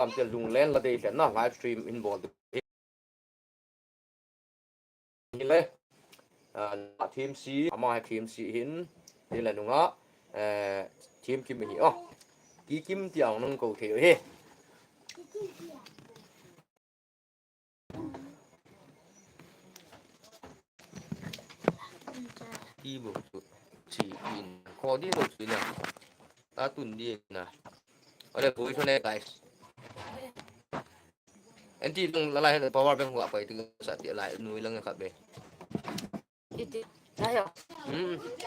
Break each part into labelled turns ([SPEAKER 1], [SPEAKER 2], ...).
[SPEAKER 1] tạm tiền dùng lên là đây sẽ là livestream in bộ như thế team C mà team C hin đây là đúng không team kim mình hiểu ký kim tiểu nông cầu thể he đi bộ chỉ in khó đi được chứ nè ta tuần đi nè ở đây cuối cho này guys anh chị đừng lại power bank hoặc phải từ sát tiệt lại nuôi lăng khác về
[SPEAKER 2] Ayo.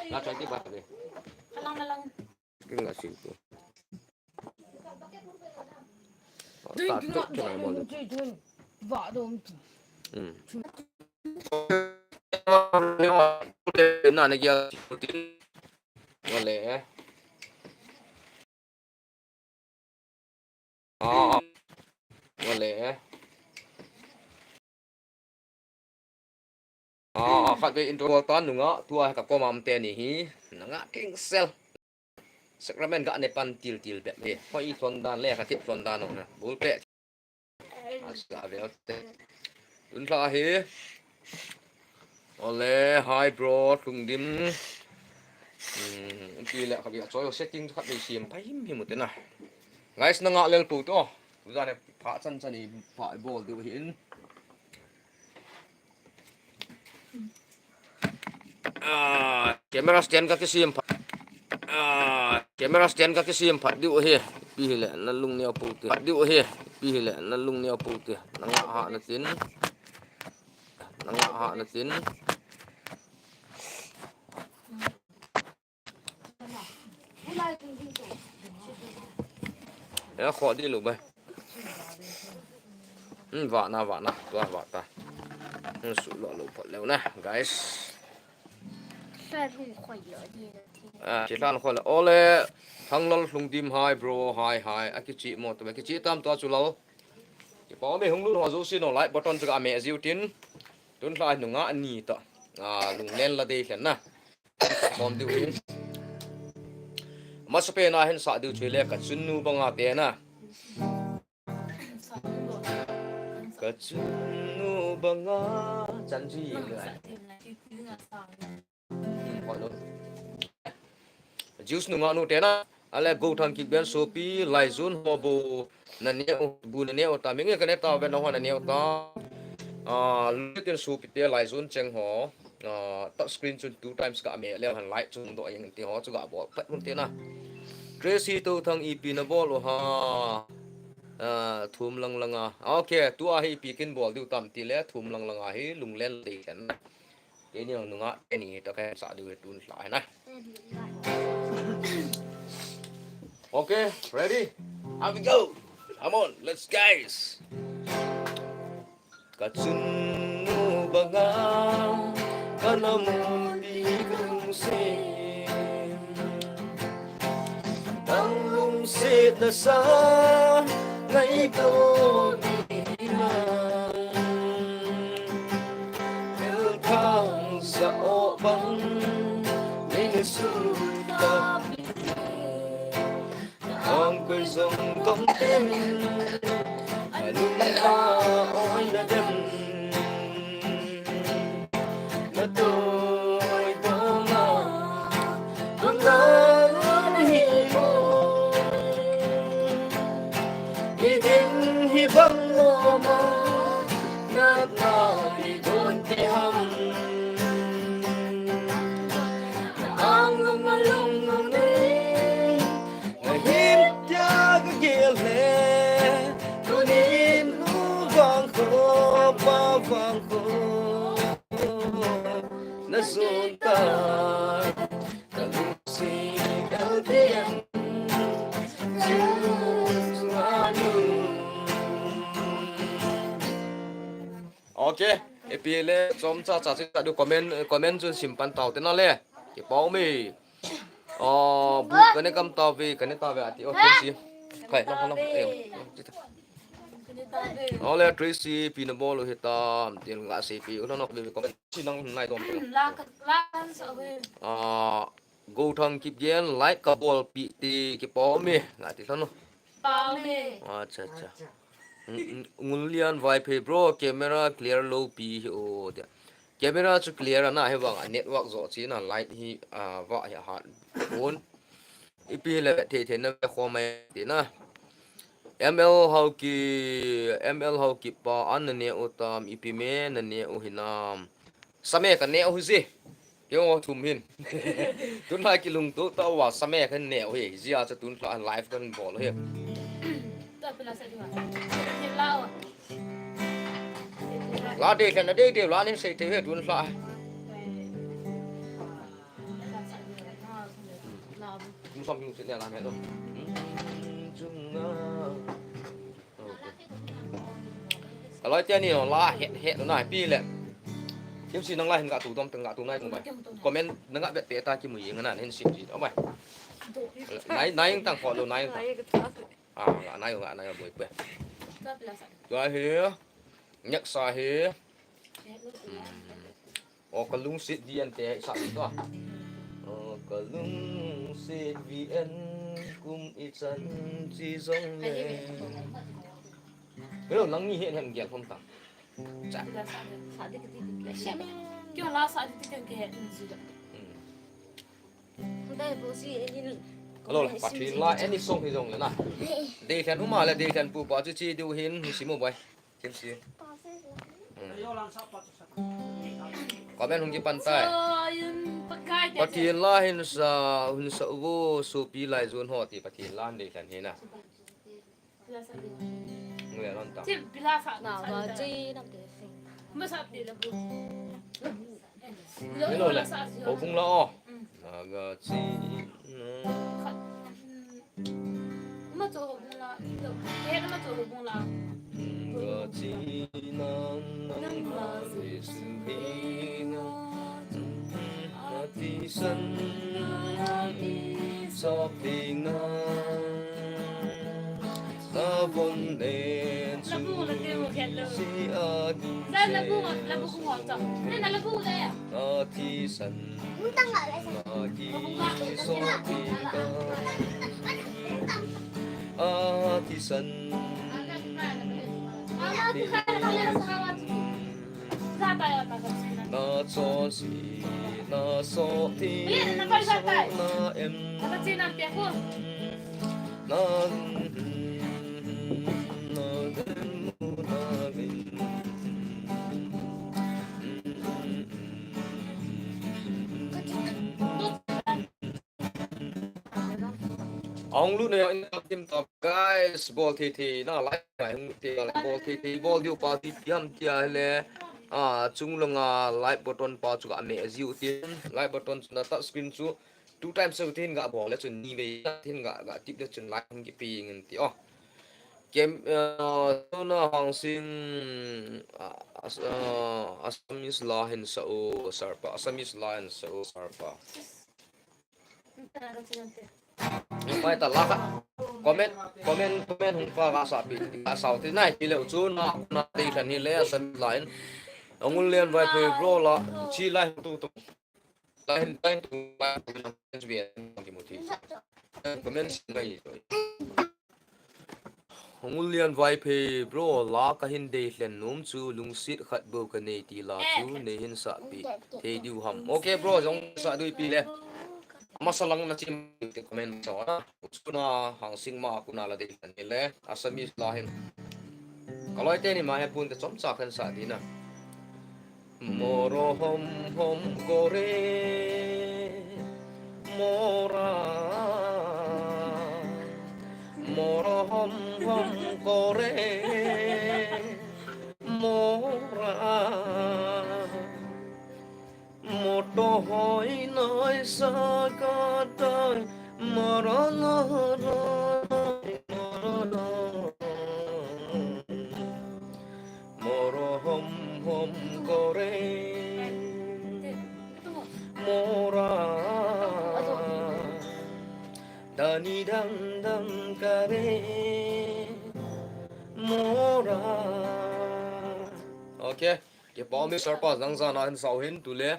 [SPEAKER 1] Là trái tiếp bạc về
[SPEAKER 2] Lang.
[SPEAKER 1] cái ngã xỉu ta chốt cho này một lần
[SPEAKER 2] vợ đồ
[SPEAKER 1] đến này kia ngon lẽ ngon lẽ phát về intro toán đúng không tua các con tên này nó ngã kinh cell Sacrament gak nepan til bet be. Koi sondan le ka tip sondan no na. Bul pe. Aska ve otte. Un la he. Ole hi bro tung dim. Pi le ka bi choi setting khat be sim pai hi mu te na. Guys na nga lel pu to. Ra ne pha chan chan ni pha ball du hin. Camera stand ka sim camera stand ka sim phat diu he pi le na lung neo pu te diu he pi le na lung neo pu te na nga ha na tin ya khó đi luôn bay vợ na tua vợ ta sụ lọ lụ phật lều nè guys chỉ là khỏi là ole thằng lol lùng tim hai bro hai cái chị một tụi cái chị tam tua chú lâu chỉ có mấy hung luôn họ dù xin nó lại button cho mẹ diêu tin tuần lại nó ngã nhì tọ lùng lên là đây khen na còn diêu tin mà sắp tới na hen sa diêu chơi lẹ cả sun nu bang ate na cả sun nu bang chân gì nữa juice nu nganu tena ale go thang ki ben sopi lai zun hobo na neo bu na neo ta minge kane ta ben ho na neo ta lutin sopi te lai zun cheng ho touch screen chun 2 times ka me le han light chun do yang ti ho chu ga bo pat mun te na tracy to thang ep na bol ha thum lang langa okay tu a hi pikin bol du tam ti le thum lang langa hi lung len ti kan cái điều nó ngã cái này ta cái xả được tuôn lại này okay ready here we go come on let's guys Katsunu banga kanamundi kungsin Tanglung sit na sa ngay ko sa oban mình su ta ang quên dòng công tên luôn ta ôi là đêm là tôi đâu mà con ta luôn hi mô đi đến hi vắng mơ mơ ngát ngào đi đôi tay hầm lung đi ngày hiếm cha cái kia lệ tôi nhìn lu vàng khô bao vàng khô nó run ta cả lúc gì đâu biết ok epile chom cha cha cha du comment chun simpan tau te na le ki pau mi bu cái này cầm tàu về cái này tàu về thì ok gì phải nó nó là Tracy pinball rồi ta tiền ngã xì phi nó bị có chỉ năng này tôm go thang kịp gen like cái ball bị thì cái ball mi ngã thì nó
[SPEAKER 2] bao nè
[SPEAKER 1] acha acha ngulian vai phe bro camera clear low pi o de camera chu clear na he wang network zo chi na light hi wa ya ha phone ipi le the the na kho mai ti na ml how ki pa an ne utam ipi me na ne u hinam same ka ne u ji yo thum hin tun lai ki lung tu ta wa same ka ne u hi zia cha tun la live kan bol he
[SPEAKER 2] tôi phải là sao đi mà thì lao à
[SPEAKER 1] la de kan de la ni sei te he tun la cũng xong chuyện này làm hết rồi nói tên này là hệ nó này pi lệ kiếm xin năng lai hình gạ tủ tôm từng gạ tủ này cũng vậy comment năng gạ biệt tế ta chỉ mười nghìn ngàn hình xin gì đó vậy nãy tăng phò đồ nãy gạ nãy là buổi bè rồi hế nhắc xa hế cái lung xịt đi ăn té sẵn đó cái lung xịt đi ăn cùng ít chân chỉ giống này cái đồ nắng như hiện hiện dạng không tặng chả
[SPEAKER 2] kêu là sao đi tìm cái gì đó
[SPEAKER 1] alo là phát triển lại any song thì dùng nữa nè để thằng mà là để thằng phụ bảo chi điều hiến xí một bài kiếm xí có bên không chỉ bàn tay phát triển lại hình sa vô số pi lại dồn họ thì phát triển lại để thằng hiến à người là tặng
[SPEAKER 2] chứ bila sao
[SPEAKER 3] nào mà chi làm thế
[SPEAKER 2] mới sao đi là
[SPEAKER 1] cái rồi là ổ cũng lo gà chi
[SPEAKER 2] mà chỗ hộp là thế nó mà chỗ hộp là
[SPEAKER 1] gà chi nang mà về sự bình an thì sân cho bình an ta vốn đền
[SPEAKER 2] là bu là tiêu một kẹt rồi
[SPEAKER 1] si a
[SPEAKER 2] đây là bu không hoàn trọng đây là bu đây à
[SPEAKER 1] ta thì sân ta thì so thì ca a thì sân na cho si na so thì so na em na ông lúc này anh tìm tập guys ball thì nó lại phải thì ball điêu pa thì tiêm tia le chung lông like button pa chu mẹ diu tiền like button na touch screen chu 2 times 17 gạ ball le chun ni ve thiên gạ tip le chun like không cái pi ngin ti game nó hàng sinh Assamese la hin sa o sarpa Assamese la hin sa o sarpa mai ta la comment hung pa ga sa pi ka sau ti nai ti leu chu na ti than hi le Assamese line ongul len vai pe bro la chi lai tu line time tu ba vi ki mo ti comment ngai Multilingual vai phe bro la ka hin de hlen num chu lungsit khat bo ka nei ti la chu nei hin sa pi the diu ham okay bro jong sa dui pi le masalang na chim te comment so na chuna hang sing ma kuna la de tan le Assamese la hin kaloi te ni ma he pun te chom cha khan sa di na moro hom kore mora moro hom kore mora một đôi hỏi nói xa cả đời moro moro hom kore mora Dani dang kare mora okay cái bom mi sarpa dang za na hin sau hin tu le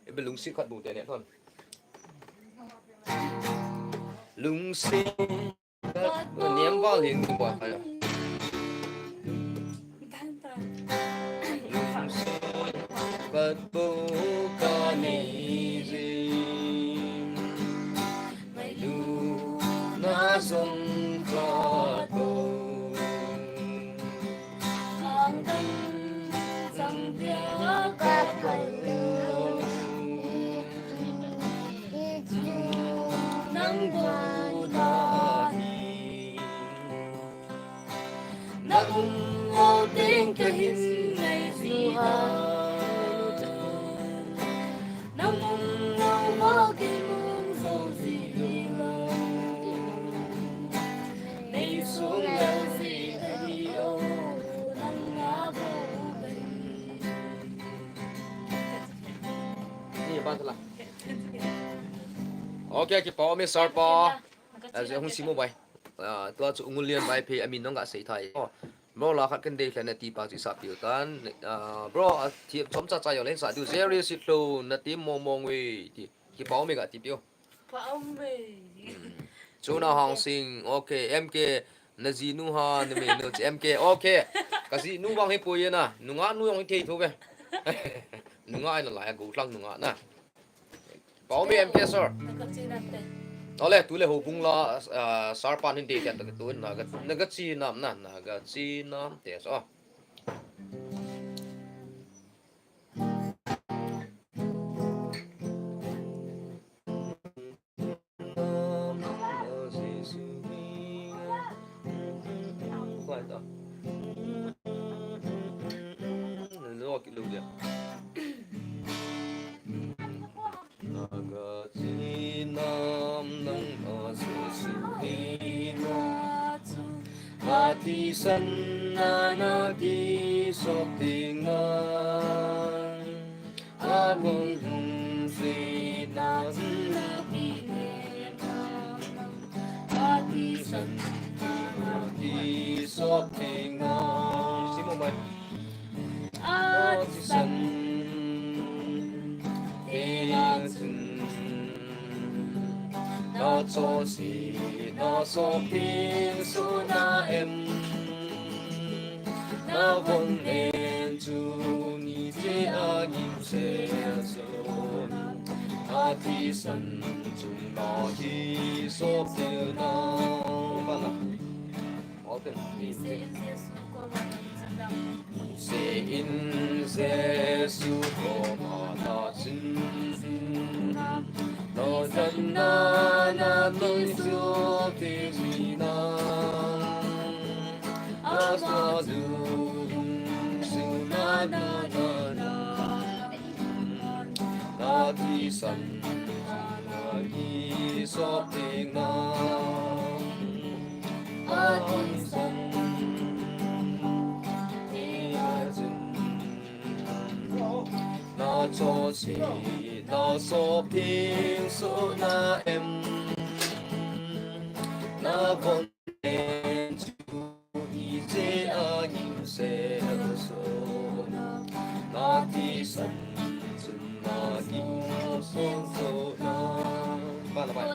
[SPEAKER 1] e be lung si khat bu te ne thon lung si khat 年华零不哎呀。Bukan izin Maidu na sông trò Ang tân sang tiếng ca cầu Nắng vô đà hi Nắng vô tiếng ca hình ngày gì ha Ok, cái bao mi sar pa, không xí mua bay, tôi chụp ngôn liên bay phe amin nó ngã sấy thay, bro là khách kinh tế là neti bao chỉ sắp biểu tan, bro thì chấm cha cha lên sa, tu zero sit low, neti mong mong we, thì cái bao mi gạ tiếp yêu,
[SPEAKER 2] bao mi,
[SPEAKER 1] chỗ nào hàng sinh, ok, em ke nazi nu ha, nè mình nu em ke, ok, cái gì nu vang hết bồi na, nu ngã nu vang hết thôi về, nu ngã nó lại gục lăng nu ngã na. Bao mi em ke sir. Ole tu le ho bung la sarpan hin de ta tu na ga chi nam na na ga chi nam te so. Quay đó. Nó cái lưu đi. Hati sana nagi sotingan abang sina hati sana nagi sotingan simo mai hati sana nó cho gì nó so pin su na em nó vâng em chú ni thế anh sẽ sống à thì sân chúng nó thì so tiêu nó bạn nào có tên sẽ in Giêsu có mà ta xin nó thân na na nỗi chúa thì gì na asa dung su na na na na thì sân na đi so tình na thì sân nó cho gì nó so thiên số na em nó vẫn em chú ý chế ở những xe số nó thì sân chừng nó những số số nó ba là vậy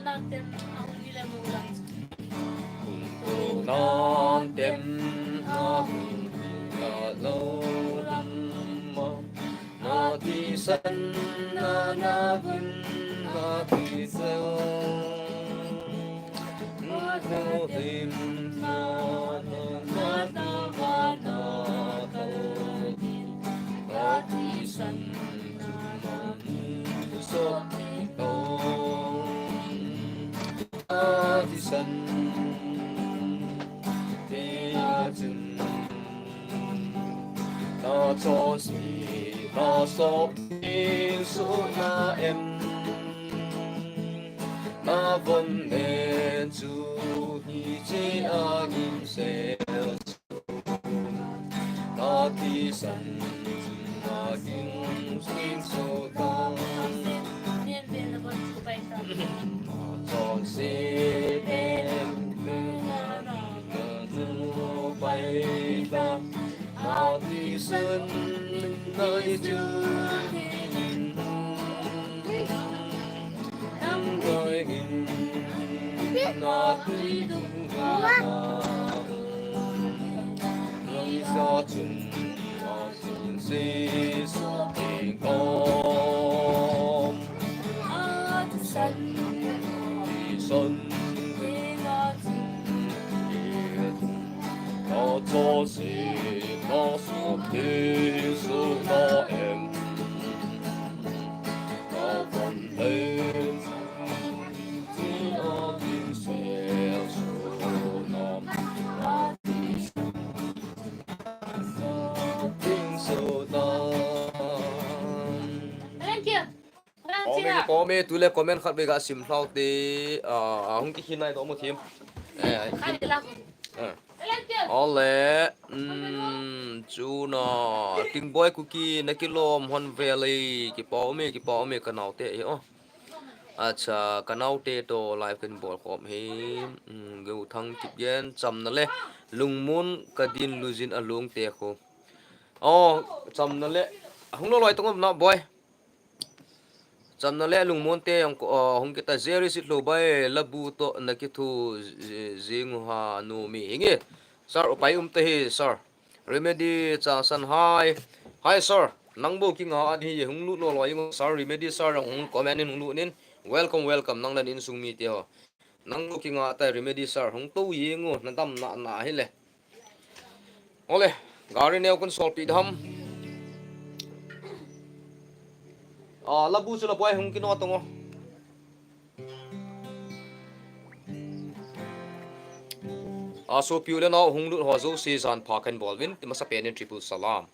[SPEAKER 1] cùng cô non tem nó cùng là lâu nó thì sân na vân nó thì sâu nó thêm nó thì sân số nó thì sân thì chừng nó cho gì nó so thiên số na em na vẫn nên chú ý chế anh sẽ na thì sân na những xin số ta chọn sẽ đem đưa bay ta na thì sân nơi chưa nhìn em gọi hình na ti ha ni sa chun na sin si so ting om
[SPEAKER 2] San
[SPEAKER 1] ti son na cho si na so ti so na em na con em ti na tin se so nam tin so nam
[SPEAKER 2] Thank you.
[SPEAKER 1] có mê tụi lê comment khát về gà sim thao tê không cái khi này đó một thêm ole chú nó tiếng boy cookie nó cái lom hon valley cái bảo mê cái nào tệ hiểu acha cái nào tệ to live cái ball com he gấu thăng chụp gen chăm nó lê lung mun cái din luzin alung tệ ko chăm nó lê không nó loại tung nó boy chăm nó lẽ lùng môn tê ông kita zeri sit lo bay labu to na kitu zing ha no mi hingi sir upai te sir remedy cha san hi sir nang bo king ha di hung lu lo loi sir remedy sir hung comment in hung lu nin welcome nang lan in sung mi te ho nang bo king ha ta remedy sir hung to yingu na dam na hi le ole gari ne kon sol pi dham labu chu la boy hung kino tongo so piule na hung lu ho zo season park and ball win ti masa pen triple salam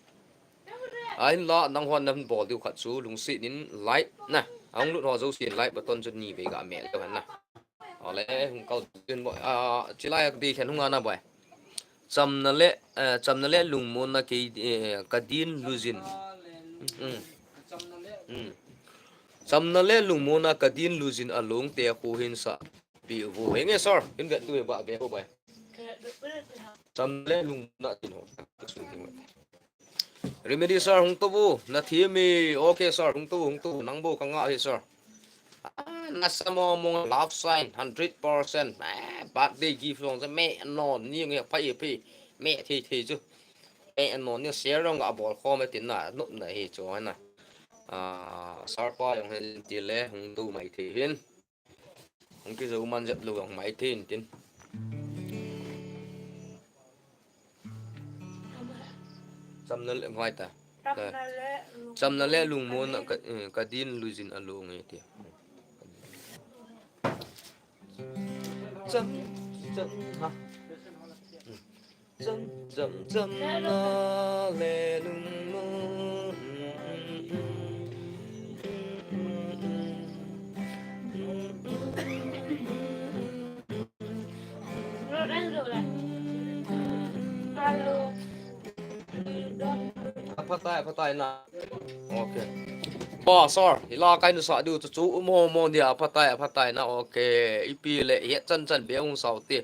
[SPEAKER 1] ain la nang hon nam ball du khat chu lung si nin light na hung lu ho zo si light baton chu ni ve ga me to na ole hung kau tin boy chilai di khen hung ana boy cham na le lung mon na ke kadin luzin cham na le lung mon na kadin luzin along te ko hin sa pi vo henge sir in ga tu ba be ko boy cham le lung na tin ho remedy sir hung to bu na thi mi okay sir hung to nang bo ka nga he sir nasa mo mong love sign 100% but they give long me non ni nge pai me thi chu me non ni share rong ga bol kho me tin na nup na hi chu na sar pa yang hen ti le hung tu mai thi hin hung ki zo man jat lu yang mai tin tin cham na le ngai ta cham na le lung mon ka din luzin along e ti cham ha cham na le lung mon phát tai na okay sir ila kai nu sa du chu mo dia phát tai na okay ipi le ye chan be ung sau ti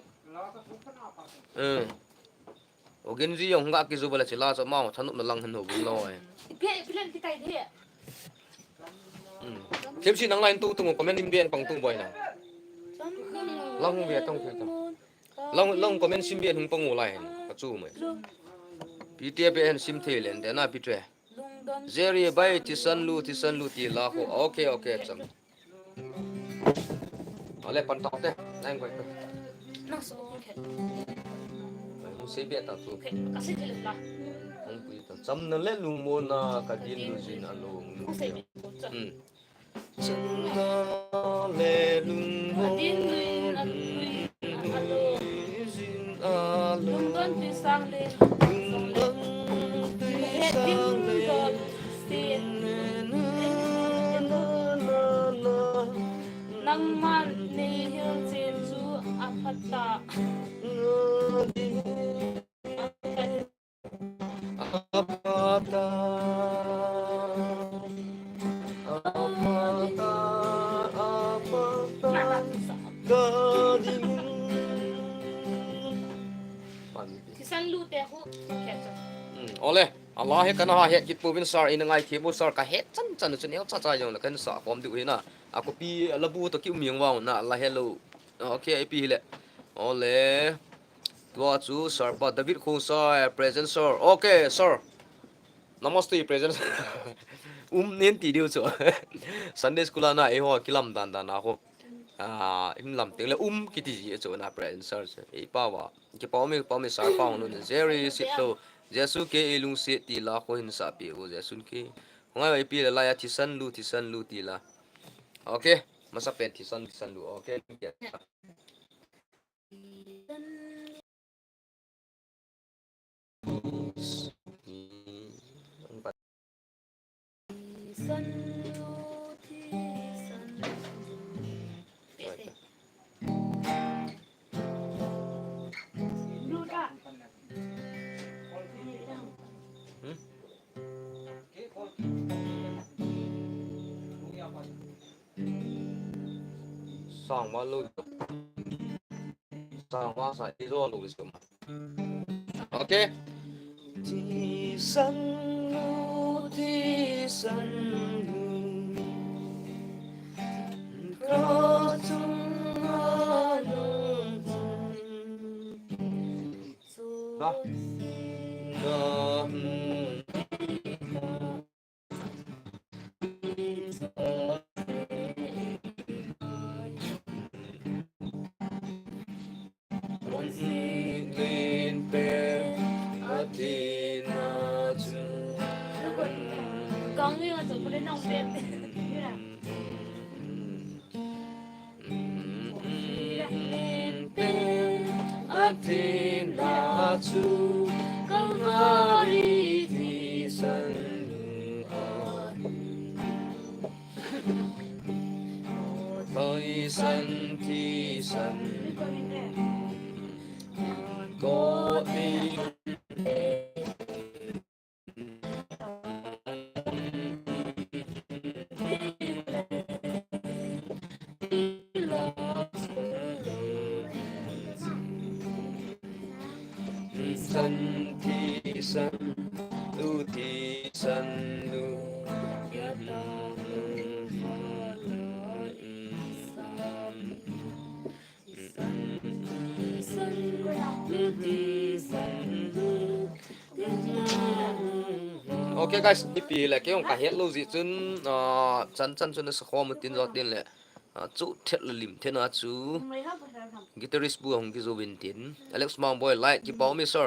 [SPEAKER 1] ogen ji yong ga ki zu bala chila cha ma thanu na lang han ho bu loi thêm xin nắng lên tu comment im bien bằng tu boy na long việt trong phải long comment sim bien hung pang ngolai ka chu mai PTPN sim thelen de na pitre zeri bai ti san lu ti la ho okay cham ale pan tok te nang koi
[SPEAKER 2] no so okay
[SPEAKER 1] mu se be ta tu
[SPEAKER 2] okay kasi tele la
[SPEAKER 1] hung pi ta cham na le lu mo na ka din lu jin along cham na le lu mo
[SPEAKER 2] din
[SPEAKER 1] jin along
[SPEAKER 2] don ti sang le nang man ni hiu chin chu apata kisan lu te ho
[SPEAKER 1] ole Allah he kana ha he kit puvin sar in ngai khemu sar ka he chan chu neu cha yong la kan sa pom du hina aku pi labu to ki miang wa na Allah hello okay ai pi le ole tua chu sir pa David khu sir present sir okay sir namaste present nen ti diu chu Sunday school na e ho kilam dan dan na ho im lam teng le kiti ji chu na present sir e pa wa ki pa mi sir pa nu jerry sit lo jesu ke ilung se ti la ko hin sa pi o jesun ke ngai ai pi la ya ti san lu ti la okay masa pen ti san lu okay sang wa lu sang wa sa i zo lu su ma okay ti san lu có chung luôn đó
[SPEAKER 2] con như là tụi con đến nông tiền
[SPEAKER 1] Atina tu kamari di san Tôi san thi san có đi san thi san lu thi san lu Okay guys, ipi là cái ông cả hết lâu gì chun chân chân chun nó khó một tin giọt tin lệ chú thiệt là lim thế nào chú guitarist bu hong kizo win tin Alex Mong boy light ki bao mi sir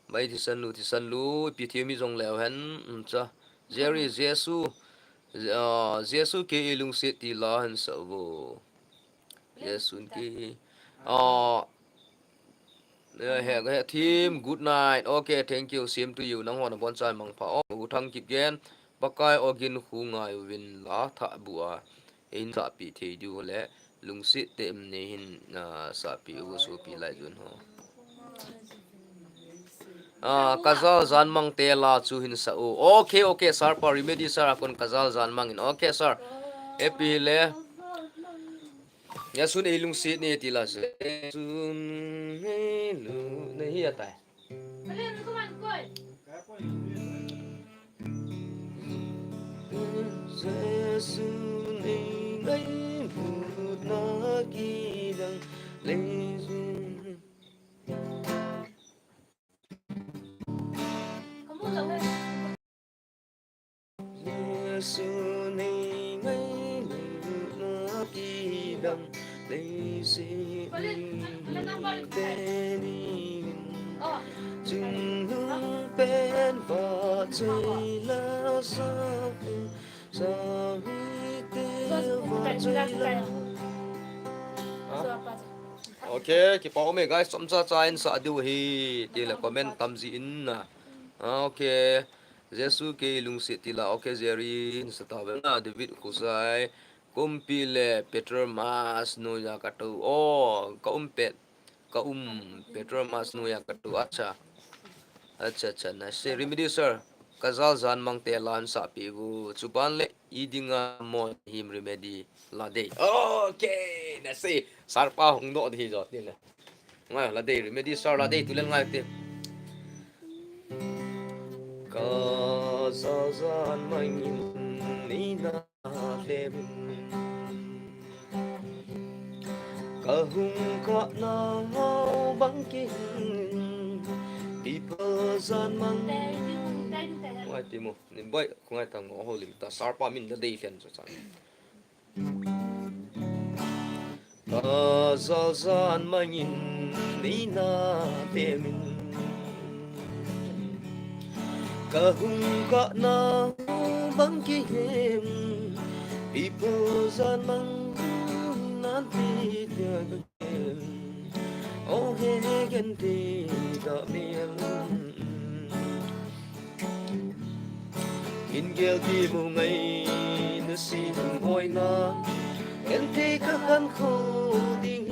[SPEAKER 1] mai thì sân lu ipi thi mi jong leo hen cha Jerry Jesu Jesu ke ilung se ti la han sa bo Jesu ki hey, team, good night. Okay, thank you. Same to you. Nang wana bon chai mang pa. Oh, utang kip gen. Bakai ogin hu ngai win la tha bua. In sa pi the du le. Lung sit tem ne hin sa pi u so pi lai jun ho. Kazal zan mang te la chu hin sa u. Okay, sir. Pa remedy sir akon kazal zan mang in. Okay, sir. Epi le. Ya sun ilung sit ne ti la se. Sun lu ne hi atai. Giêsu nên đánh phút nó kỳ đằng lên Giêsu nên đánh phút nó kỳ đằng lên tên chừng lúc bên và chơi lá sao sao okay, ki pa me guys som cha cha in sa du hi ti la comment tam ji in na okay Jesu ke lung si ti la okay Jerry sa ta na David khusai kumpile Peter mas no ya ka tu ka pet ka Peter mas no ya ka tu acha na se remedy sir kazal zan mang te lan sa pi bu chupan le idinga mo him remedy la de okay na se sarpa hong do thi jot ni le ngai la de remedy sir la de tu len ngai te kazal zan mang ni na le hung ka na bang king people zan mang ngai ti mo nim boy ngai tang ngo holim ta sarpa min da dei fen so chan ta zal zan mangin ni na te min ka hung ka na bang king people zan mang nan ti ta oh he gen ti da miel in gel ti mu ngai na si hoi na en te ka kan kho ding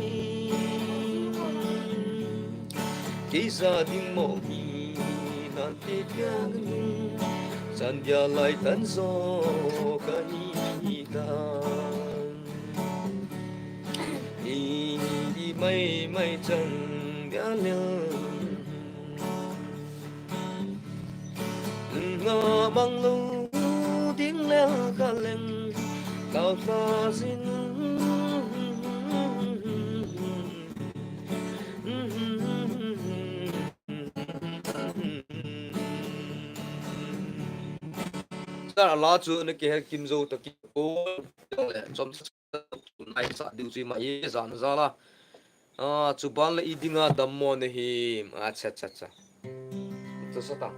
[SPEAKER 1] ki za ding mo hi nan ti kyang san ya lai tan zo ka ni ta đi mây mây trần đã leo ngờ băng lưu tiếng leo ca lên cao pha xin ra là chú nó kia kim dâu tập kim cố trong này sa điều gì mà ye zan za la chu ban la idinga dammo ne hi acha acha acha to sa ta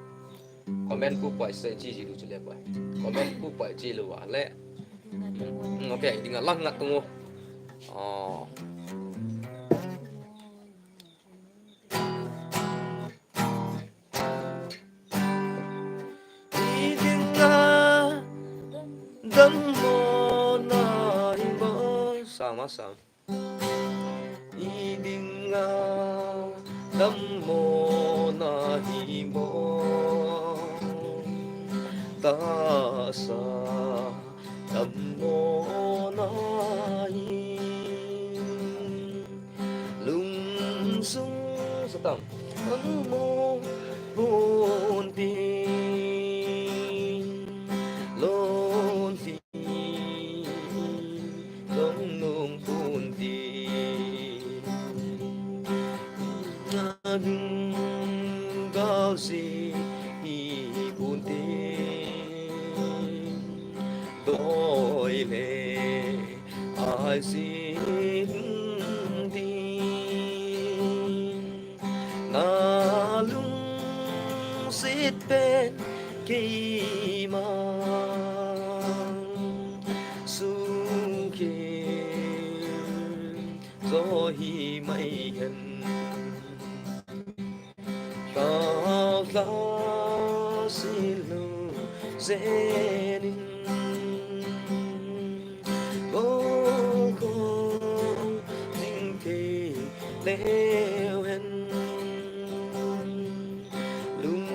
[SPEAKER 1] comment ku pai se chi ji lu chu le pai comment ku pai chi lu wa le okay idinga lang ngat tu idinga dammo na ibo sama sama idinga dammo na ibo ta sa dammo na lung sung sa tam dammo buồn tình lôn phi lông nung buồn tình ngàn cao gì buồn tình đôi lệ ai xin tình na lung xít bên kỳ mang sung kia gió hi mây gần cao la xin lu dễ ninh cô tình kỳ leo hen lung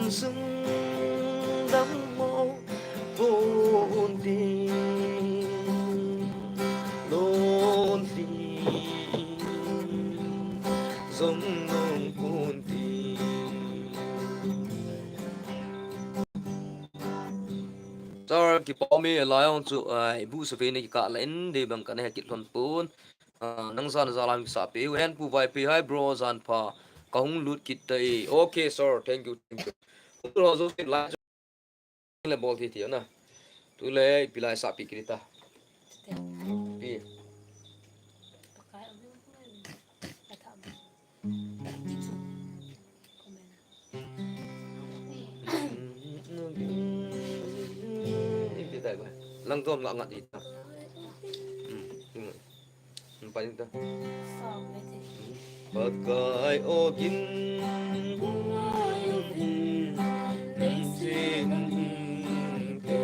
[SPEAKER 1] sung đắm mô vốn tình lôn phi giống nông vốn tình cho cái bao mi lại ông chú bu sơ này cả lên để bằng cái này kỹ thuật phun nang san za lam sa pe hen pu vai pe hai bro zan pa kong lut kit tai okay sir thank you tu lo zo tin la le bol thi thiu na tu le pilai sa pi krita pi lang tom la ngat đi ta pa ta pakai ogin sin ke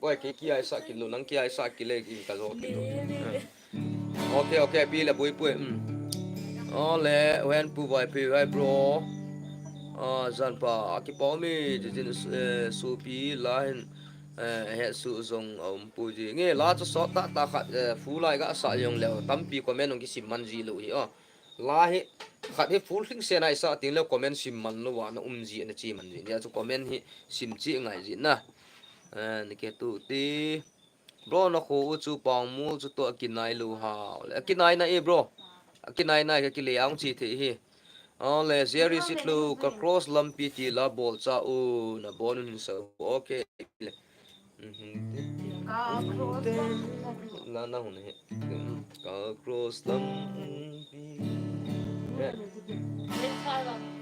[SPEAKER 1] Oi, que é isso aquilo? Não que é isso aquilo em casal aquilo. Ok, ok, pila bui bui. Olha, when pu vai pi vai bro. zan pa ki pa mi jin su pi line he su zong pu ji nge la cho so ta ta khat fu lai ga sa yong le tam pi comment ong ki sim man ji lo hi la hi khat hi full thing se nai sa ting le comment sim man lo wa na ji na chi man ji ya chu comment hi sim chi ngai ji na ni ke tu ti bro na kho chu pang mu chu to kinai lu ha kinai na e bro kinai na ke ki le ang chi the hi le zeri sitlu ka cross lampi ti la bol cha u na bonun so okay na na hun he ka cross lampi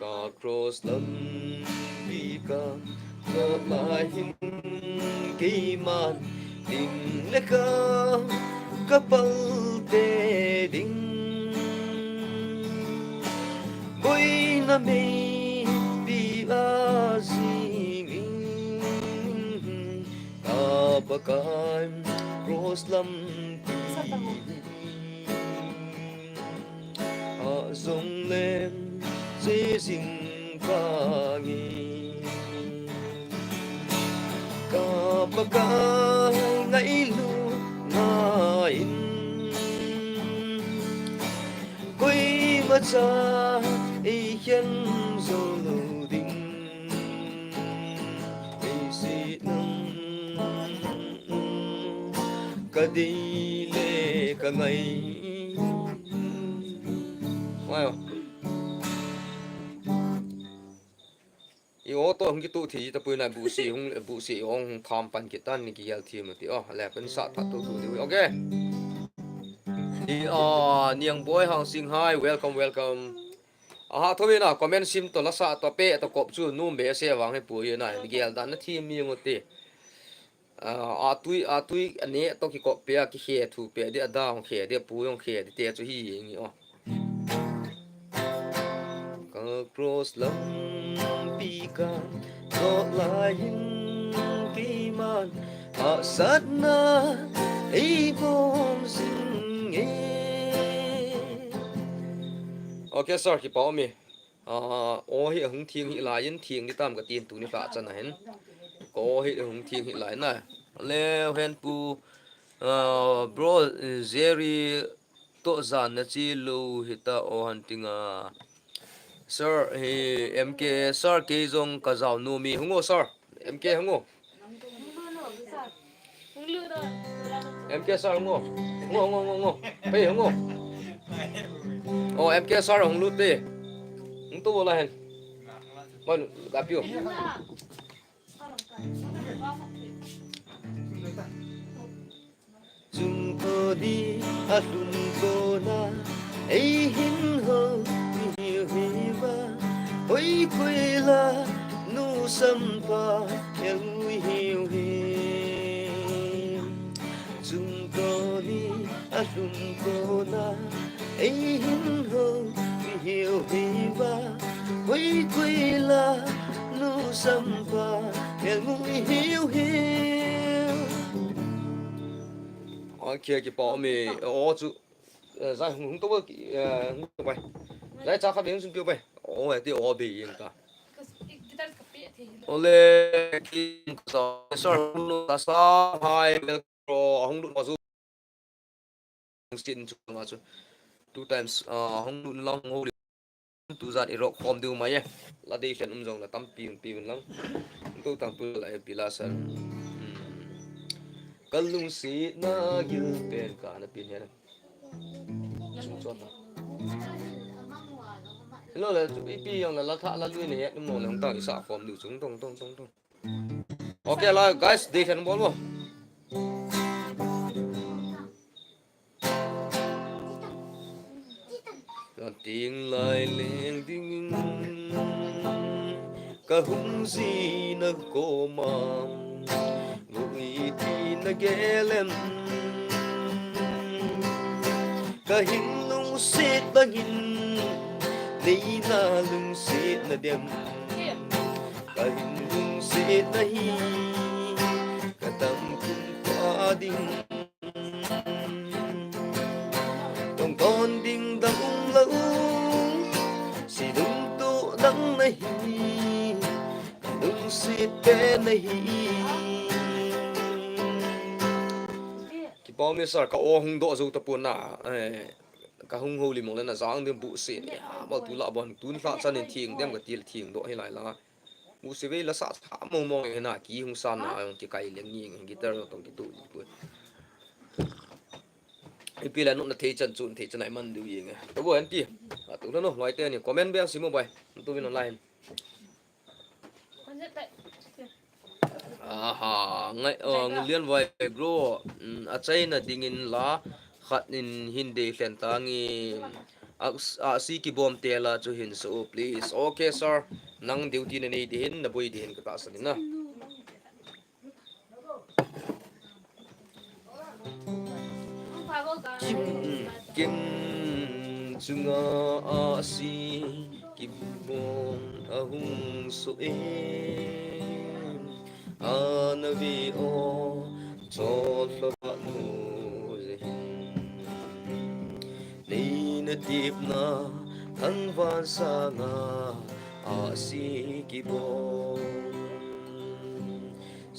[SPEAKER 1] ka cross lampi ka cho lai hin ki man tình lẽ ka kapal te ding boy na me bi a zing apakan cross lam ti a zong lên dễ ding pa ngi apakan ngai lu na in quay mà cha ấy hiện zo lu ding ấy si nang ka di le ka ngai wow yêu to hung ki tu thi ta pui na bu si ong tham pan ki tan ni ki yal thi ma ti le pen sa tha tu tu okay di niang boy hang sing hai welcome ha thomi na comment sim to la sa to pe to kop chu nu be se wang he pu ye na ni gel dan na thi mi ngote a tui ane to ki kop pe ki he thu pe de da ong he de pu ong he de te chu hi ngi ka cross lam pi ka to lai hin ki man a sat na ei bom sing e okay sir ki pa mi hi hung thieng hi la yin thieng ni tam ka tin tu ni fa chan hen ko hi hung thieng hi lai na le hen pu bro zeri to zan na chi lu hita o huntinga sir he mk sir ke jong ka zaw nu mi hungo sir mk hungo mk sir hungo ngo pe hungo mk sir hung lu te hung tu la hen bon gặp you chúng tôi đi lùn cô na ấy hin hơ nhiều hiva ôi quê la nu sâm pa em hiu hiu chúng tôi đi lùn cô na ấy hin hơ nhiều hiva ôi quê la nu sâm pa em hiu hiu kia cái bỏ mì chú ra hung tốt hung vậy lấy cha khắp miếng xuống tiêu vậy thì bị gì cả lê cái sao ta sao hai pro hung đụng vào chú xin chú mà chú two times hung đụng long hô tu ra đi rọc khom tiêu máy là đi phiền dùng là tắm pin lắm tôi tăng tu lại bị la sơn kalung si na gil pen ka na pin yan chung chot na hello la pi yang la tha la lui ne mo lang ta sa form du chung tong okay la guys they can bol mo tiếng lai leng ding ka hung si na ko mam ti na gelem ka hin lung sit bangin ni na lung sit na dem ka hin lung sit na hi ka tam kun pa ding tong con ding dang ung la si dung tu dang na hi tên này cái bao nhiêu sar cả ô hung độ dù tập buồn à cả hung hồ liềm lên là giang đêm bụ xịn bao tu lạ bọn tu lạ cho nên thiền đêm cái tiền thiền độ hay lại là bu se ve la sa tha mong mong he na ki hung san na yong ti kai leng ning guitar tong ti tu pu e pi la no na thei chan chun thei chan ai man du yeng to bo an ti tu no loi te ni comment be si mo bai tu win online aha ngai nglian vai bro a chai na ding in la khat in hindi hlen ta ngi a si ki bom te la chu hin so please okay sir nang duty na nei din na boy din ka ta sa na kim chunga a si ki bom a hung so anavi o chol ba nu ni na tip na thang van sa nga a si ki bom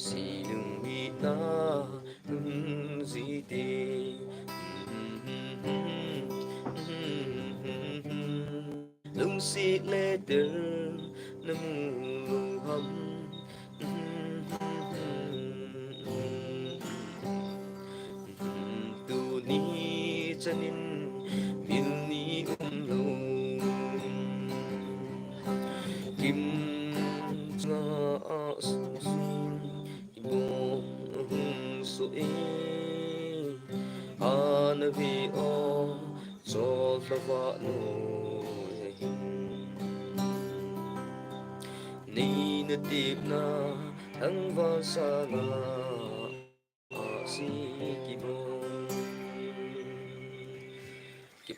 [SPEAKER 1] si lung mi na zi ti lung si le ter nam lu ham tu ni chanin min ni lu kim nga bom so anavi o chol ba no ni na tip na thang va sa nga si ki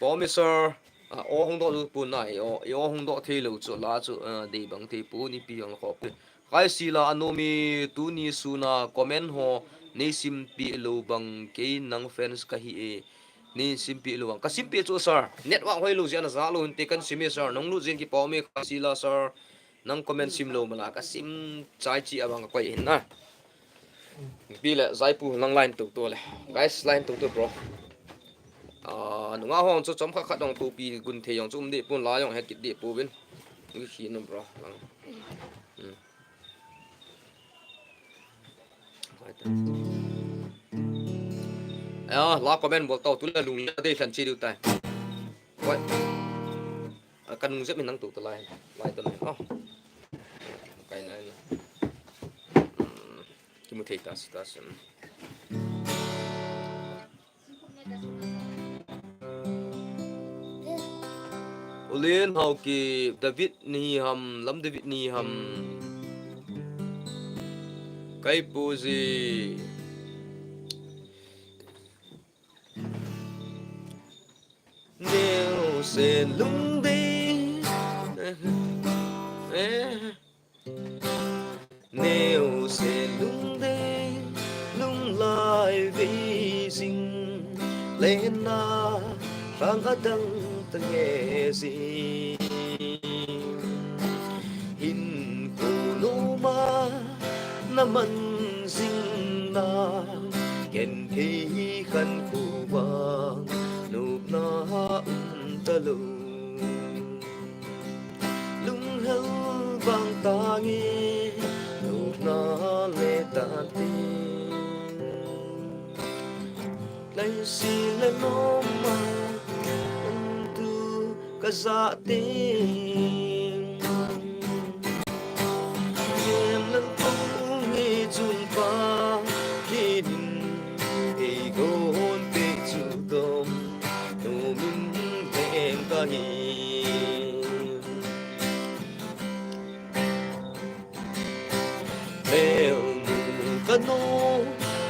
[SPEAKER 1] bom mi sir o hong do lu pu nai o hong do the lu chu la chu de bang the pu ni pi ang kho kai si la anomi tu ni su na comment ho nei sim pi lo bang ke nang fans ka hi e ni sim pi lo bang ka sim pi chu sir network hoi lu jian za lu te kan sim sir nong lu jin ki pa mi ka si la sir nang comment sim lo mala ka sim chai chi abang ko hin na pi le zai pu nang line tu to le guys line tu to bro nunga hong chu chom kha kha dong tu pi gun the yong chum de pun la yong het ki de pu bin ni khi no bro lang la comment bol tàu tu la lung la de khan chi du tai quay kan nung zep min nang tu to lai to này cái này ki mu thei tas Ulin hau ki David ni ham lam David ni ham kai pu gì nếu sẽ lung đi nếu sẽ lung đi lung lại vì sinh lên na phang cả đăng ta nghe gì hin cô nô ma na man sinh na kèn khi khăn cô vàng nụp na ta lu lung hâu vàng ta nghe nụp na lệ ta tin lấy xì lên nó mà tu cả dạ tin em lần không nghe chun pa khi đình thì gôn tê chu tom nụ min em ta hi bèo nụ ca nô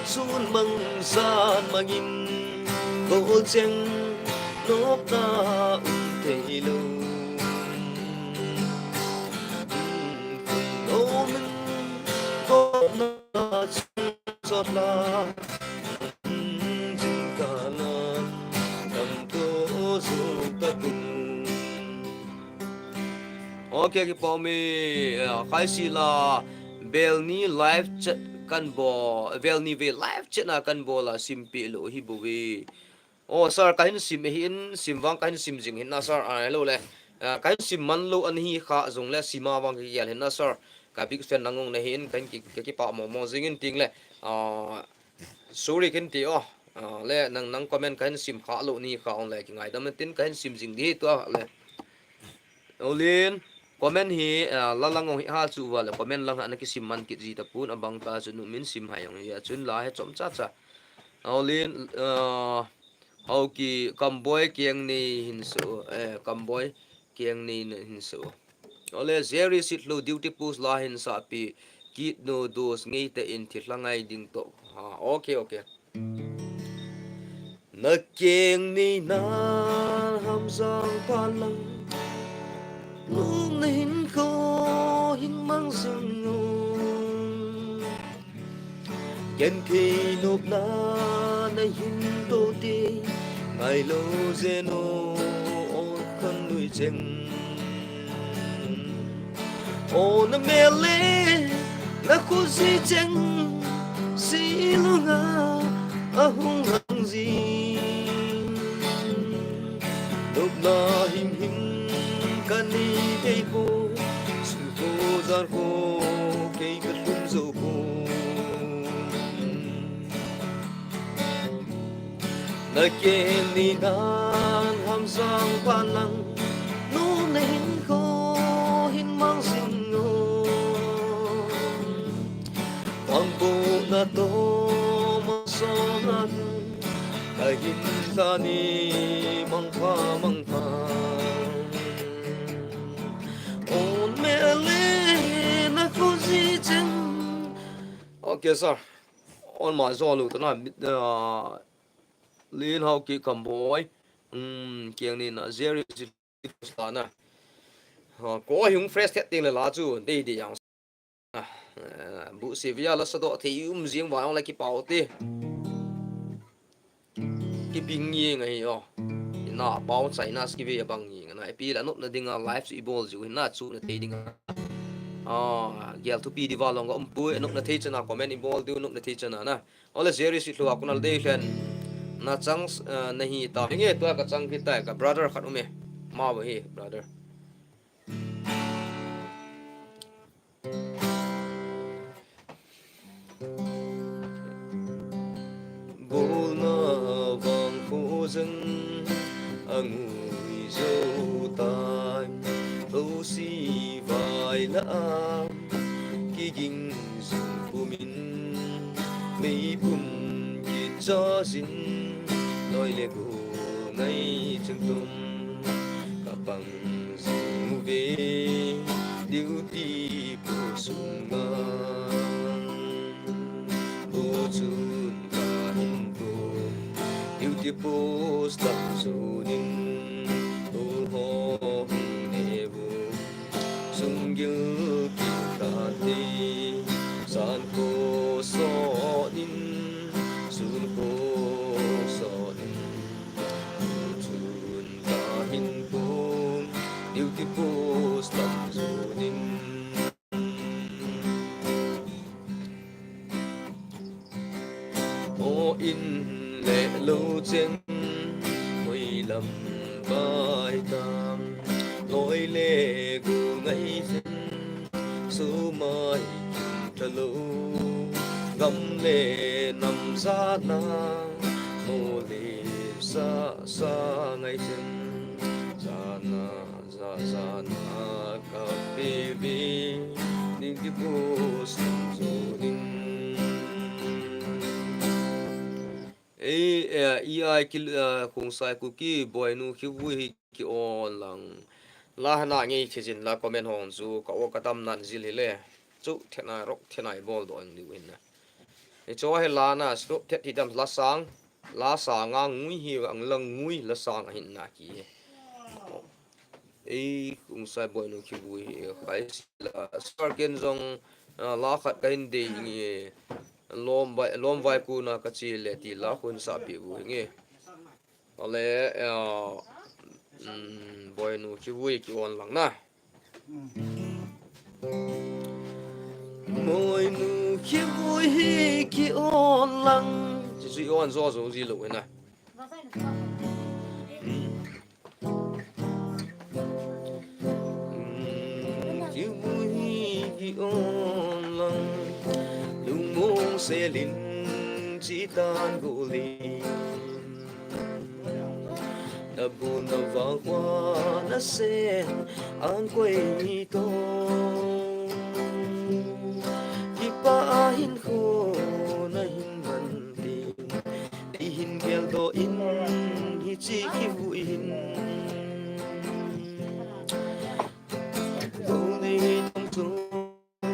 [SPEAKER 1] sun măng san mangin gol cheng nop ta te lu nô min có na chót la jing ka lan tam to su ta kun okay ki pa mi khai si la vel ni live chat kan bo vel ni ve live chat na kan bo la sim pi lo hi bu vi o sir kain sim hin sim wang kain sim jing hin na sir ai lo le kain sim man lo an hi kha zong le sima wang ki yal hin na sir ka big fan nangong na hin kain ki pa mo jing in ting le sorry kin ti o le nang comment kain sim kha lo ni kha on le ki ngai dam tin kain sim jing di to le olin comment hi lalang hi ha chu wala comment lang an ki sim man ki ji ta pun abang ta chu min sim hayong ya chun la he chom cha cha olin hau ki kamboy kiang ni hin so kamboy kiang ni hin so ole zeri sit lo duty post la hin sa pi kit no dos ngei te in thi hlangai ding to ha okay okay na kiang ni na ham sang pan lang lúc này hin ko hin mang sương ngô nhân khi nộp na na hin tô ti ngày lâu zeno ôn khăn nuôi chừng ô na mê lê na khu si chừng si lu nga a hung hăng gì nộp na him him kani kay po suko zar ko kay katlum zo ko nagkini nan hamsang palang nunin ko hinmang singo ang po na to masongan kahit tani mangpa okay sir on my zone to na lin hau ki kamboy kiang ni na zeri sta na ko hung fresh thế ting la chu dei di yang bu si via la sa do thi jing wa la ki pau ti ki ping yi ngai yo na pau chai na ski ve bang yi na pi la not na dinga life i bol ju na chu na te dinga gel tu pi di va long om pu nok na the chana comment i bol du nok na the chana na ola zeri si thua kunal de hlen na chang nahi ta nge to ka chang ki ta ka brother khat ume ma wa hi brother bol na vang phu zeng angui zo tai lo si vai la ki ging zung pu min mi pum ki cho sin nói lệ cô ngay chân tung cả bằng dù về điệu đi bộ sung ngang bộ chun cả hình cô điệu đi bộ sắp dù ninh tô ho nề bộ sung yêu kim ta đi san cô so ninh sun cô beautiful stuff zoning ô in lệ lâu trên mây lầm vai tam lối lệ của ngày dân số mai chờ lâu ngắm lệ nằm ra na mô lệ xa xa ngày dân na za na ka baby ning di bus zo ning ai kil kung sai ku ki boy nu ki wi ki on lang la na ngi chijin la comment hon zu ka o ka tam nan zil le chu thena rok thena bol do ang ni win na e cho he la na stop the ti dam la sa nga ngui hi ang lang ngui la sang hin na ki kung sai boy no ki bui khai la sparken zong la khat kain de ngi lom vai ku na ka chi le ti la khun sa pi bu ngi ale boy no ki bui ki on lang na mỗi nụ khi vui khi ôn lăng chỉ suy ôn do dấu gì lỗi này khi vui khi ôn lăng lung mong sẽ linh chỉ tan gỗ lì na buồn na vào qua na sen an quay to khi pa hin khô na hin man tin đi hin gel do in hi chi khi vui hin đâu đi trong tu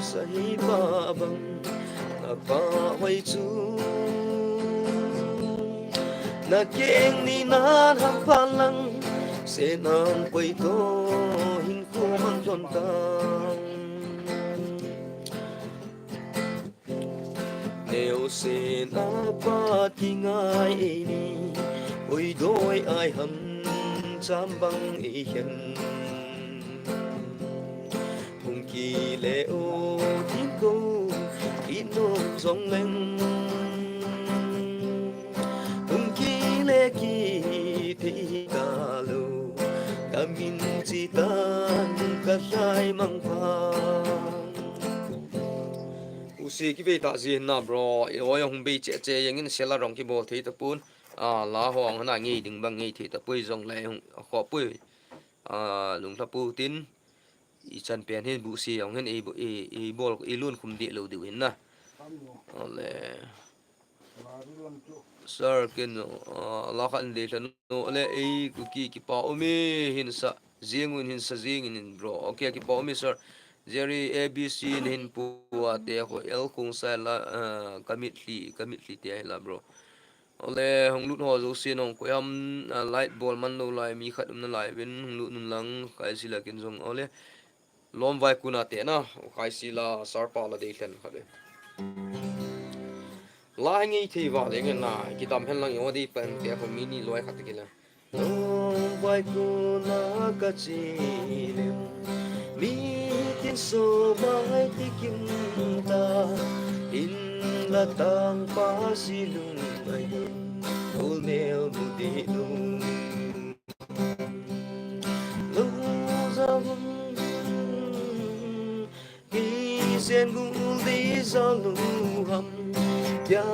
[SPEAKER 1] say ba băng na pa hoài chu na keng ni nan ham palang se nang quay to hin khu man chon tang nếu se na pa ki ngai ni oi đôi ai hầm cham băng e hiền hùng kỳ lệ ô thiên cô ít nô rong lên lệ kỳ thị ta lâu cả min chỉ tan cả hai mang pha usi ki be ta zin na bro oi hong be che che yang in sela rong ki bol thi ta pun la hong na ngi ding bang ngi thi ta pui jong lai hong kho pui lung ta pu tin i chan pen hin bu si yong hen e bol e lun khum di lo du in na ole sir kin la khan de tan no le e ku ki pa omi hin sa zingun hin sa zingin in bro okay ki pa omi sir jerry abc hin pu ate ko el kung sa la commitly te la bro ole hong lut ho zo sin ong ko yam light ball man no lai mi khat na lai win hong lut nun lang kai sila kin jong ole lom vai kuna te na kai sila sar pa la de ten khade lai ngi thi wa le nge na ki tam hen lang yo di pen te ko mini loi khat ki la no vai ku na ka chi le mi tin so mai ti kim ta in la tang pa si lung ai ul neo nu di lu lu za ki sen gu di za lu ham ya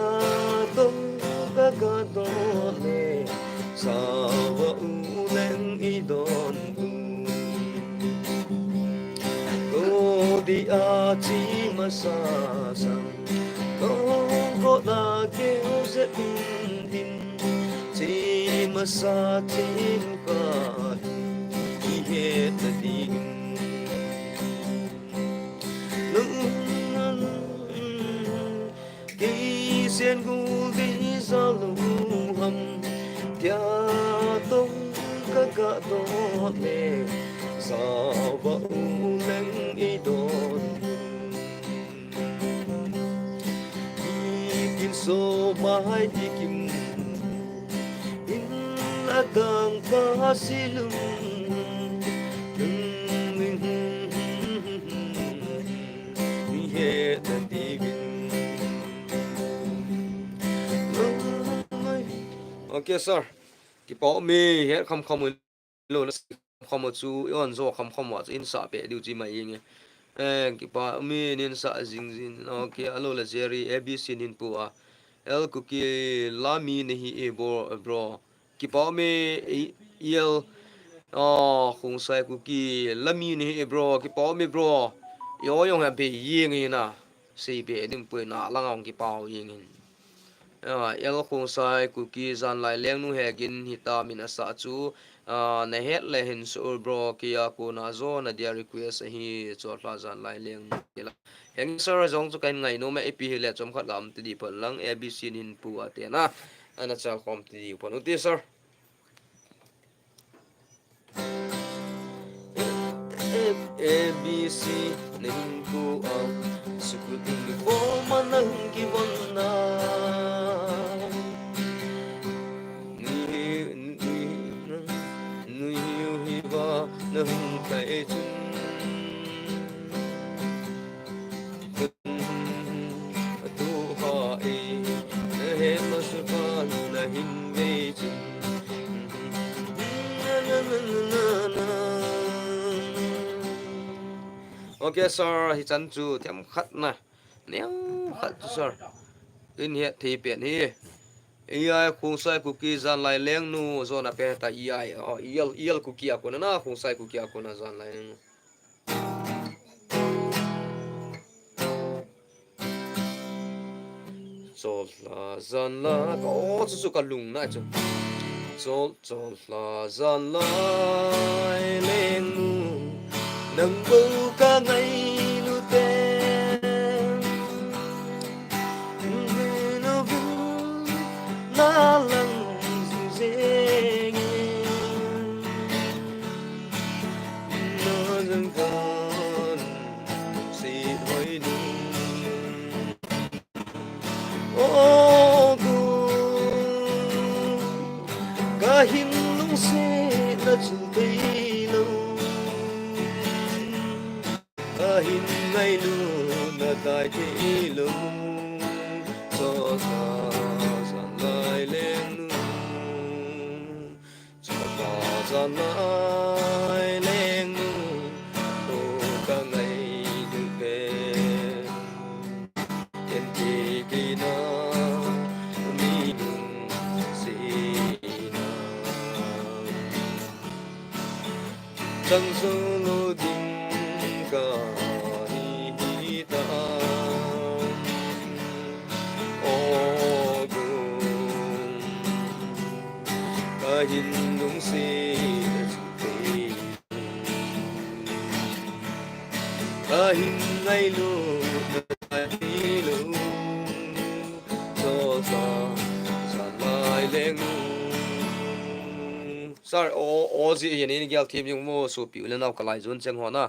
[SPEAKER 1] tung ka ga do le sa wa u len i don go di a chi ma sa sang go go da ke u se tin chi ma sa tin ka i he ta di sen gu di za lu ham tia tong ka ga do le sa wa u leng i don kin so mai ti kim in la gang pa silum he ta ti okay sir ki pa mi he kham kham lo na kham chu on zo kham kham wa in sa pe diu chi mai ing ki pa mi nin sa jing jin okay alo la jerry abc nin pu a el ku ki la mi ni hi e bro ki pa mi el khung sai ku ki la mi ni e bro ki pa mi bro yo yong ha pe ying na si pe dim pu na lang ong ki pa ying el khung sai ku ki zan lai leng nu hegin hita min asa chu na het le hin sur bro ki ya ku na zo na dia request hi chot la zan lai leng kila heng sir jong chu kan ngai no me ep hi le chom khat lam ti di pon lang abc nin pu ate na ana chal khom ti di pon uti sir abc nin pu ang sukut ni fo manang ki wonna nâng tay chân okay sir hi chan chu thiam khat na neng khat chu sir in he thi pian hi ai khung sai cookie zan lai leng nu zona pe ta ai ial cookie ko na khung sai cookie ko na zan lai nu chol la zan la ko chu chu ka lung na chu chol la zan lai leng nu nang bu ka ngai lu te na lang ding no dang con si hoi nu ô gu cả hin lung se na chu tei lo cả hin ngai lu na tai tei lo so sa san lai leng nu cho ta san lai leng nu ô cả ngày du pe thiên chi kỳ na mi nung si na chẳng số lô đình cả hi ta ô gu cả hin nung si cả hin ngay lu ai lu so sa sa lai leng sorry o gì hiện nay giao thêm những mô số biểu lên nào cả lại dồn chân họ na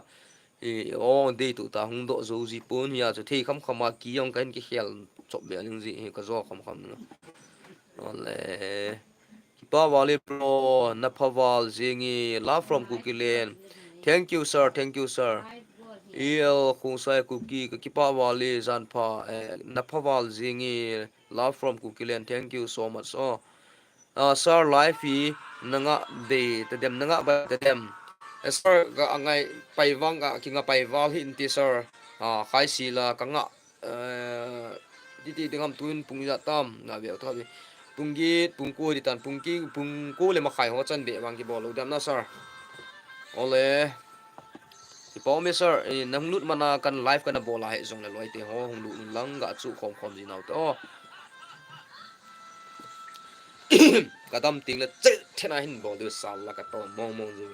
[SPEAKER 1] thì o đây tụ ta hung độ dấu gì bốn nhà cho thi không không mà ký ông cái khéo chọn bẻ những gì cái do không không nữa lẽ ba vali pro napaval zingi love from cookie land thank you sir il khung sai cookie ka kipa wali zanpa napaval zingi love from cookie land thank you so much oh sir life hi nanga de tadem nanga ba tadem sir ga angai paiwang ga kinga paiwal hin ti sir khai sila kanga di dingam tuin pungja tam na be thabi punggi pungko di tan pungko le ma khai ho chan be wang ki bol dam na sir ole ki pom me sir nang lut mana kan live kan bola he jong le loi te ho hong lu lang ga chu khom khom ji naw to kadam ting le che thena hin bol du sal la ka to mong mong ji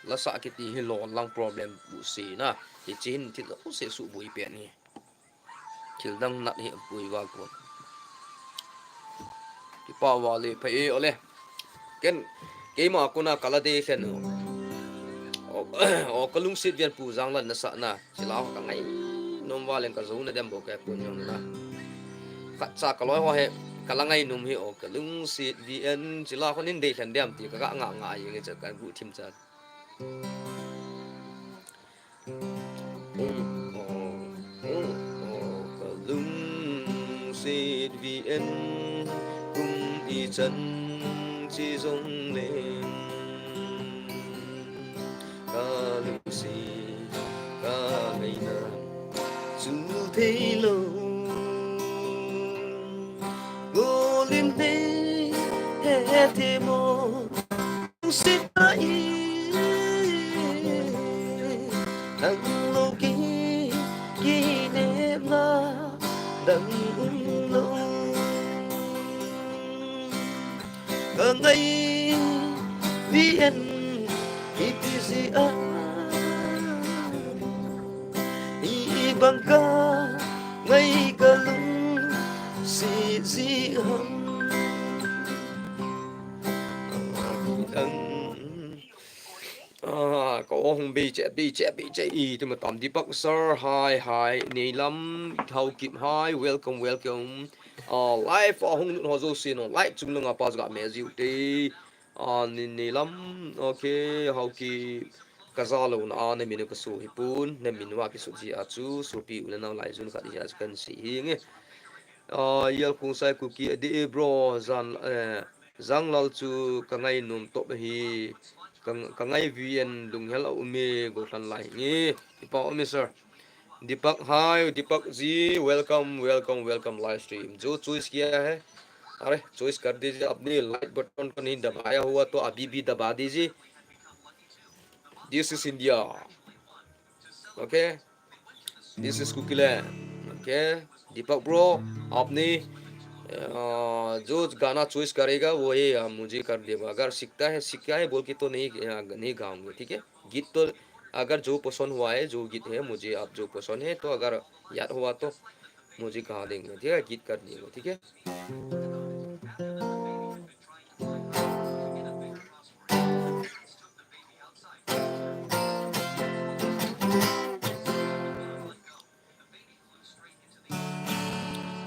[SPEAKER 1] la sa ki ti hi lo lang problem bu si na ti chin ti lo se su bui pe ni thil dang nat hi bui wa ko ki pa wa le phe e ole ken ke ma ko na kala de khen o kalung sit vian pu jang lan na sa na chila ka ngai nom wa len ka zo na dem bo ka ko nyong na kha cha ka loi ho he kalangai num hi o kalung sit vian chila ko nin de khen dem ti ka nga nga yi nge cha ka bu thim cha kalung sit vian kum i chân chi dong lên ca lung si ca ngày na chu thấy lâu ngô lên thế hè thế mô sit ai thằng lâu kí kỷ niệm na đằng lâu ở ngay biển itisi a ibang ka ngay ka lung si hâm có hùng bị chết y thì mà tạm đi bắc sir hi nì lắm hậu kịp hi welcome live hùng họ dù xin like chúng nó ngapa gặp mẹ diệu đi nì lắm ok hậu kịp cái gì luôn này mình có số hipun này mìnhว่าcái số gì chú số pi ulen nào lại chúng cái gì cần sĩ nghe yêu khung sai cookie đi bro zan zang lal chu ka ngai num top hi ka ngai vn lung hel au mi go than lai ni ki pa mi sir Deepak hi Deepak ji welcome live stream जो चॉइस किया है अरे चॉइस कर दीजिए अपनी like button को नहीं दबाया हुआ तो अभी भी दबा दीजिए this is India okay this is Cookieland okay Deepak bro आपने जो गाना चॉइस करेगा वही मुझे कर देगा अगर सीखता है बोल के तो नहीं गाऊंगा ठीक है गीत तो अगर जो पसंद हुआ है जो गीत है मुझे आप जो पसंद है तो अगर याद हुआ तो मुझे गा देंगे ठीक है गीत कर देंगे ठीक है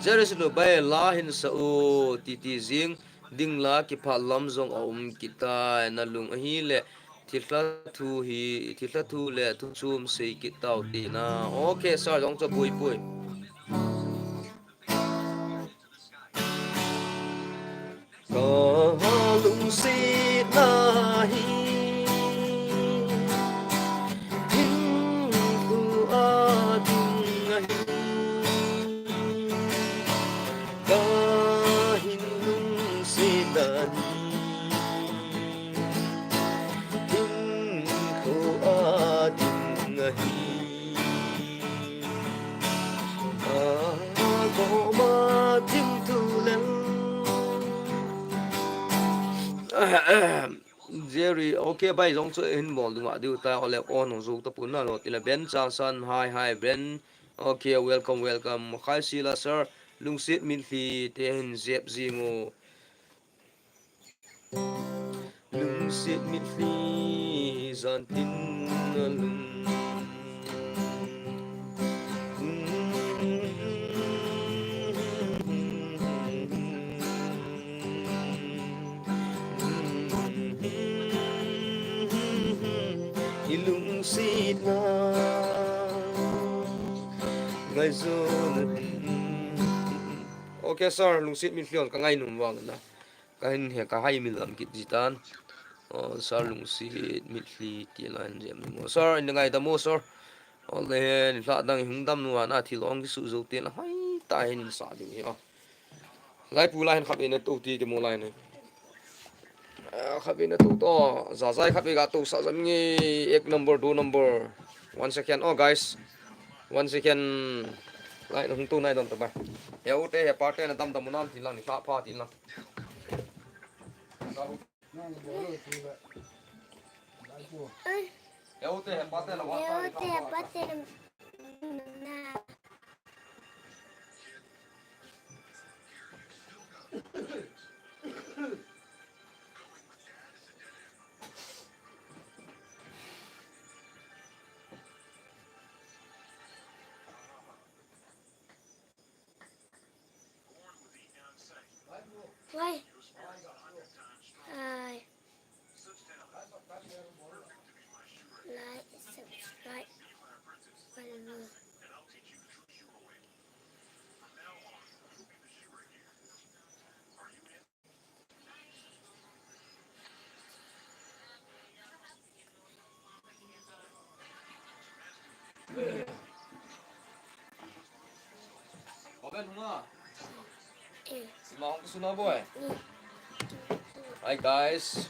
[SPEAKER 1] Jeris lo bay la hin sa o titi zing ding la ki pha lam zong kita na lung hi le thilha thu le thu chum sei ki tau ti na okay sir jong cho pui pui ka lung si na hi ding thu a ding a hi ka hin lung si na hi ding thu a ding a hi có ma tim thu lên Jerry okay bay giống chơi hình mòn đúng không? Điều ta họ lại on nó dùng tập bốn nào thì là Ben Johnson hi Ben okay welcome khai sila sir lung sit min phi tên dẹp gì ngô lung sit min phi zan tin lung ilung sit na ngay zon okay sir lung sit min fion ka ngay num wang na ka hin he ka hai mil am kit jitan sir lung sit min fi ti lan jem mo sir in ngay da mo sir ole ni la dang hung dam nuwa na thi long ki su zo te la hai ta hin sa di a lai pu lai khap in to ti ke mo lai ne khap in to to za zai khap ga to sa jam ngi ek number 2 number 1 second oh guys 1 second lại nó hung tu này đồng tập bài héo tê héo pa tê là tâm tâm nam thì lang thì pha thì lang héo tê héo pa tê là quá
[SPEAKER 2] Why? Like, subscribe, whatever.
[SPEAKER 1] có bên không à long suna boy hi guys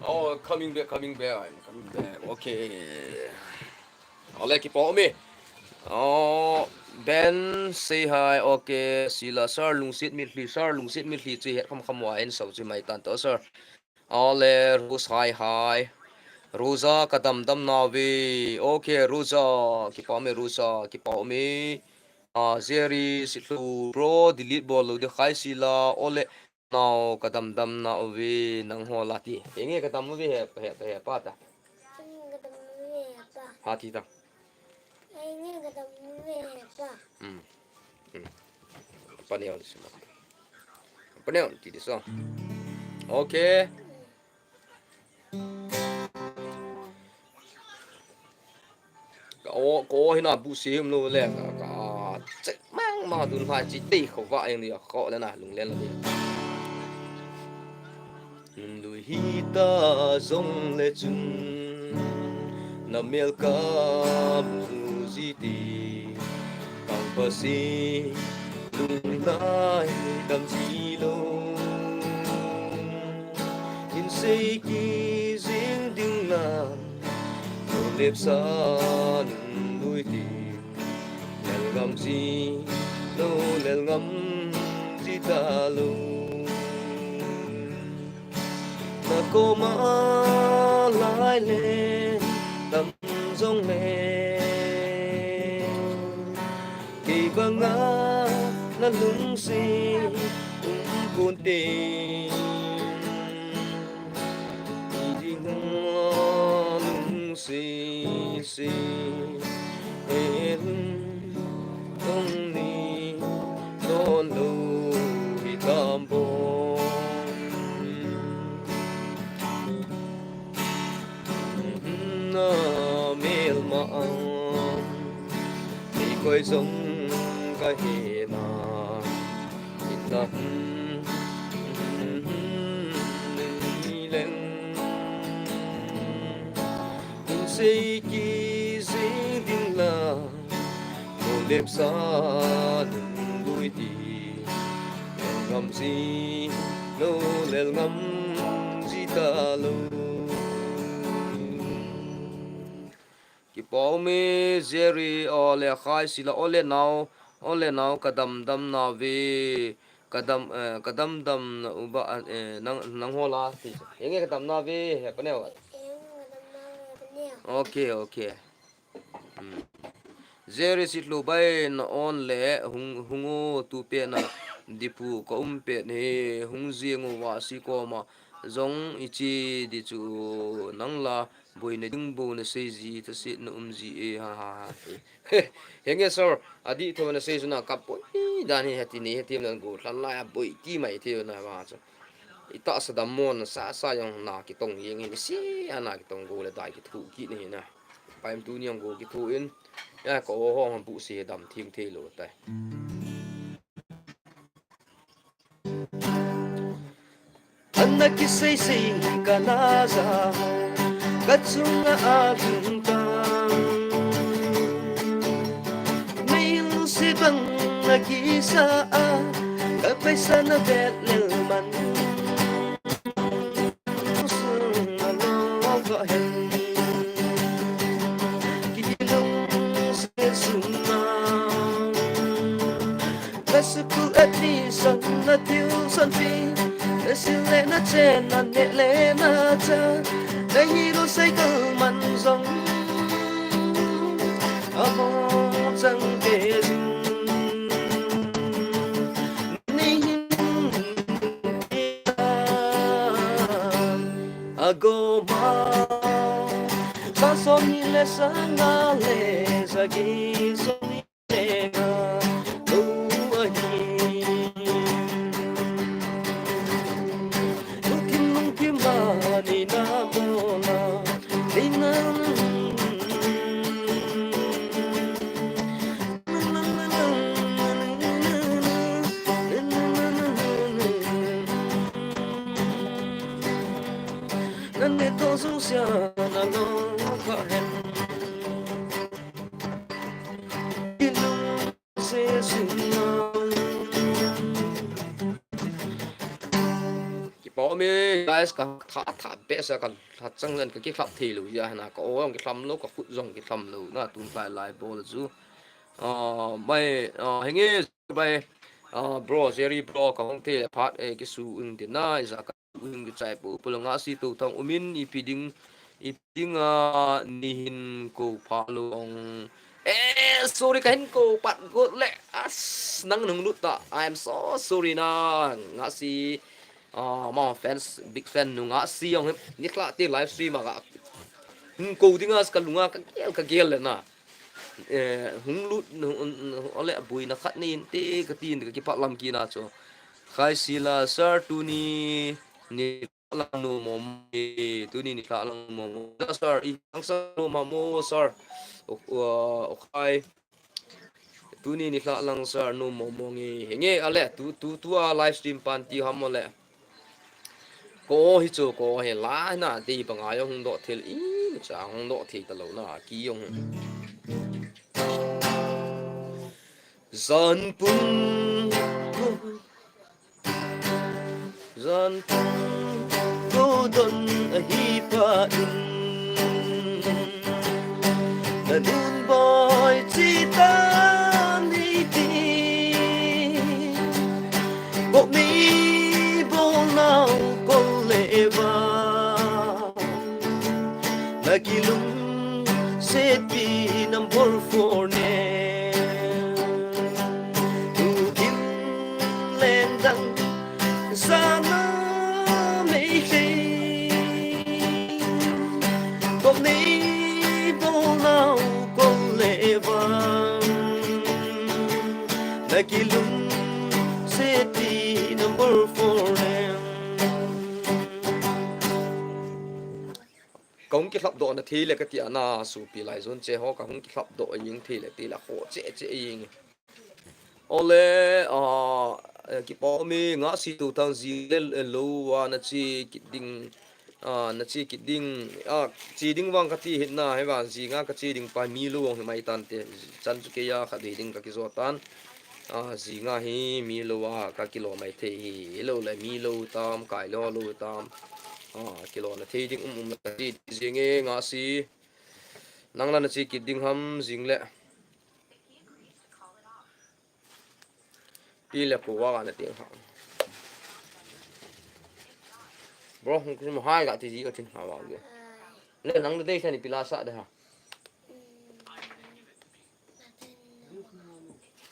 [SPEAKER 1] oh coming back I'm coming back okay I'll keep on me oh Ben say hi okay sila sir lung sit mit li chi het kham wa en so chi mai tan to sir ole Rose hi Rosa kadam dam nawi okay Rosa keep on me Jerry sitlu pro delete ball lo de khai sila ole now kadam dam na ovi nang ho lati enge kadam vi he pa ta ha ti ta mm panel sima panel ti de so okay có hina bu sim lo le ka chạy mang mà đun phải chỉ tì khẩu vạ anh đi khó lên nào lùng lên là đi lui hi ta zong le chun na mel ka mu ji ti kang pa si lung lai dam ji lo in sei ki jing ding na no lep sa lui ti lel ngam ji no lel ngam ji ta lo na cô ma lại lên tầm giống mẹ kỳ vâng ngã nó lung xì cuốn tình đi ngó lung xì xì hết không đi non lâu thì tam bồ mel ma đi coi giống cái hệ na ta lên xây kỳ dễ đình là một đêm xa đừng đuôi thì ngắm gì lâu lên ngắm gì ta lâu bỏ mi Jerry ole khai sila ole nào kadam dam na ve kadam dam na uba nang hola thì cái kadam na ve he panel okay Jerry sit lu bai na on le hungu tu pe na dipu ko pe ne hung jiengu wa si ko ma zong ichi di chu nang la boi na ding bo na sei ji ta sit na ji e ha henge sir adi to na sei na kap po dani hati ni hati na go tlan la boi ki mai the na ma cha ita sa dam mon sa yang na ki tong yeng ni si ana ki tong go le dai ki thu ki ni na paim tu ni ang go ki thu in ya ko ho hom bu se dam thing the lo tai anna ki sei sei kalaza katsunga agunta mail si bang nagisa kapay sa na bet lelman sunalo ka hen kilong se suna kasuku at nisan na tiusan pi sile na chen na ne le na cha na hiro say cơ man rong amo chẳng kể ni ago ma sa so ni le sa na le sa gi so ni le ga ni na bola ina nane to su sia na no ka hen inu se su bỏ mi guys cả thả bé sa cả thật chẳng nên cái khắp thì lùi ra là có ông cái khăm lúc có phút dùng cái khăm lùi nó tụi phải lại bố là chú bay hình như bay bro Jerry bro có không thể phát cái su ứng tiền na ra cái ứng cái trái bộ bữa ngã si tụ thằng umin ipiding nihin ko palo ông sorry kahin ko pat go le as nang nung lut ta I'm so sorry na ngã si mà fans big fan nung nga siang ni kla te live stream aga ko dinga ska lunga ka gel na hung lut ole bui na khat ni te ka tin ka ki pat lam ki na cho khai sila sir tu ni lang no mom tu ni kla lang mom sir I ang sir no mamo sir o khai tu ni kla lang sir no mom ngi henge ale tu live stream pan ti ham ole có hi chu có he lá na ti pa nga yong do thil i cha hong do thi ta lo na ki yong zan pun zan pun go don a hi pa in na nun boy chi ta ni ti bộ mi bộ nào con lệ va là kỳ lung sẽ bị nằm bol phô nè tu kim lên đằng xa nó mấy khi bộ mi bộ nào con lệ va là kỳ lung sẽ bị nằm bol phô nè công cái lọc độ là thì là cái tiền na sụp bị lại rồi chế họ công cái lọc độ những thì là tí là họ chế những ole cái bao mi ngã si tu thang gì lên lâu na chi kít đinh na chi kít đinh chi đinh vang cái thì hiện na hay là gì ngã cái chi đinh phải mi lâu thì mai tan thì chân cái ya cái đinh cái giọt tan gì ngã hi mi lâu cái kilo mai thì lâu lại mi lâu tam cái lâu tam kilo na thi ding na ti zinge nga si nangla na chi ki ding ham zingle ti le ko wa na ting ha bro hung kum hai ga ti ji ka tin ha wa ge le nang de sa ni pila sa de ha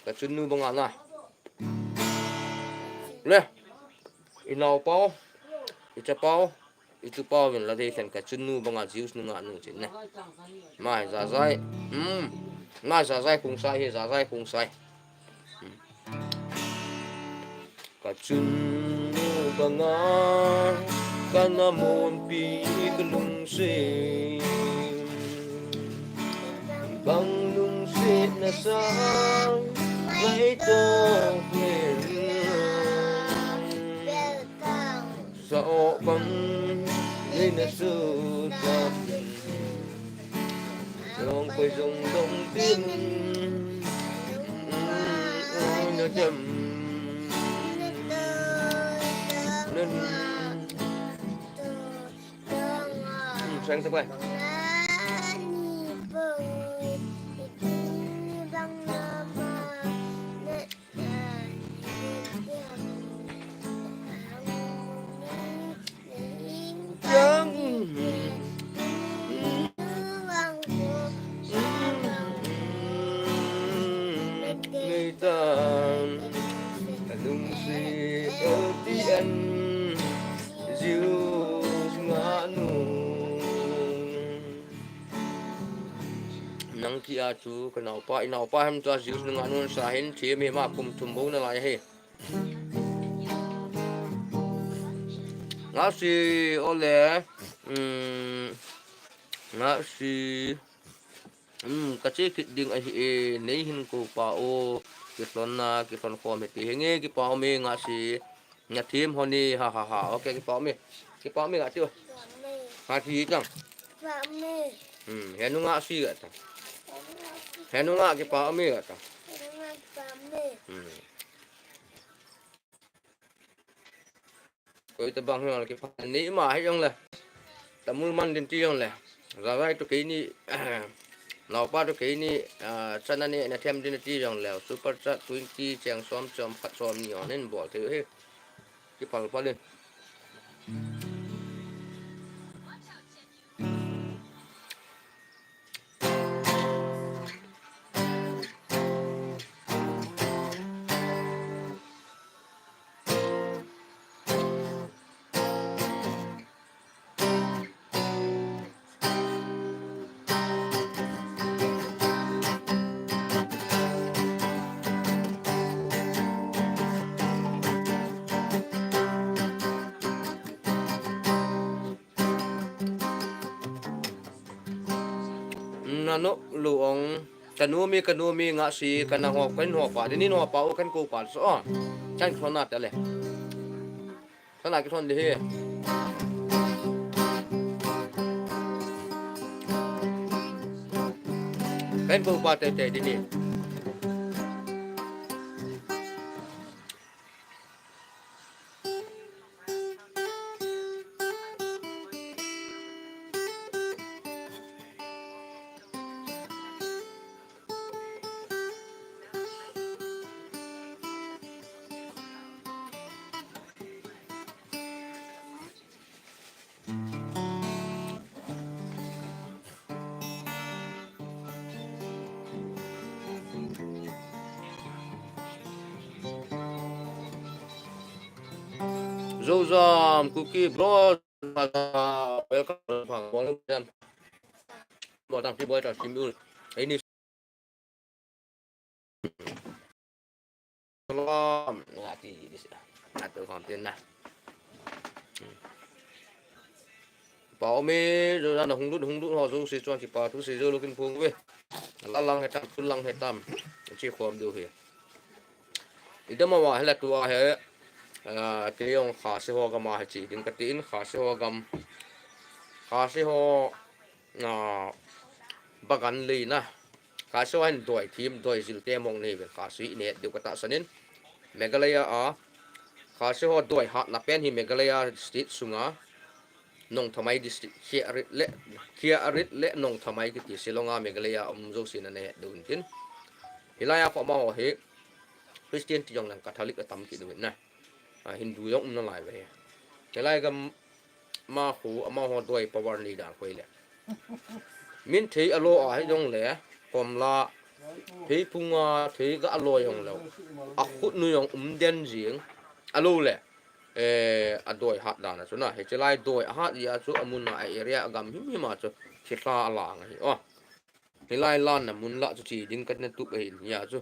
[SPEAKER 1] ka chun nu bang na le inau pao icha pao itu pao vin la de sen ka chun nu bang a jius nu nga nu chin ne mai za zai mai za zai kung sai he za zai kung sai ka chun nu bang a kana mon pi lung se bang lung se na sa mai to sa o bang lên là sự thật lòng quay rung đông tiếng nó chậm nên sang sao vậy người ta lung si ở tiên diêu ngã nụ nang kia chú cái nào pa hem cho diêu ngã nụ sa hen chi me ma kum thum bo na lai he ngã si ole ngã si cái chiếc kịch điện ấy nấy hình của bảo cái phần kho mệt thì nghe cái bảo mình ngã si nhặt thêm honey ha ok cái bảo mình ngã chưa ngã gì chẳng hẹn nó ngã si vậy hẹn nó ngã cái bảo mình vậy cái tờ bằng là cái phần nấy mà hay không là tầm mua man đến tiêu là ra vai tôi cái ní nào ba tôi cái ní chân anh này thêm đến tiêu rằng là super chat 20 chàng xóm chom phát xóm nhỏ nên bỏ thứ hết cái phần qua lên nano luong kanumi nga si kanang ho kan ho pa dinin ho pa o kan ko pa so chan khona tale sana ki thon le he kan ko pa te te dini Zozam cookie bro welcome phang bol jam bo tang ti boy ta simul ini salam ngati di sini atau konten nah bảo mê rồi ra là hung đút họ dùng sử dụng chỉ bảo thu sử dụng lúc phun về lăng hết tam lăng hết tam chỉ khoam điều gì thì đó mà hay là tua hay cái ông khá sẽ hoa gam hay chỉ đến cái tin khá sẽ hoa gam khá sẽ hoa bagan lì na khá sẽ hoa đuổi team đuổi dil tem mong này về khá sĩ nè điều cái tạo sẵn Meghalaya khá sẽ hoa đuổi hạt là pen hi Meghalaya state sunga nông tham ai district kia arit le nông tham ai cái tỷ Silonga Meghalaya dâu xin này đầu tiên hilaya phò mau he Christian thì dòng là Catholic ở tầm kỹ được này Hindu giống nó lại vậy cái này gam ma hồ đuôi power ni đã quay lại min thấy alo ở hay dòng lẽ còn là thấy phung thấy cái alo dòng lâu hút nuôi dòng đen riêng alo lẽ đuôi hạt đàn là chỗ nào cái này đuôi hạt gì chỗ amun là area gam hiếm mà chỗ chỉ là làng này cái này lan là muốn lạ chỗ chỉ đến cái này tụi ấy nhà chỗ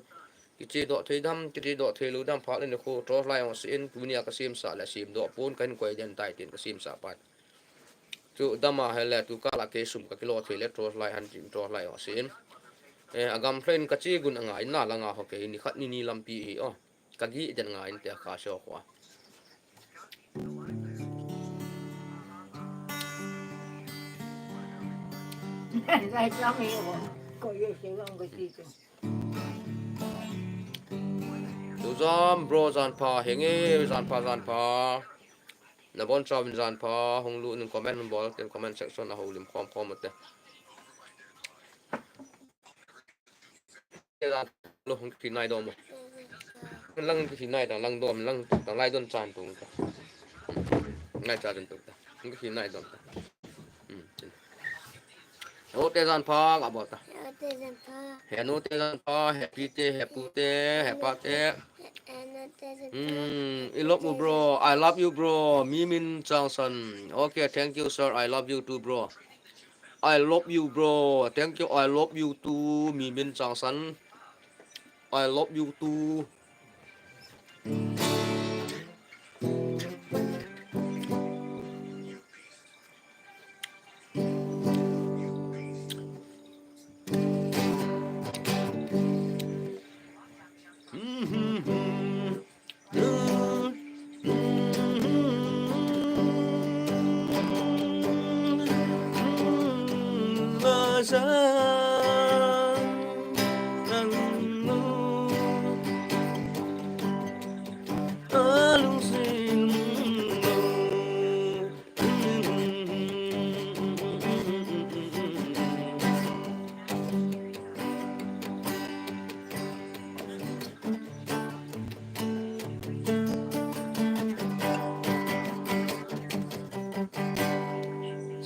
[SPEAKER 1] cái chế độ thuê đam cái chế độ thuê lưu đam phát lên được khô cho lại họ xin punya cái sim sa là sim độ bốn cái quay điện tài tiền cái sim sa phát chỗ đam mà hay là tụ cả là cái sum cái kilo thuê lấy cho lại hành trình cho lại họ xin agam plain cái chế gun ngài na là ngà họ cái ni khát ni làm pi cái gì điện ngài thì khá sâu quá
[SPEAKER 3] lại cho mình có gì sẽ làm cái gì
[SPEAKER 1] Tujan bro zanpa hengi zanpa na bon chom zanpa hong lu ning comment bol ten comment section na holim kom mate ya lu hong ti nai dom lang ti nai dang lang dom lang dang lai don chan tung ta nai cha don tung ta hong ti nai dom ta ô te zanpa ga bo ta he no te zanpa happy te happy te happy te I love you, bro. I love you, bro. Mimin Johnson. Okay, thank you, sir. I love you too, bro. I love you, bro. Thank you. I love you too, Mimin Johnson. I love you too.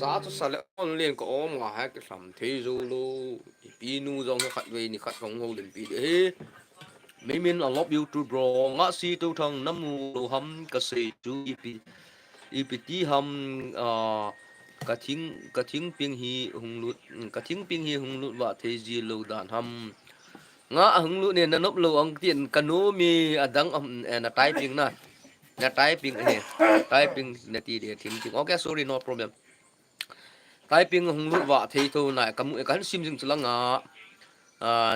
[SPEAKER 1] Giá cho sao lại on liền có mà hai cái sắm thế rồi lô pinu dòng cái khát về ni khát không hồ liền pi đấy mấy mình là love you too bro ngã si tu thằng năm mù hâm cái gì chú ipi hâm cái tiếng ping hi hung lụt và thế gì lâu đàn hâm ngã hung lụt nên nó nấp lâu ông tiền cano mi đắng là trái ping nè là trái ping này trái ping là tí để tiếng ok sorry no problem tai ping hung lu wa thei tho na kamu kan sim jing chulanga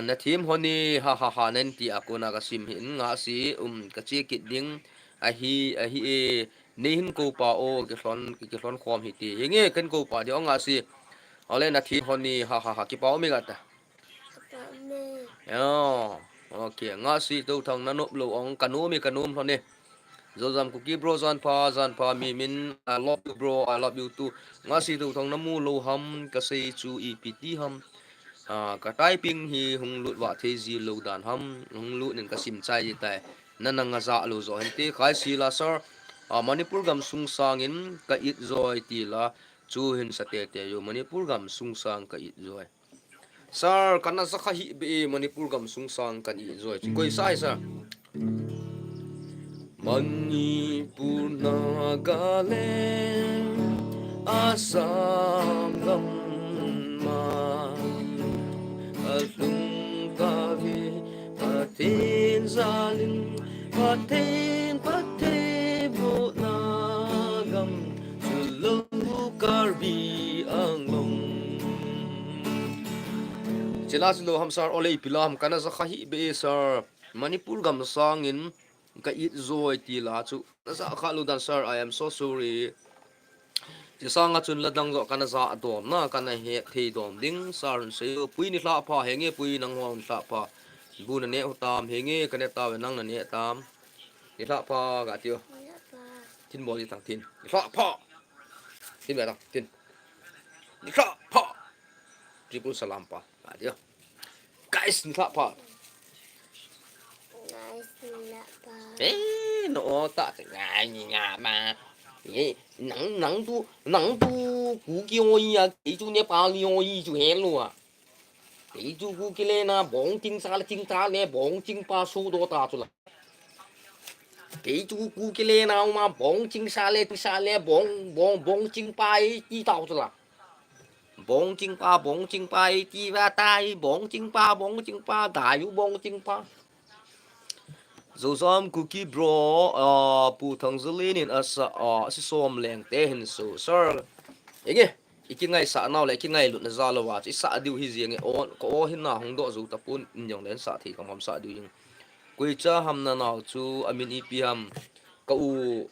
[SPEAKER 1] na thim honi ha nen ti akona ka sim hin nga si ka chi kit ding hi e nehin ko pa o ke hlon khom hi ti yenge kan ko pa di nga si ole na thi honi ha ki pa mi ga ta Oh, okay. Nga si tu thang na nop lo ong kanum thon ni. Zo zam cookie bro zan pa mi min I love you bro I love you too. Nga si tu thang na mu lo ham ka sei chu EPT ham. Ka typing hi hung lut wa the ji lo dan ham hung lut nin ka sim chai ji tai. Na nga za lo zo hente khai si la sir. Manipur gam sung sangin ka it zoi ti la chu hin sa te te yo Manipur gam sung sang ka it zoi. Sir, kana sa kahi be Manipur gam sung sang kan i zoi. Koi sai sir. Manipur Nagaland Assam Gamman Alung Kavi Patin Zalin Patin Bo Nagam Sulu Karbi Anglong Chila silo ham sar ole pilam kana sa kahi be sir Manipur gam sangin ka it zoi ti la chu na sa khalu dan sir I am so sorry ti sanga chun la dang zo kana za dom na kana he thei dom ding sar se pui ni hla pha henge pui nang hom hla pha bu na ne tam henge kana ta we nang na ne tam ni hla pha ga tio tin bol tang tin ni hla pha tin ba tang tin ni hla pha tripul salam pa ga tio guys ni hla pha nó ta ngài nhà mà nắng tu cú kêu à cái chú nè bao nhiêu chú hẹn luôn à cái chú cú kia lên na bóng chính sa nè bóng chính pa số đồ ta chú là cái chú cú kia lên nào mà bóng chính sa lên bóng chính pa ấy đi tàu chú là bóng chính pa ấy đi ra tay bóng chính pa đại u bóng chính pa zo zam cookie bro pu thang zulin in asa si som leng te hin so sir ege ikingai sa naw le kingai lut na za lo wa chi sa diu hi jiang on ko hin na hong do zu ta pun in yong len sa thi kam ham sa diu ying kui cha ham na naw chu amin ipm ka u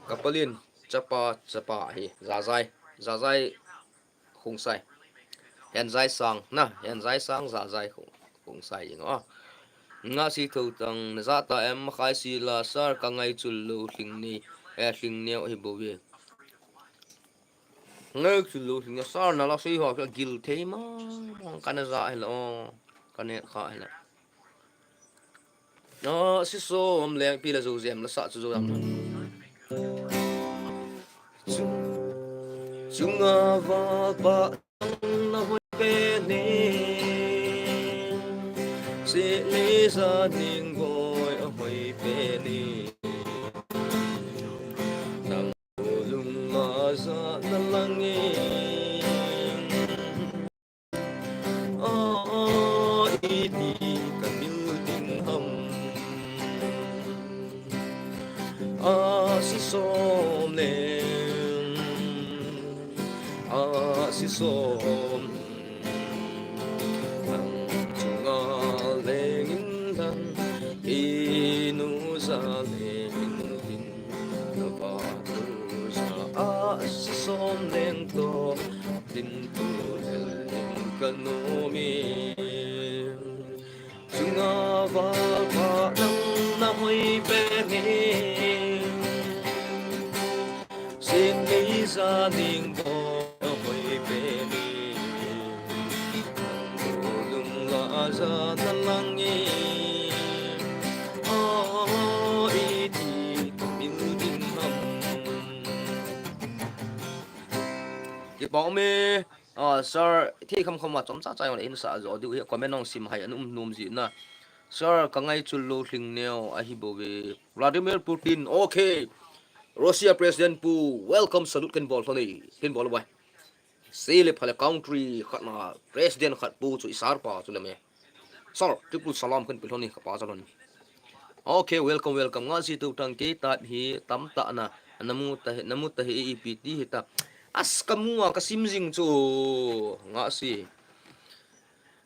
[SPEAKER 1] kapalin chapa hi za zai khung sai hen zai sang na hen zai sang za zai khung sai ying nga si thâu tang na za ta em khai si la sar ka ngai chul lo hling ni hling neo hi bo we ngai chul lo hling sar na la si ho ka gil the ma ka na za hi lo ka ne kha hi la no si so om le pi la zo zem la sa chu zo dam chung va pa na hoi pe ne se le sa ning goi a hoi pe ni nang lung ma sa na lang e i ti ka mil tin ham si som le si som som lên to tin tu lên kanomi sunga va pa nang na hoi pe ni sin ni sa ning bo hoi pe ni lung la za na lang ni bóng mi sir thì không mà chống sát chạy in sa rồi điều hiện comment nong sim hay anh nôm gì na sir ka ngay chul lo thing neo a hi bo we Vladimir Putin okay Russia president pu welcome salute ken ball thoni ken ball wai se le phale country khat na president khat pu chu isar pa chu le me sir triple salam ken thoni ka pa jalon okay welcome nga si tu tang ke ta hi tam ta na namu ta hi EPT hi ta as kamua kasimjing chu nga si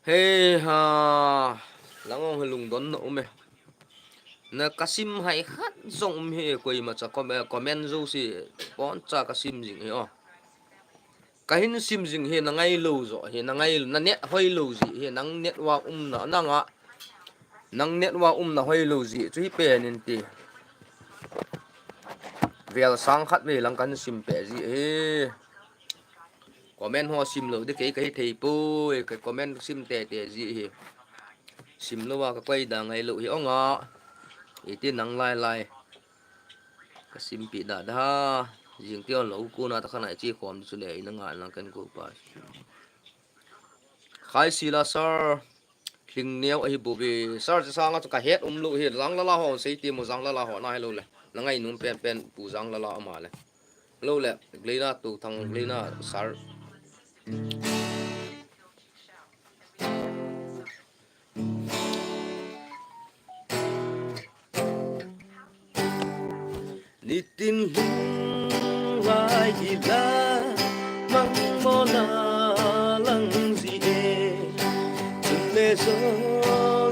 [SPEAKER 1] he ha langong helung don no me na kasim hai khat zong he koi ma cha comment zo si pon cha kasimjing he kahin simjing he na ngai lo zo he na ngai na net hoi lo ji he nang net wa na nga nang net wa na hoi lo ji chui pen in ti vel sang khat ve lang kan sim pe ji e comment ho sim lo de cái thei pu cái comment sim te ji hi sim lo wa ka pai da ngai lo hi onga e ti nang lai lai ka sim pi da da jing tiêu lo ku na ta khana chi khom chu le ina nga lang kan ko pa khai sila sir thing neo ai bu bi sir cha sang ka het lu hi lang la la ho sei ti mo jang la la ho na hello le na ngai num pen pen pu jang la la ma le lo le gleina tu thang gleina sar nitin lung lai hi la mang mo na lang si e chun le so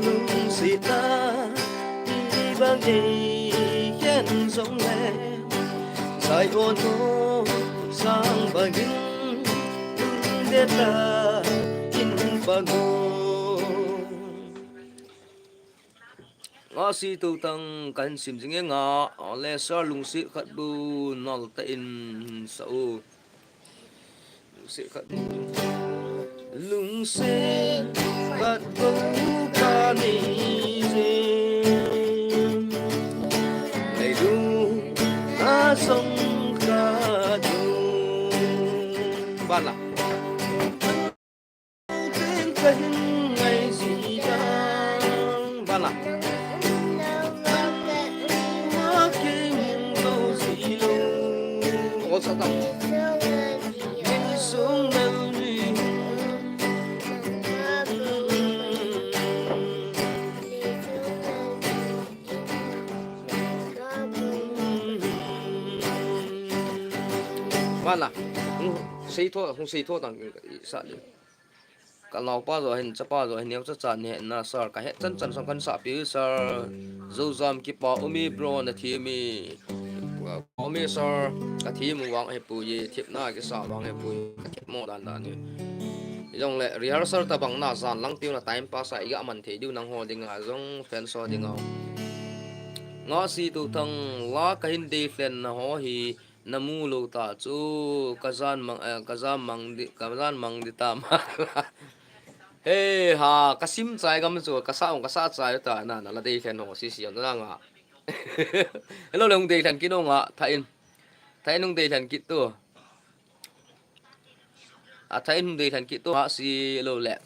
[SPEAKER 1] nung si ta đi bang ye yen song le sai on no sang ba gin de ta in ba no ngõ si tu tăng kan sim jing nga le sa lung si khat bu nol ta in sau lung si khat lung si khat bu ka ni je ngày du ta sông ca du ban là tên cái ngày gì ban là sao tao xuống nâng đi bạn là không xí thua thằng sợ đi cả lão ba rồi hình chấp ba rồi nếu chắc chắn hiện na sar cả hết chân chân sang căn sạp đi sar dâu dăm kịp bảo umi bro na thì mi umi sar cả thì mu wang hay bùi thiệp na cái sạp wang hay bùi cái mò đàn đàn này dòng lệ rehearsal ta bằng na dàn lăng tiêu là time pass ai gạ mình thấy điều năng hồ đình à dòng fan so đình ngầu ngõ si tu thằng lá cái hindi fan na ho hi namu lo ta chu kazan mang di ta ma ê ha kasim chai gam chu kasa chai ta na la dei khen ho si si na nga hello long dei than kino nga thain nong dei than kit tu a thain nong dei than kit tu ha si lo le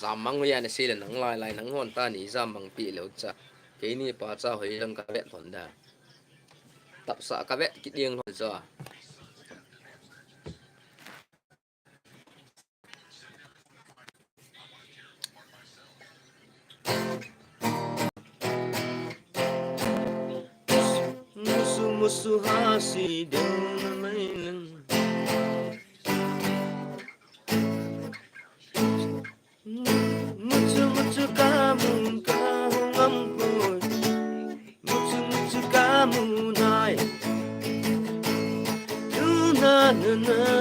[SPEAKER 1] zam mang ya ne si le nang lai lai nang hon ta ni zam mang pi lo cha ke ni pa cha hoi rang ka vet thon da tập sa ka vet kit ding ho cha musu hasi den mailen musu kamu ngam koi musu kamu nai na na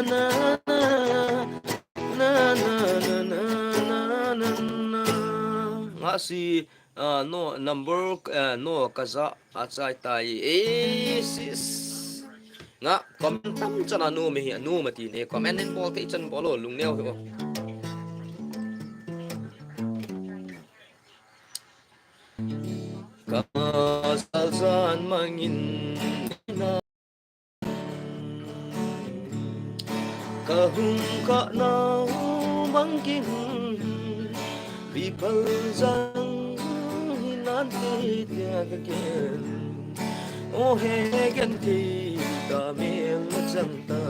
[SPEAKER 1] na na na na na na na ngasi no number no kaza achai tai sis nga comment tam chana nu me hi nu mati ne comment en bol te chan bolo lung neo ho ka salsan mangin na ka hum ka na mangin people zang nanti dia keken oh he ganti kami janta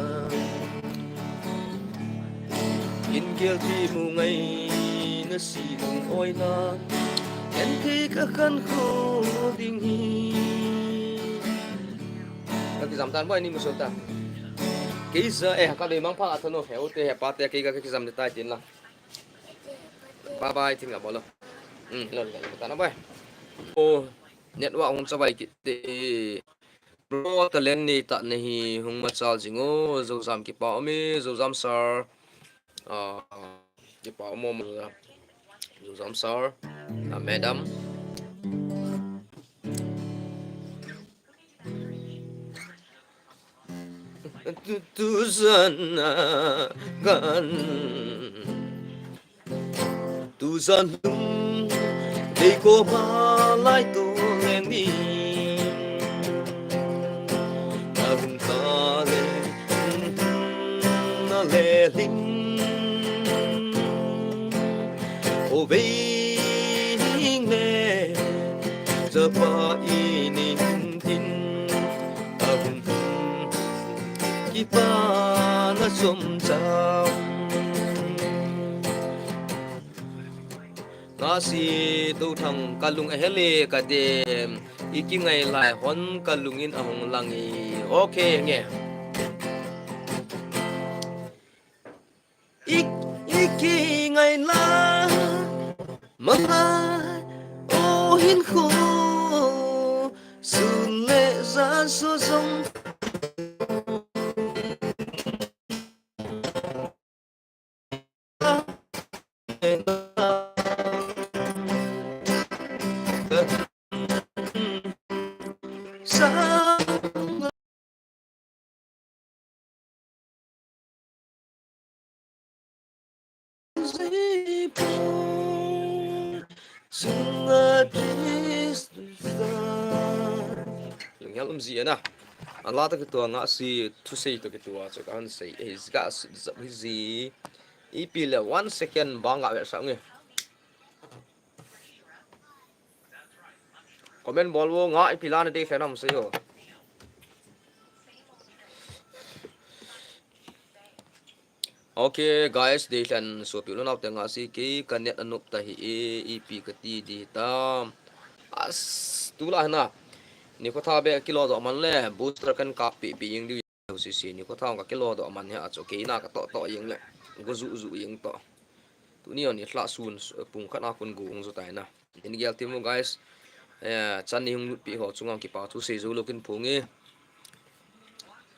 [SPEAKER 1] in guilty mu ngai na si dong oi na ganti ka kan ko ding hi cái giảm tan bao nhiêu một số ta cái giờ các đời mang phá thằng nó héo te hẹp te cái giảm tai tiền là bye bye thì gặp bao lâu lần ta nó bay ô nhận wa hong sabai ki te bro ta len ni ta nei hung ma chal jingo zo zam ki pa mi zo zam sar ki pa mo zo zam sar madam Tujan gan Tujan lung để cô ba lại tu lên đi ta vùng ta lên na lệ linh ô về nghe giờ ba ini tin ta vùng iba na chom nga si tu thang kalung hele ka de iki ngai lai hon kalungin ahong langi okay nge iki ngai la mga o hin kho sun le za so song yung yalam gì na anh la cái tua ngã si thu sei cái tua cho anh sei is gas gì ipi là 1 second bang ngã vậy sao nghe comment bolwo ngã ipi la này đi phải làm sao okay guys they can so pilo na tanga si ki kanet anup tahi ipi kati di ta as tula na ni ko tha be kilo do man le booster kan ka pi pi ying di si si ni ko tha ka kilo do man ha cho ke na ka to ying le go zu zu ying to tu ni on ni tla sun pung khana kun gu ong zo tai na ni gel tim guys chan ni hung pi ho chungang ki pa thu se zo lokin phungi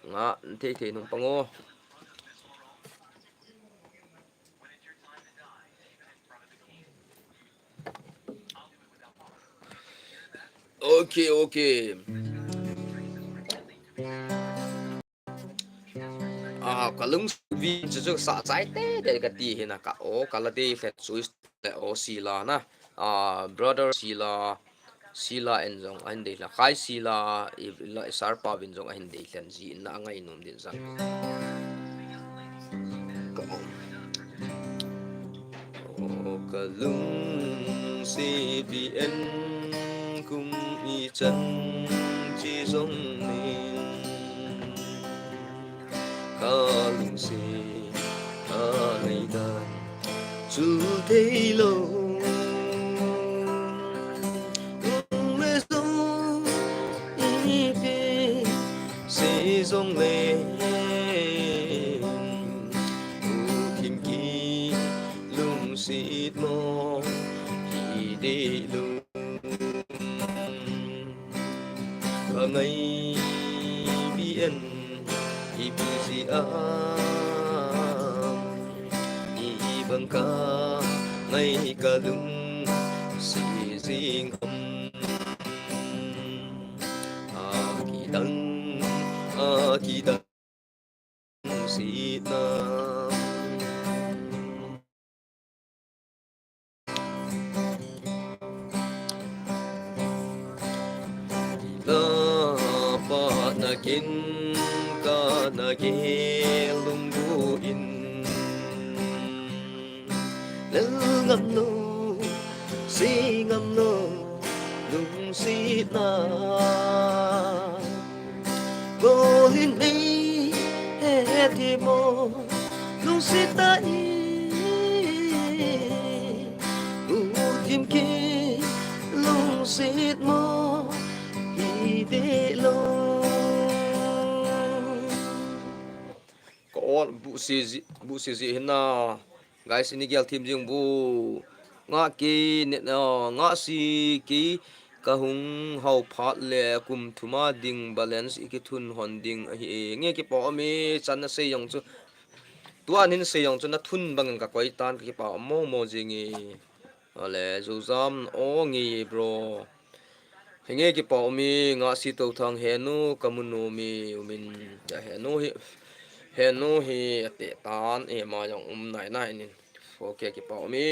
[SPEAKER 1] nga the the nong pango okay okay kalung vi chu sa chai te de ka ti hina ka o kala de fet suis te o sila na brother sila en jong an de la khai sila la sarpa vin jong an de than ji na ngai nom din sang o kalung si bi en kum i chân chi giống nên kalung si ai ta chu thế lâu mê sông y pe si giống lên kim ki lung si mo ki đi lu ngày biển ibu si ibang ka ngày cả lung si riêng hầm kỳ đăng si na kin ka na ge lung bu in lơ ngam no si ngam no lung si na go hin đi he thì mo lung si ta i u kim ki lung si mo i de lo bu si hina guys ini gyal team jing bu nga ki nga si ki kahung hau phat le kum thuma ding balance iki thun hon ding hi nge ki po mi chan na se yong chu tuan hin se yong chu na thun bang ka koi tan ki pa mo mo jingi ale zu zam o ngi bro Hinge ki pa mi nga si to thang he nu kamunu mi umin ja he nu hi ate tan e ma yang nai nai nin okay ki pa mi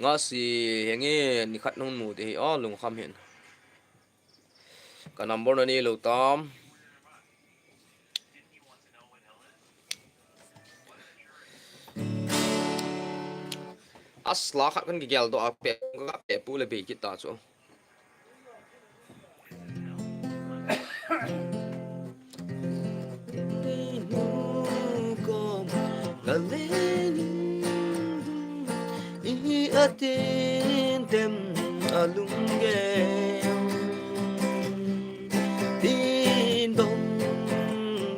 [SPEAKER 1] nga si henge ni khat nong mu de a lung kham hen ka number na ni lo tam asla khat kan ki gel do a pe pu le be ki ta chu atin tem alunge tin dom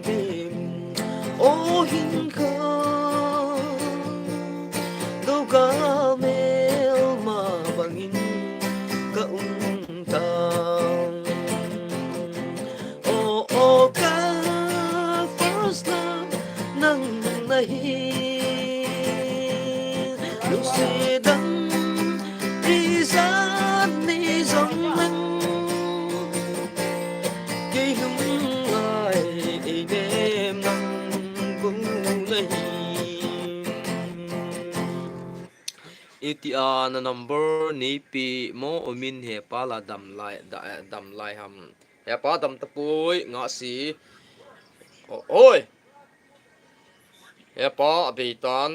[SPEAKER 1] tim o hin kha đâu cả mel ma bangin ka tang o ka first love nang nahi lúc sẽ đắng đi sát đi giống anh khi hứng ai đêm nắng cũng này itia na number ni pi mo omin he pala dam lai ham he pa dam tapui nga si oi hepa abitan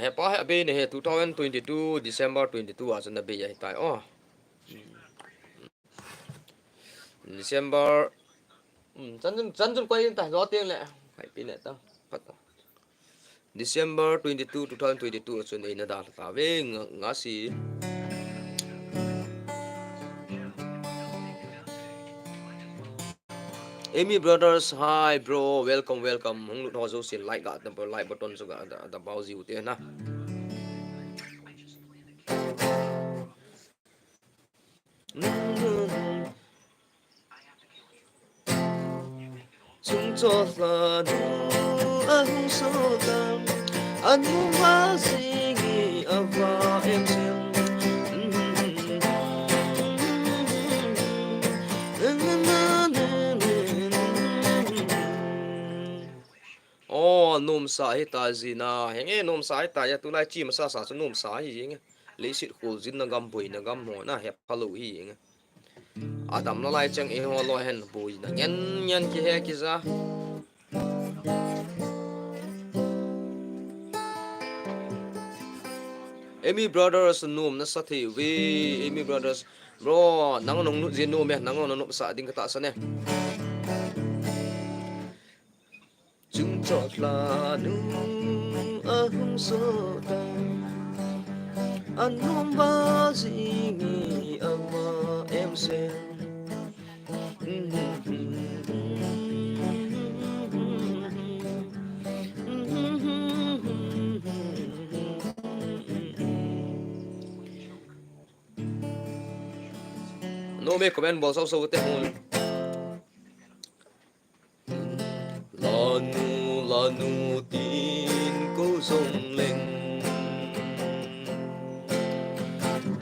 [SPEAKER 1] hepa abi ne he 2022 December 22 as na be ya tai oh December chân quay ta gió tiếng lẹ phải pin lẹ ta phát December 22 2022 cho nên là ta về ngã si Amy brothers, hi bro, welcome. Hong lut hozo sin like got the like button so got the bauzi ute na. Chúng cho là nu anh so tam anh hoa gì ava em xem nôm sa hi ta zina henge nôm sa hi ta ya tu lai chi ma sa so nôm sa hi yeng le sit khol zin na gam boi na gam mo na hep phalu hi yeng adam na lai chang e ho lo hen boi na nyan ki he ki za Amy brothers nôm na sa thi we Amy brothers bro nang nong nu zin nôm ya nang nong sa ding ka ta sa ne chúng chọn là nu ấm số tam anh không bao gì nghĩ mà em xem no me comment bỏ sau sau tên hồn lanu tin cô rung lên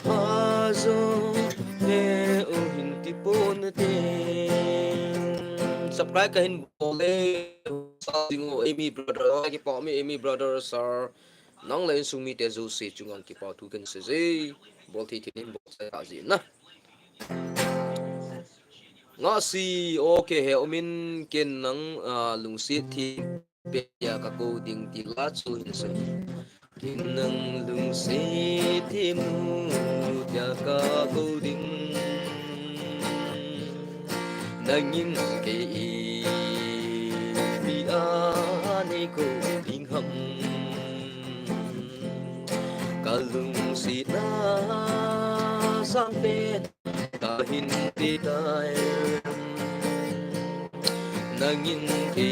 [SPEAKER 1] ha zo he u hin ti pon ten subscribe ka hin bole singo Amy brother ki pa mi Amy brother sir nang len sumi te zo se chungan ki pa tu kan se ze bol thi tin bol sa ta zin na nga si okay he omin ken nang lung si thi pe ya ka ko ding ti la chu hin se kin nang lung si thi mu ya ka ko ding nang yin ke bi a ni ko ding ham ka lung si na sang pe ta hin ti tai nangin ke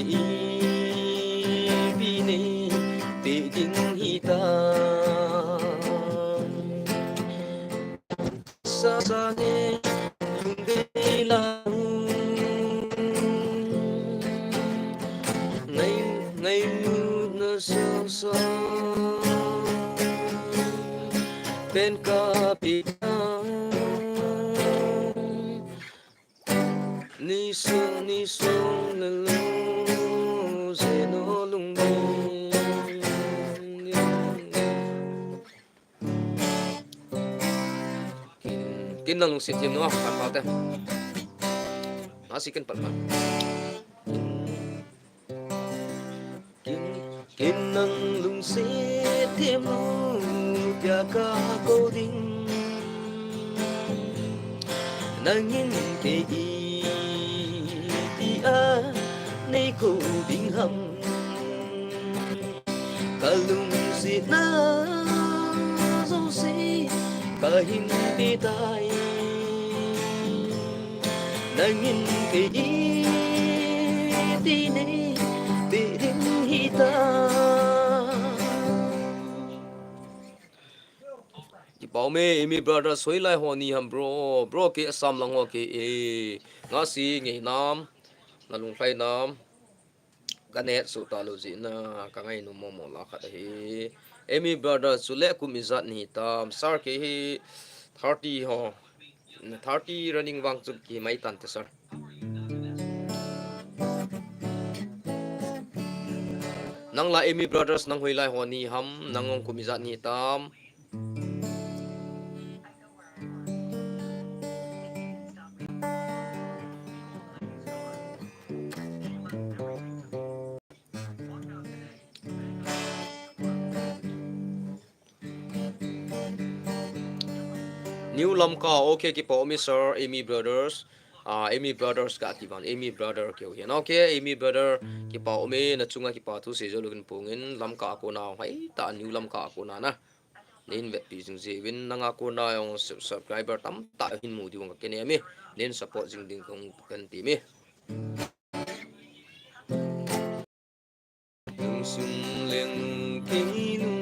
[SPEAKER 1] bini ti ding hita sa sa ne lung de la ngày ngày nu na sa sa bên cà bị ni sương lơ lơ dễ nó lung đi kinh năng xịt thêm nữa phải bảo thế nó xịt kinh bẩn bẩn kinh năng lung xịt thêm nữa bia ca cô đinh năng nhìn cái a nay cô đinh hầm cả lung xịt na dấu xí cả hình bị tai đang nhìn cái đi này để đến hita chỉ bảo mi brother suy lại hoa ni ham bro cái sam lang hoa cái ngã si ngày nam là lùng phai nam cái này số ta lo gì na cái ngày nó mò la khát hi mi brother su lệ cũng mizat ni tam sar cái hi 30 ho 30 running wang chu ki mai tan te sir nang la emi brothers nang hoilai honi ham nangong kumizat ni tam new lam ka okay ki po mi sir emi brothers Amy brothers ka tiban Amy brother kêu hiền ok Amy brother ki pa ome na chunga ki pa thu se jo lukin pungin lam ka ko na hai ta new lam ka ko na na nen vet pi jing je win nanga ko na yung subscriber tam ta hin mu di wang ke ne mi nen support jing ding kong kan ti mi sum leng ki nu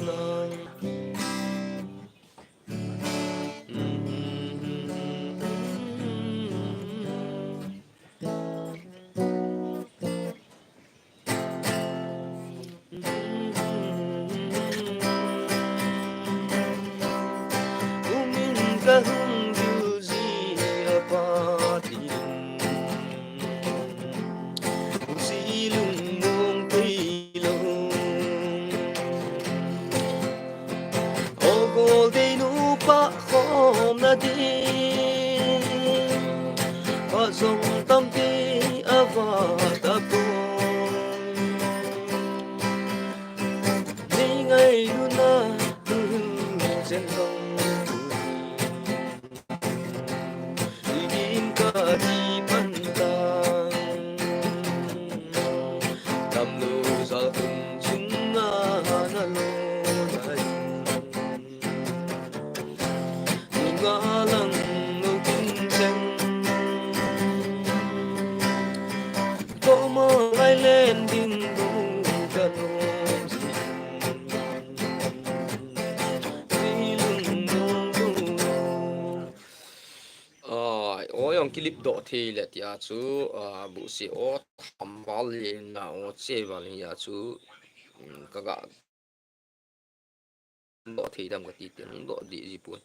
[SPEAKER 1] na kahung juzi apa tilung silung mong tilung ogol de nu pa khom na di pa song tam ti ava ta ko ni ngai nu na zen kong di pantang tam lu sa kun chung na na lo nai nga lang no kin chen ko mo ai lên ding du ka no ông clip độ thì là tia chú bộ sĩ ô thầm vào liền nào chơi vào liền ya chú các bạn độ thì đâm cái tiền độ đi gì buồn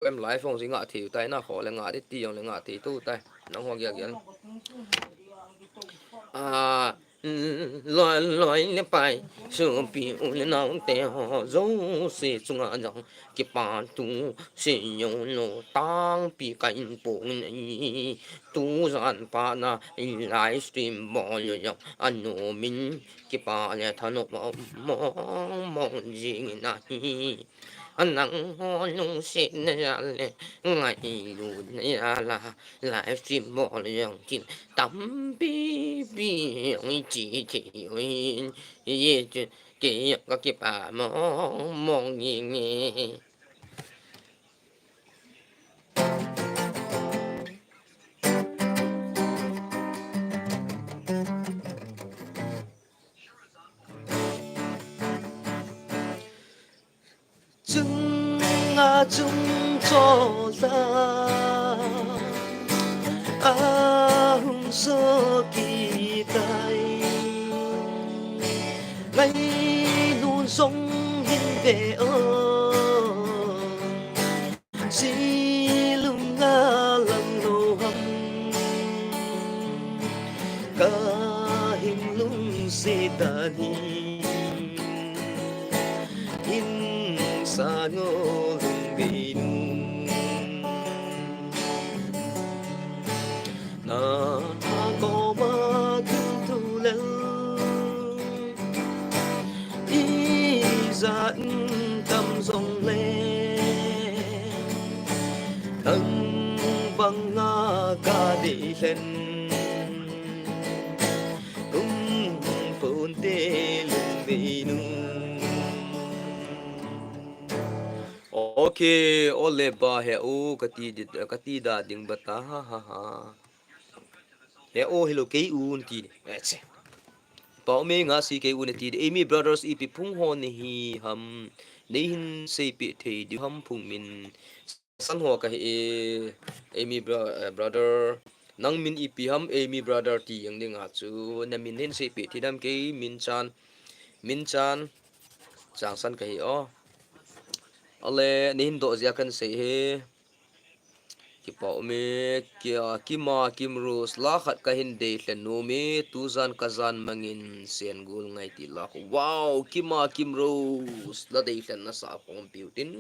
[SPEAKER 1] em lái phong gì ngã thì tay nào khó là ngã đi tiền là ngã thì tu tay nó hoang kia kìa loài lên bài sự biểu lên nào té họ dấu sẽ chung à rằng cái bản tu sẽ用nó tăng bị cảnh bộ này tu gian pa na livestream bao nhiêu rằng anh nó mình cái bản này thằng nó mong gì này anh nắng hoa nung xin ra lệ ngày luôn ra là livestream bao nhiêu rằng tắm bi chỉ gì chuyện kỹ có cái bà mong nhìn nghe chúng cho ra sơ kỳ tay ngày sông hin về si lung nga lam lô hâm ca hình lung si ta hi in sa ngô lung bi nu na ta có ma kim thu lên y ra tâm dòng lên thân băng nga ca đi lên cũng phun tê lung đi nu ok ole ba he o kati da ding bata ha ha ha he o hello ke un ti etche pa me nga si ke un ti amy brothers ipi phung hon hi ham nei hin se pi the di ham phung min san ho ka he amy brother nang min ipi ham amy brother ti yang ding ha chu na min hin se pi thi dam ke min chan chang san ka hi o ale nin do zia kan se he ki pau me kia kima kimrus la khat ka hin de hlen nu me tuzan kazan mangin sen gul ngai ti la wow kima kimrus la de hlen na sa computin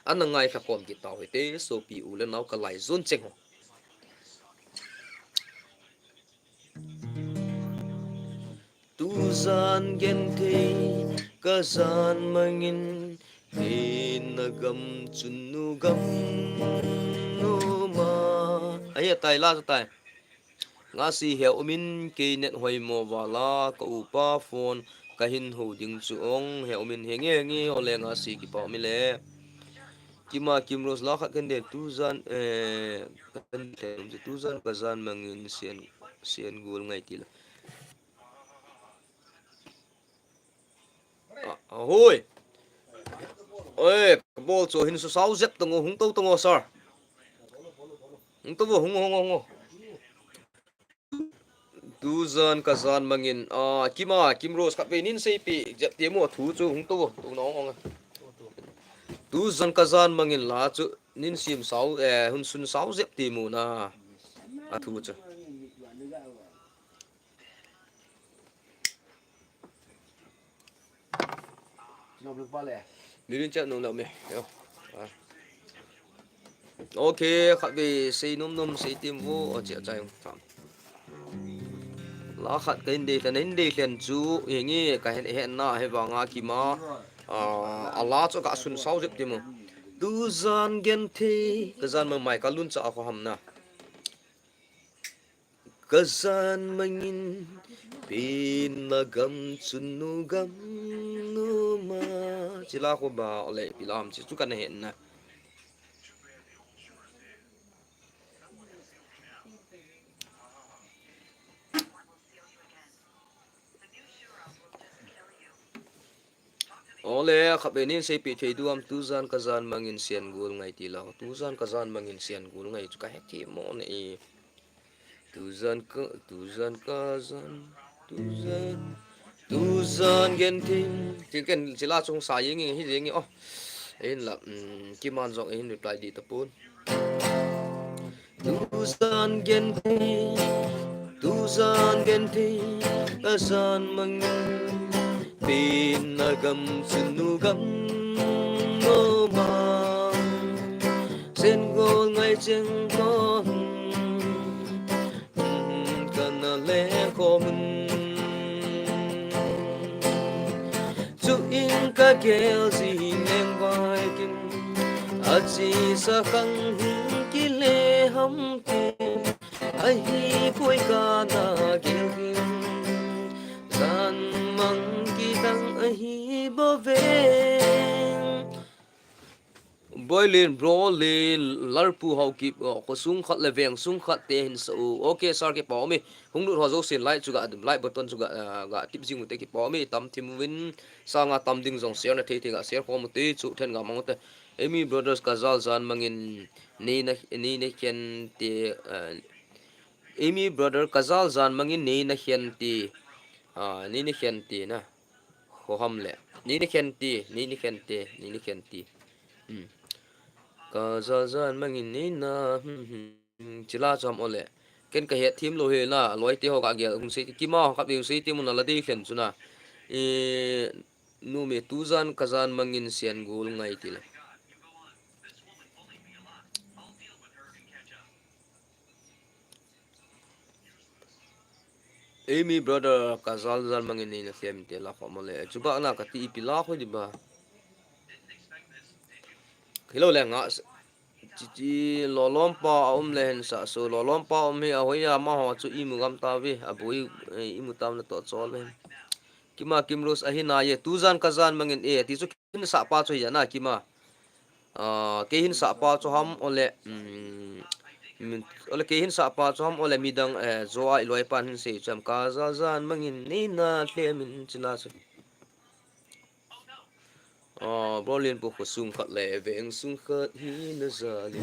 [SPEAKER 1] an ngai kha kom ki taw te so pi u le naw ka lai zon cheng ho tuzan gen the kazan mangin nagam chunu gam no ma aya tai la tai nga si he umin ke net hoi mo wala ka upa phone ka hin ho ding chu ong he umin he nge ole nga si ki pa mi le kima kimros la khat kan de tuzan kan de tuzan kazan mangin sian gul ngai ti la hoi ơi bol cho hin su sau zep tongo hung tongo sar hung to hung tuzan kazan mangin kima kimros khat ve nin sei pi zep te mo thu chu hung to tu no ong tuzan kazan mangin la chu nin sim sau hun sun sau zep ti mu na a thu chu mirin chat nong me ok khat ve sei nom sei tim wo o che chai tham la khat cái de hlen chu yengi ka hen na he wanga ki ma Allah cho ka sun sau jep timu tu zan gen the ka zan ma mai ka lun cha ko ham na ka zan mangin pin na gam chunu gam no ma chila ko ba ole pilam chi chu kan hen na ole khabenin sei pi thei duam tuzan kazan mangin sian gul ngai ti la tuzan kazan mangin sian gul ngai chu ka he ti mo ne tuzan kazan tuzan gen tin tin ken chila chung sa yeng hi yeng o en la ki man jong en reply di tapun tuzan gen kazan mangin pinagam sunugam no ma sen gol ngai cheng con kana le kom chu in ka gel si neng vai kim a chi sa khang ki le ham te ai hi koi ka na gel kim san mang tang ahi bove boilin bro le larpu hau ki ko sung khat le veng sung khat te hin so okay sar ke pa mi hung lu ho zo sin lai chu ga dum lai button chu ga tip jing te ki pa mi tam tim win sa nga tam ding jong share na the ga share ko mu te chu then ga mang te amy brothers kazal zan mangin ni ken te amy brother kazal zan mangin ni na hian ti ni ken ti na ho ham le ni khen ti ni khen te ni khen ti ka zan mangin ni na chila chom ole ken ka he thim lo he na loi te ho ka gel hung se ki ma ka bi se ti mun la de khen chuna e nu me Tujan kazan mangin sian gul ngai ti le Amy brother kazal zan mangin ni na siam te la kho mole chuba na ka ti pila kho di ba khilo le nga chi lolom pa le hen sa so lolom pa me a hoya ma ho chu imu gam ta vi abui imu tam na to chol le kima kimros a hina ye Tujan kazan mangin e ti chu kin sa pa chu ya na kima ke hin sa pa chu ham ole ole ke hin sa pa chu ham ole midang zo ai loi pan hin se cham ka zan mangin ni na tlemin chila chu Brolin po khusum khat le veng sung khat hi na zali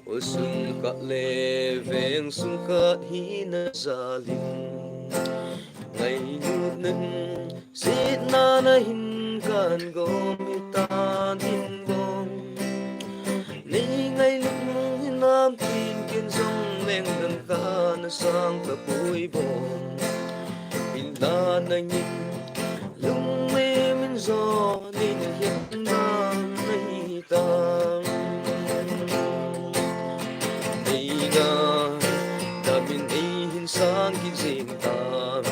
[SPEAKER 1] khusum khat le veng sung khat hi na zali ngày nhút nứt xít na na hin kan gom mi tan hin gom ni ngày lúc hin nam tin kiên sông leng gần ka na sang ka pui bom in la na nhìn lung mê min gió nên hiện đang nay tang đây nga ta bin ai hin sang kin sing tam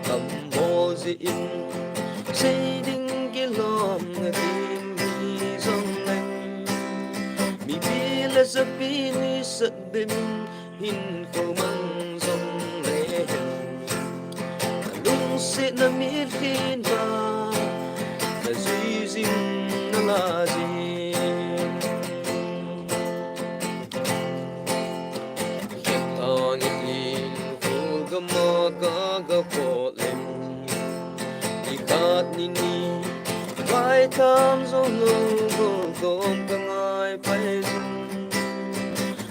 [SPEAKER 1] cầm mô di in xây đinh cái lom tim mi dòng lạnh mi bi là giấc bi ni sật đêm hin khâu mang dòng lệ lung sẽ na mi tin ba là duy dinh nó là gì hiện thang ít in khu gam ma ga ga phô lên đi khát ni ni vai tham dòng lâu gom cả ngày phải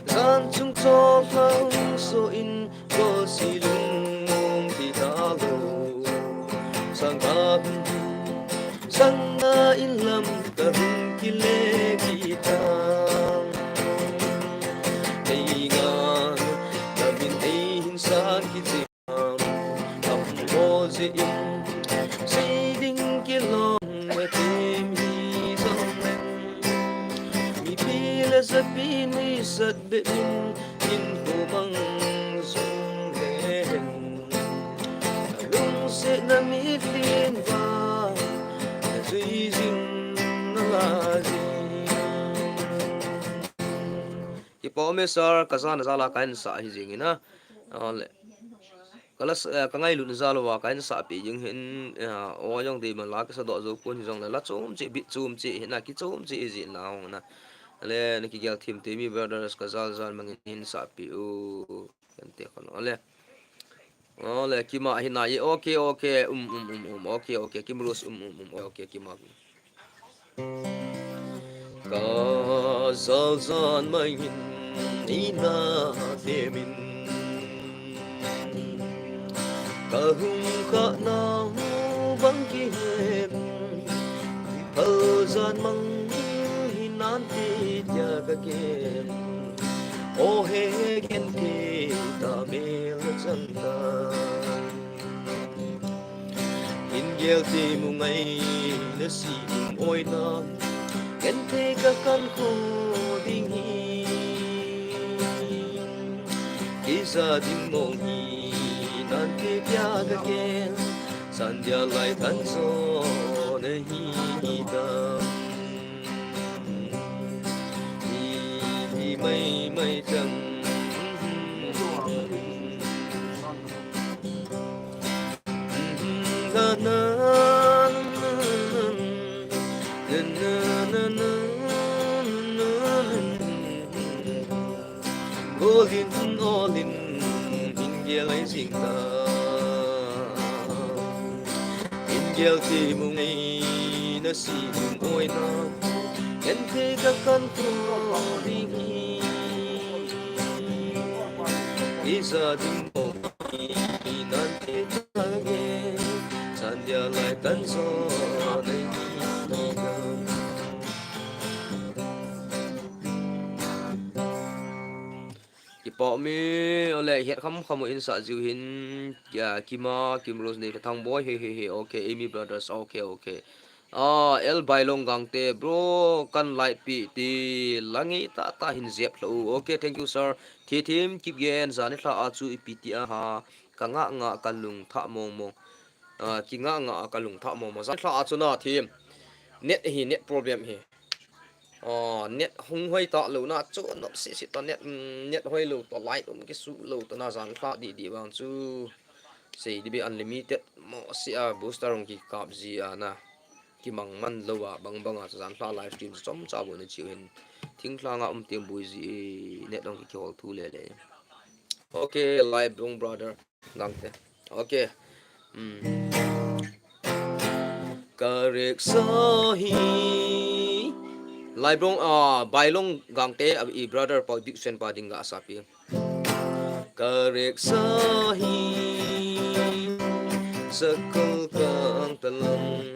[SPEAKER 1] gian chung cho phăng so in có gì lung mong thì ta lâu sang ta sang na in lam ta hung ki le ki ta đây nga ta bin ai hin san ki ti am mo je in say ding ki long ma tim hi song len mi pi la sa pi ni sa de in ko mang sung len lung se na mi tin va duy dinh nó là gì cái bỏ mê sar kazan zala kain sa hi jing ina le kalas ka ngai lu zalo wa kain sa pi jing hin o yong de man la ka sa do zo kun jong la chum chi bit chum chi na ki chum chi ji na na le ni ki gel thim te mi brothers kazal zan mang hin sa pi u kan te kon le le kima hina ye okay okay kimrus okay kima ka zalzan main ina temin ka hung kha na bang ki hem zan mang hinan ti ya ka kem o he gen ki ta me la chang ta in gel ti mu ngai na si oi na gen te ka kan ko ding hi ki sa ding mong hi nan te pya ka ken san dia lai tan so na hi ta hi mai chang na na all in in gel ai sing ta in gel ti mung ai na si mung oi na en te ka kan pro di hi isa ding mo nan te ta ge ya lại cắn gió đây cái bỏ mi ở lại hiện không không in sợ dịu hin ya kim rose này thằng boy he okay Amy brothers okay el bailong gang te bro kan lai pi ti langi ta hin zep lo okay thank you sir thi thim kip gen zani thla a chu pi ti a ha ka nga kalung tha mong ki nga kalung tha mong zan thla a chu na thim net problem hi net hung hoi ta lo na chu no si ta net hoi lo to light cái su lo to na zan thla di bang chu sei di be unlimited mo si a booster ong ki kap ji na ki mang man lo wa bang a zan thla live stream chom cha bo na chiu hin thing thla nga tiam bui ji net ong ki hol thu le okay live bong brother gang te okay karek so hi live bong bailong gang te i brother pa dik sen pa ding ga sapi karek so hi sakol kang talang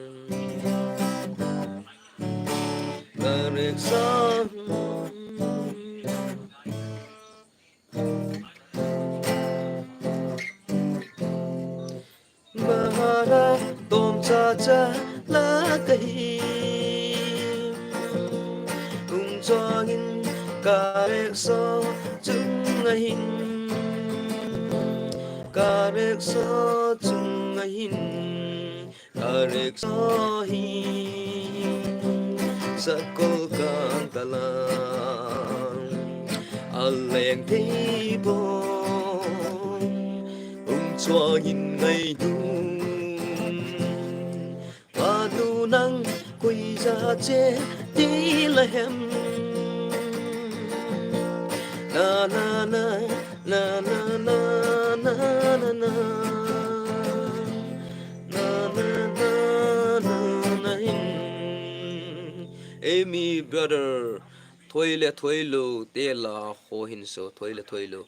[SPEAKER 1] karek so bahara tom cha la kai ung cho hin karek so chung hin karek so chung hin karek so hin sakol kang talang aleng thi bong cho hin ngày nu và nu nắng quay ra chế tí là em na na na na na na na na na Amy brother thôi lo te là ho hin so thôi lo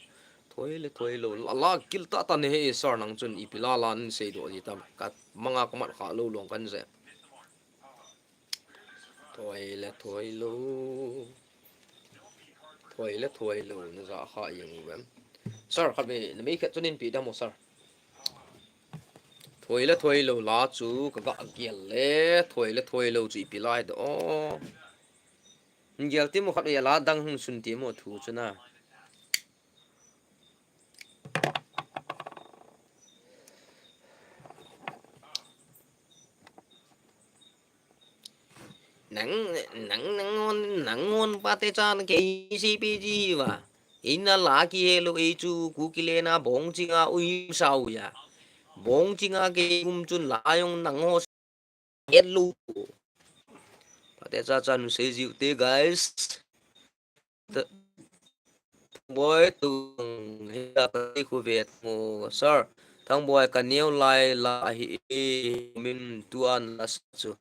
[SPEAKER 1] la kil ta tan he sar nang chun ipila lan sei do ji tam kat manga kamat kha lo long kan ze thôi lo na za kha yang wem sir khat me khat chunin pi damo sir thôi lo la chu ka ga gial le thôi lo chu ipila do gial ti mo khat ya la dang hun sun ti mo thu chuna nắng ngon ba te chan cái cpg và ina lá kia lo e chu ku kile na bong chinga ui sao ya bong chinga ke chun la yong nang ho et lu ba te chan se jiu te guys boy tu he cái khu việt mo sir thằng boy kan neo lai la hi min tuan la chu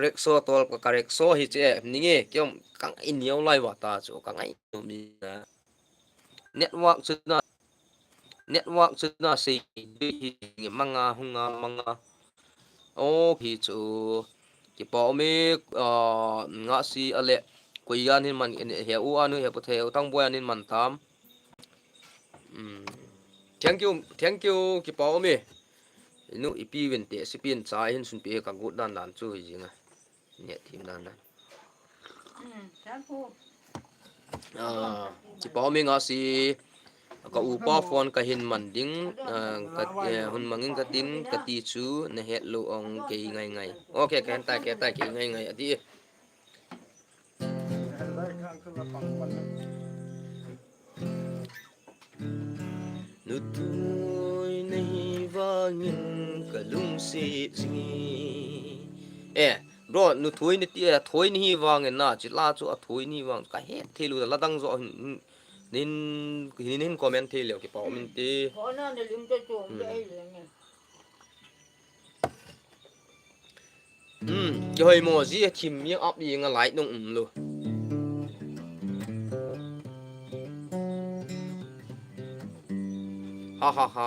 [SPEAKER 1] rekso tol ka rekso hi che ninge kyom kang in yo lai wa ta chu kang ai mi network chu na se hi manga hunga o phi chu ki pa me nga si ale koyan hin man he u anu he pathe tang boy anin man tam thank you ki pa me nu ipi vente sipin cha hin sun pe ka gut dan chu hi jinga net thim dan chi pa mi nga si ka upa phone ka hin man ding ka hun mangin ka tin ka ti chu na het lo ong ke ngai okay kan ta ke ngai ati nu tôi nei vangin kalung si zingi bro nu thoi ni tia thoi ni wangin na chi la chu a thoi ni wang ka he thelu la dang zo nin comment the le ki pa min ti ki hoi mo ji thim yang up yi nga lai nong lo ha ha ha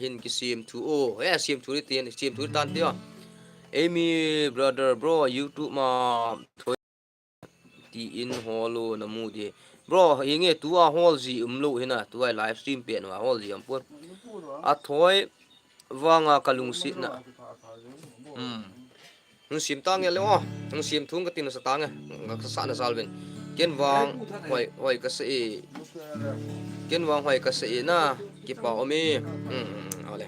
[SPEAKER 1] hin ki sim tu o sim tu ri tien sim tu tan tio Amy brother bro YouTube ma thoi ti in holo na mu di bro hinge tu a hol ji lo hina tu ai live stream pe no hol ji am pur a thoi wanga kalung sit na nung sim tang ya lewa nung sim thung ka tin sa tang ngak sa na salven ken wang hoi hoi ka se ken wang hoi ka se na ki pa omi ale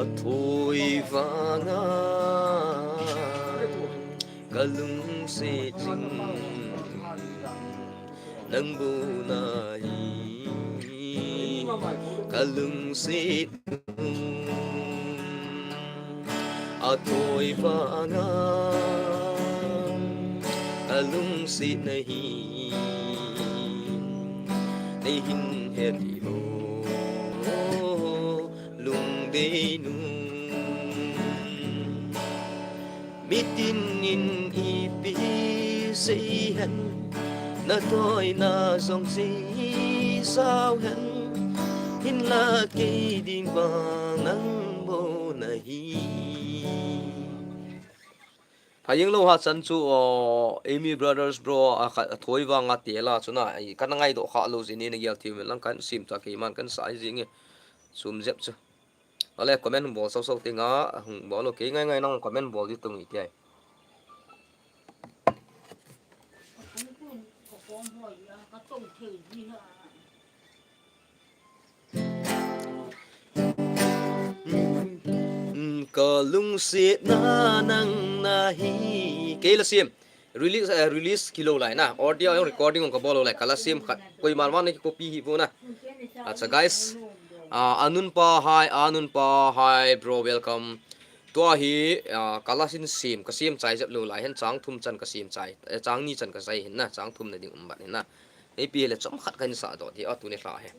[SPEAKER 1] a thoi wanga kalung se jing nang bu na kalung se a thoi wanga kalung se nahi nei hin he ti lo lung de nu mitin in ipi se han na toi na song si sao han hin la ke din bang nang bo nahi hayeng lo ha chan chu Amy brothers bro a thoi wa nga te la chuna ai kan ngai do kha lo jini ne gyal thim lang kan sim ta ke man kan sai jing e sum jep chu ale comment bol so so te nga hung bol lo ke ngai ngai nang comment bol di tung i te có lung xịt na nang na hi cái là sim release kilo lại na audio recording của bolo lại kala sim khat koi marwan ni copy hi na acha guys anun pa hi bro welcome to hi kala sin sim ka sim chai jap lo lai hen chang thum chan ka sim chai chang ni chan ka sai hin na chang thum na ding umbat hin na ei pi le chom khat kan sa do thi atu ne kha he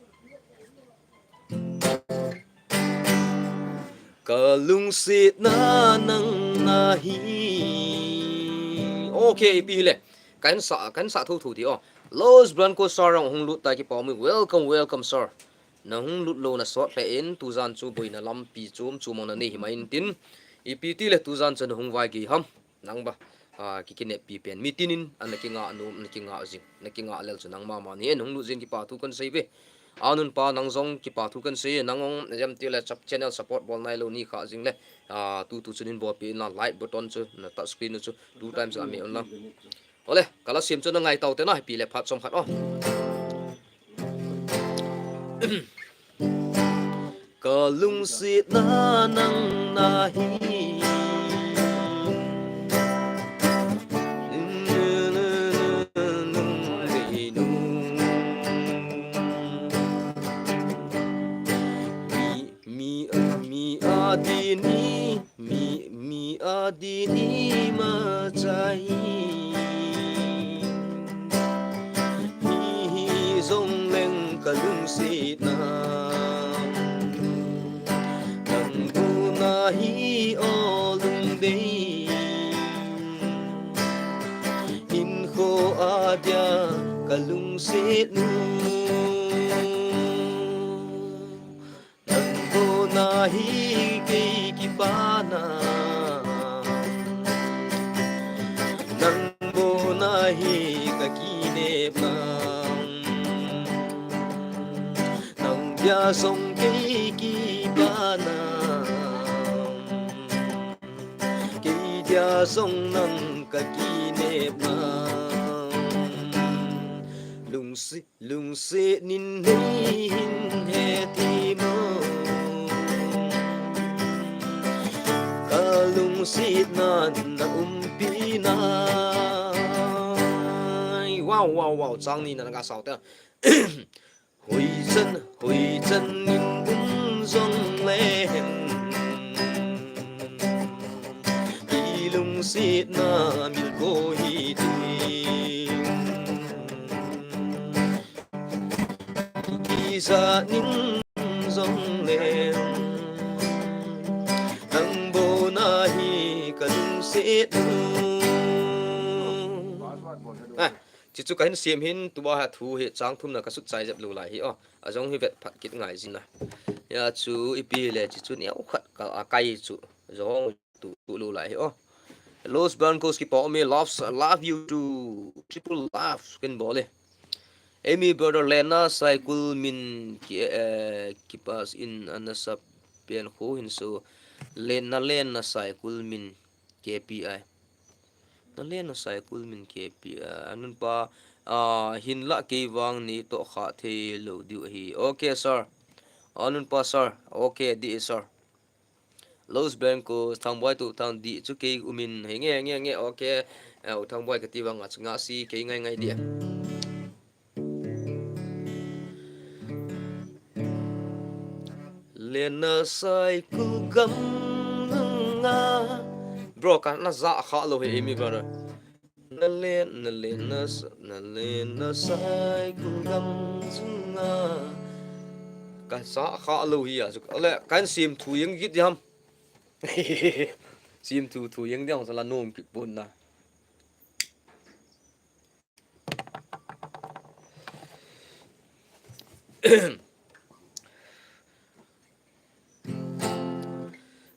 [SPEAKER 1] kalung sit na nang na hi okay pi le kan sa thu thu ti Los Blanco sarang hung lut ta ki pa mi welcome sir na hung lut lo na so le in Tujan chu boina lam pi chum chumon na ni hi main tin ipt le Tujan chen hung vai gi ham nang ba ki kine pi pen mi tinin an ki nga anom ki nga jing na ki nga lel chu nang ma ma ni en hung lut jin ki pa thu kan sei be anun pa nang zong ki pa thu kan sei nangong jam ti le channel support bol nai lo ni kha jing le tu chunin bo pi na like button chu na touch screen chu two times ami on la ole kala sim chu na ngai tau te na pi le phat som khat kalung sit na nang na hi adini ma chai hi zong leng kalung sit na nang bu na hi o lung de in kho adia kalung sit nu nang bu na hi ke ki pa na hi ka kine bang nang bia song ke ki bana ke dia song nang ka kine bang lung se nin nei hin he ti mo ka lung sit na na pi na wow chang ni na ga sao ta hui chân in rong le ki lung sit na mil ko hi ti ki sa nin rong le nang bo na hi ka lung sit chỉ chú cái xiêm hin tu ba thu hệ trang thum là cái sút trái dập lù lại hi à giống hi vẹt phát kít ngài gì nè ya chú ipi le chỉ chú neo khát cả cây chú giống tu lù lại hi Los Blancos ki pa me love you to triple love ken bole Amy brother Lena cycle min ki pas in anasap pian kho hin so Lena cycle min KPI na Lena cycle min KPI anun pa hin la ke wang ni to kha the lo du hi okay sir anun pa sir okay di sir Los Blancos thang boy tu thang di chu ke umin henge okay thang boy ka ti wang nga si ke ngai dia Lena sai ku gam nga bro kan na za kha lo he mi brother na len sai ku gam nga ka sa kha lo hi a le kan sim thu yang git yam sim thu yang dang sa la nom ki pun na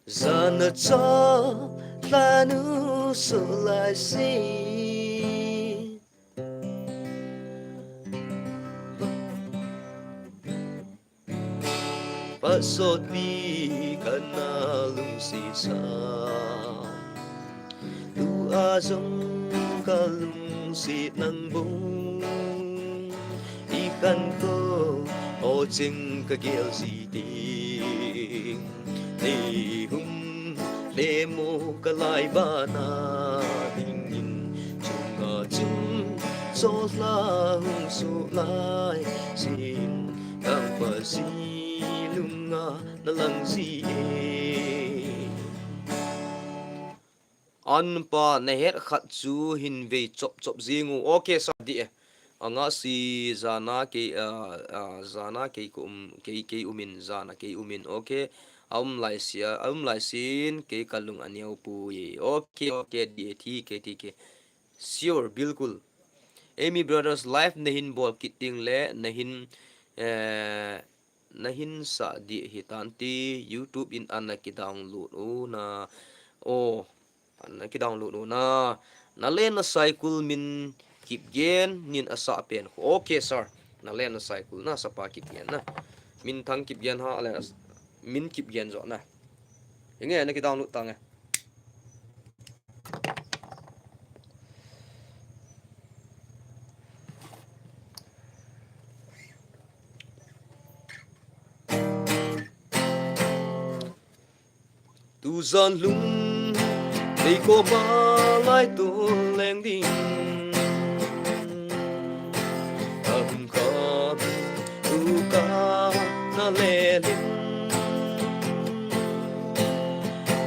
[SPEAKER 1] Zana cho la nu so lai si pa sot bi kana lung si sa tu a zong ka lung si nang bung ikan ko o ching ka gel si ting ni hum le mo ka lai ba na ding in chung a chung so la hung su lai sin ang pa si lung a na lang si an pa na het khat chu hin ve chop chop zingu okay sa di anga si zana ke ke umin zana ke umin okay lai sin ke kalung aniau pu ye okay di ke sure bilkul Amy brothers life nahin bol kiting le nahin sa di hitanti YouTube in anaki download anaki download na len na cycle min kip gen nin asa pen okay sir na len na cycle na sapa kip gen na min thang kip gen ha ala min kip gen zo na inge na ki download tang tu zan lung đây có ba lai tu leng ding hum ka tu ka na le lim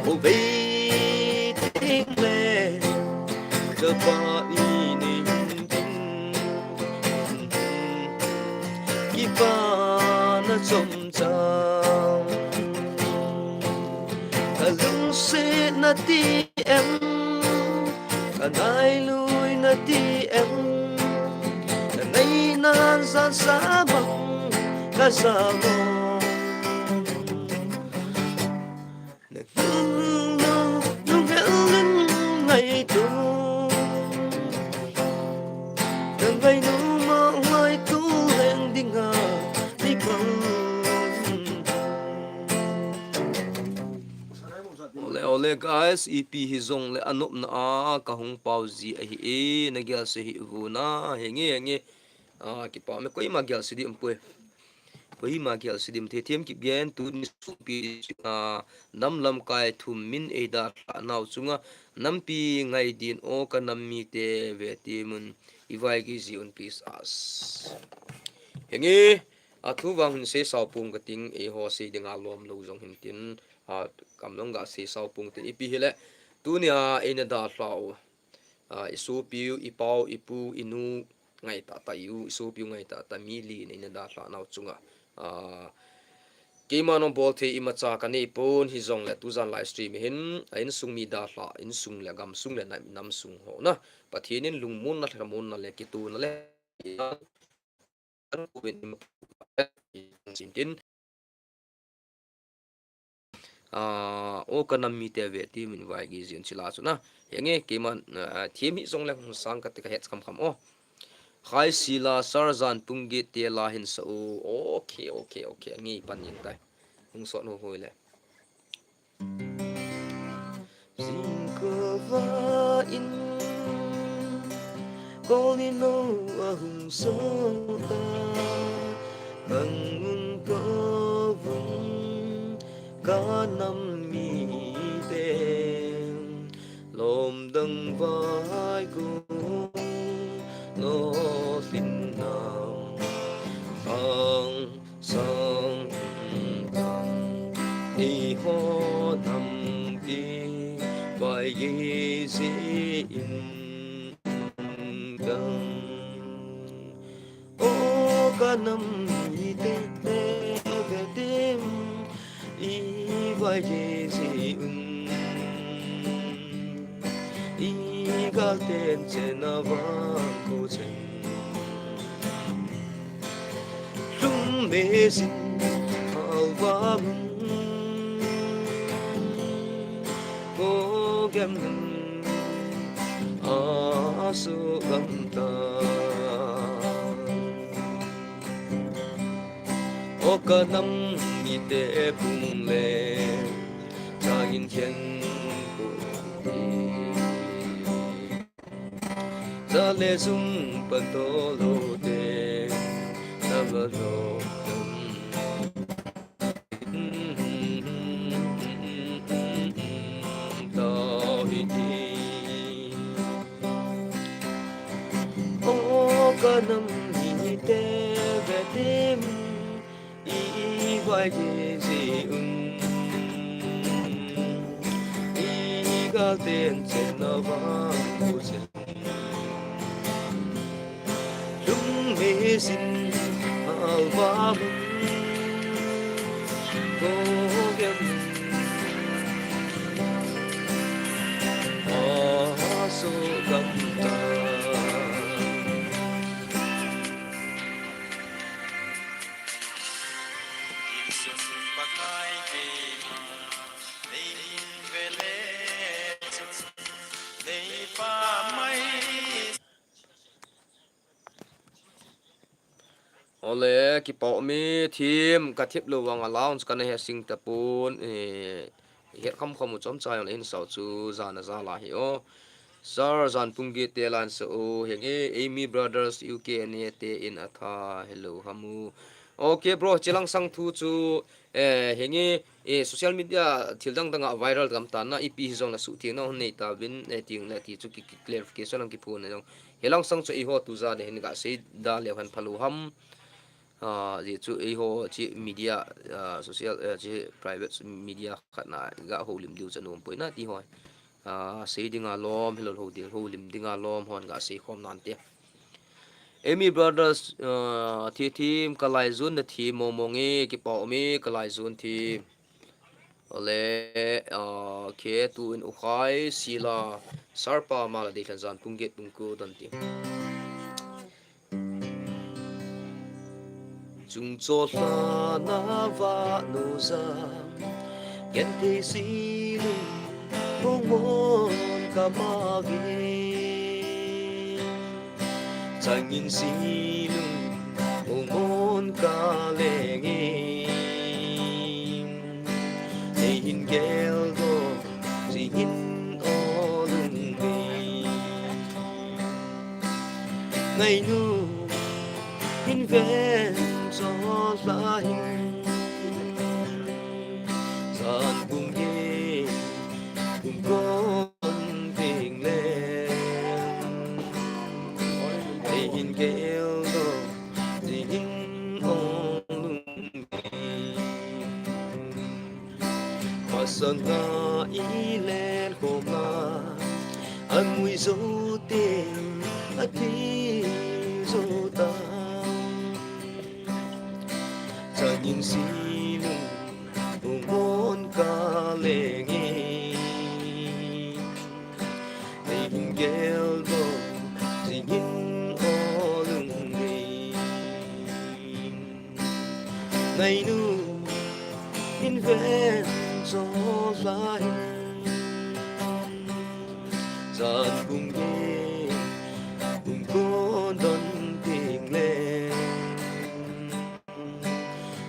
[SPEAKER 1] o ve ting le cho ba ni ni ting ki ba na chom chang lung se na ti em cả nai lui na ti em cả nay nan san sa bằng cả sa mo nung lên ngày tu đừng vay nu mong mai tu lên đi ngờ đi không ole guys EP hi zong le anop na ka hung pau zi a hi na gyal se hi vu na henge ki pa me koi ma gyal se dim pui koi ma gyal se dim the them ki gen tu ni su pi nam lam kai thum min e da naw chunga nam pi ngai din o ka nam mi te ve ti mun iwai gi zi un pis as henge a thu wang hun se sau pung ka ting e ho se dinga lom lo zong hin tin kam long ga se sau pung te ipi hele tunia ena da hlao isu piu ipau ipu inu ngai ta yu isu piu ngai ta mi li ena da hla nau chunga Kima no bol the ima cha kani pon hi zong le Tujan live stream hin in sung mi da la in sung le gam sung le nam sung ho na pathinin lungmun na thramun na le kitu na le an kuin sin tin o kanam mi te ve ti min vai gi zin chila chu na henge kima thimi zong le sang ka te ka het kam kham o khai sila sarjan punggi te la hin sa o okay ngi pan yin kai hung so no hoi le Zinkova in Kolino ahung sota Bangun kovung Kanam mi ten Lom dang vai gung Lo tin nam Thang sang thang Đi ho nam đi Bài ghi dĩ in găng Ô ca năm y tê tê về đêm Y bài ghi dĩ Y gà tên trên na vang cô chân Lung mê xin hào vang Cô gem asu gam ta O ca năm mi te bung le cha in thiên cô đi Za le sung pan to lo te na va lo Nam hi te ve tim I vai ge ji I ga ten chen na va ku chen Lung me sin al va Go gem So gam ta Ole ki pau mi thim ka thip lo wang allowance kan he sing ta pun he kham kham chom chai on in sau chu zana za la hi o sar zan punggi te lan so henge Amy Brothers UK ne te in atha hello hamu okay bro chilang sang thu chu henge social media thildang danga viral gam ta na ip zong na su thi no nei ta bin ting la ti chu ki clarification ang ki phone na helang sang chu I ho tu za de hin ga se da le han phalu ham ji chu ei ho chi media social chi private media khana ga ho lim diu chanom poina ti hoi sei dinga lom hello ho ding ho lim dinga lom hon ga sei khom nan te Amy Brothers thi team kalai zun na thi momonge ki pau me kalai zun thi ole ke tu in ukhai sila sarpa mala de kan zan pungget tungku dan ti Chung cho la na va no za Gen te si lu Bong mon ka ma vi Chang in si lu Bong mon ka le ngi Hey hin gel go Si hin o lung vi Ngày nu Hin ven cho la hin san cùng ye cùng con tình lên để hin kêu go để hin ong lung mà sơn nga ý lên khổ nga anh mùi dấu tiền anh đi dấu ta nhìn xí lưng ngày nu in ven gió lại dàn cùng nghe cùng con đón tiếng lên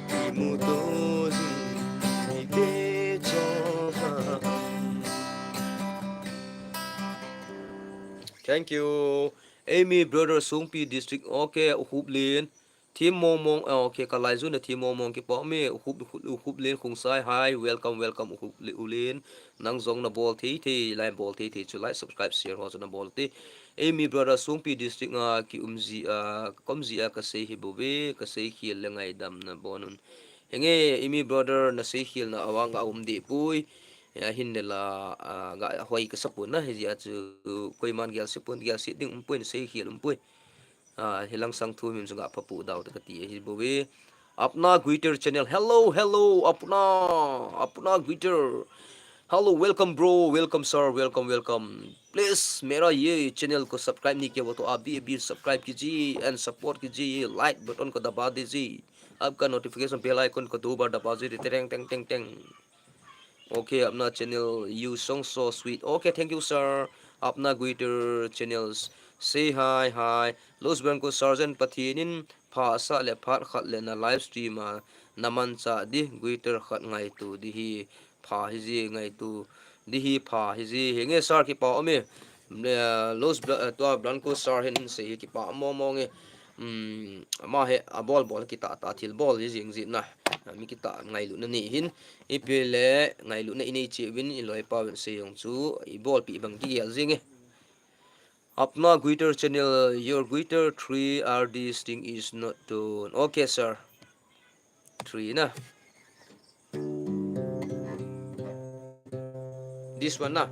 [SPEAKER 1] vì mù tô gì để cho thank you Amy brother Sungpi district okay húp liên team momong okay kalai zun the team momong ki po me húp liên khung sai hi welcome húp ulin nang zong na ball thi line ball thi chu like subscribe share ho na ball ti Amy brother Sungpi district nga ki umzi komzi ka sei hi bove ka sei khil le ngai dam na bonun henge Amy brother na sei khil na awang ga umdi pui hin de la ga hoi ka sapun na hi ya chu koi man gyal sipun gyal si ding pui sei khil pui hilang sang thu mim sunga phapu daw ta ti hi bowe apna Twitter channel hello apna Twitter hello welcome bro welcome sir welcome please मेरा ये चैनल को सब्सक्राइब नहीं किया वो तो आप भी सब्सक्राइब कीजिए एंड सपोर्ट कीजिए लाइक बटन को दबा दीजिए आपका नोटिफिकेशन बेल आइकन को 2 बार दबा दीजिए tang tang tang tang Okay, अपना channel you song so sweet. Okay, thank you sir. अपना Twitter channels say hi. Los Branco Sergeant Patinin pha sa le phat khat le na live stream naman cha di Twitter khat ngai tu di hi pha hi ji ngai tu di hi pha hi ji henge sir ki pa ame Los Branco Sergeant se ki pa mo nge ma he a ball ki ta thil ball ji jing ji na mi ki ta ngai lu na ni hin ipele ngai lu na inei che win in loi pa se yong chu I ball pi bang ki yal jing e apna Twitter channel your Twitter 3 RD sting is not done okay sir 3 na this one na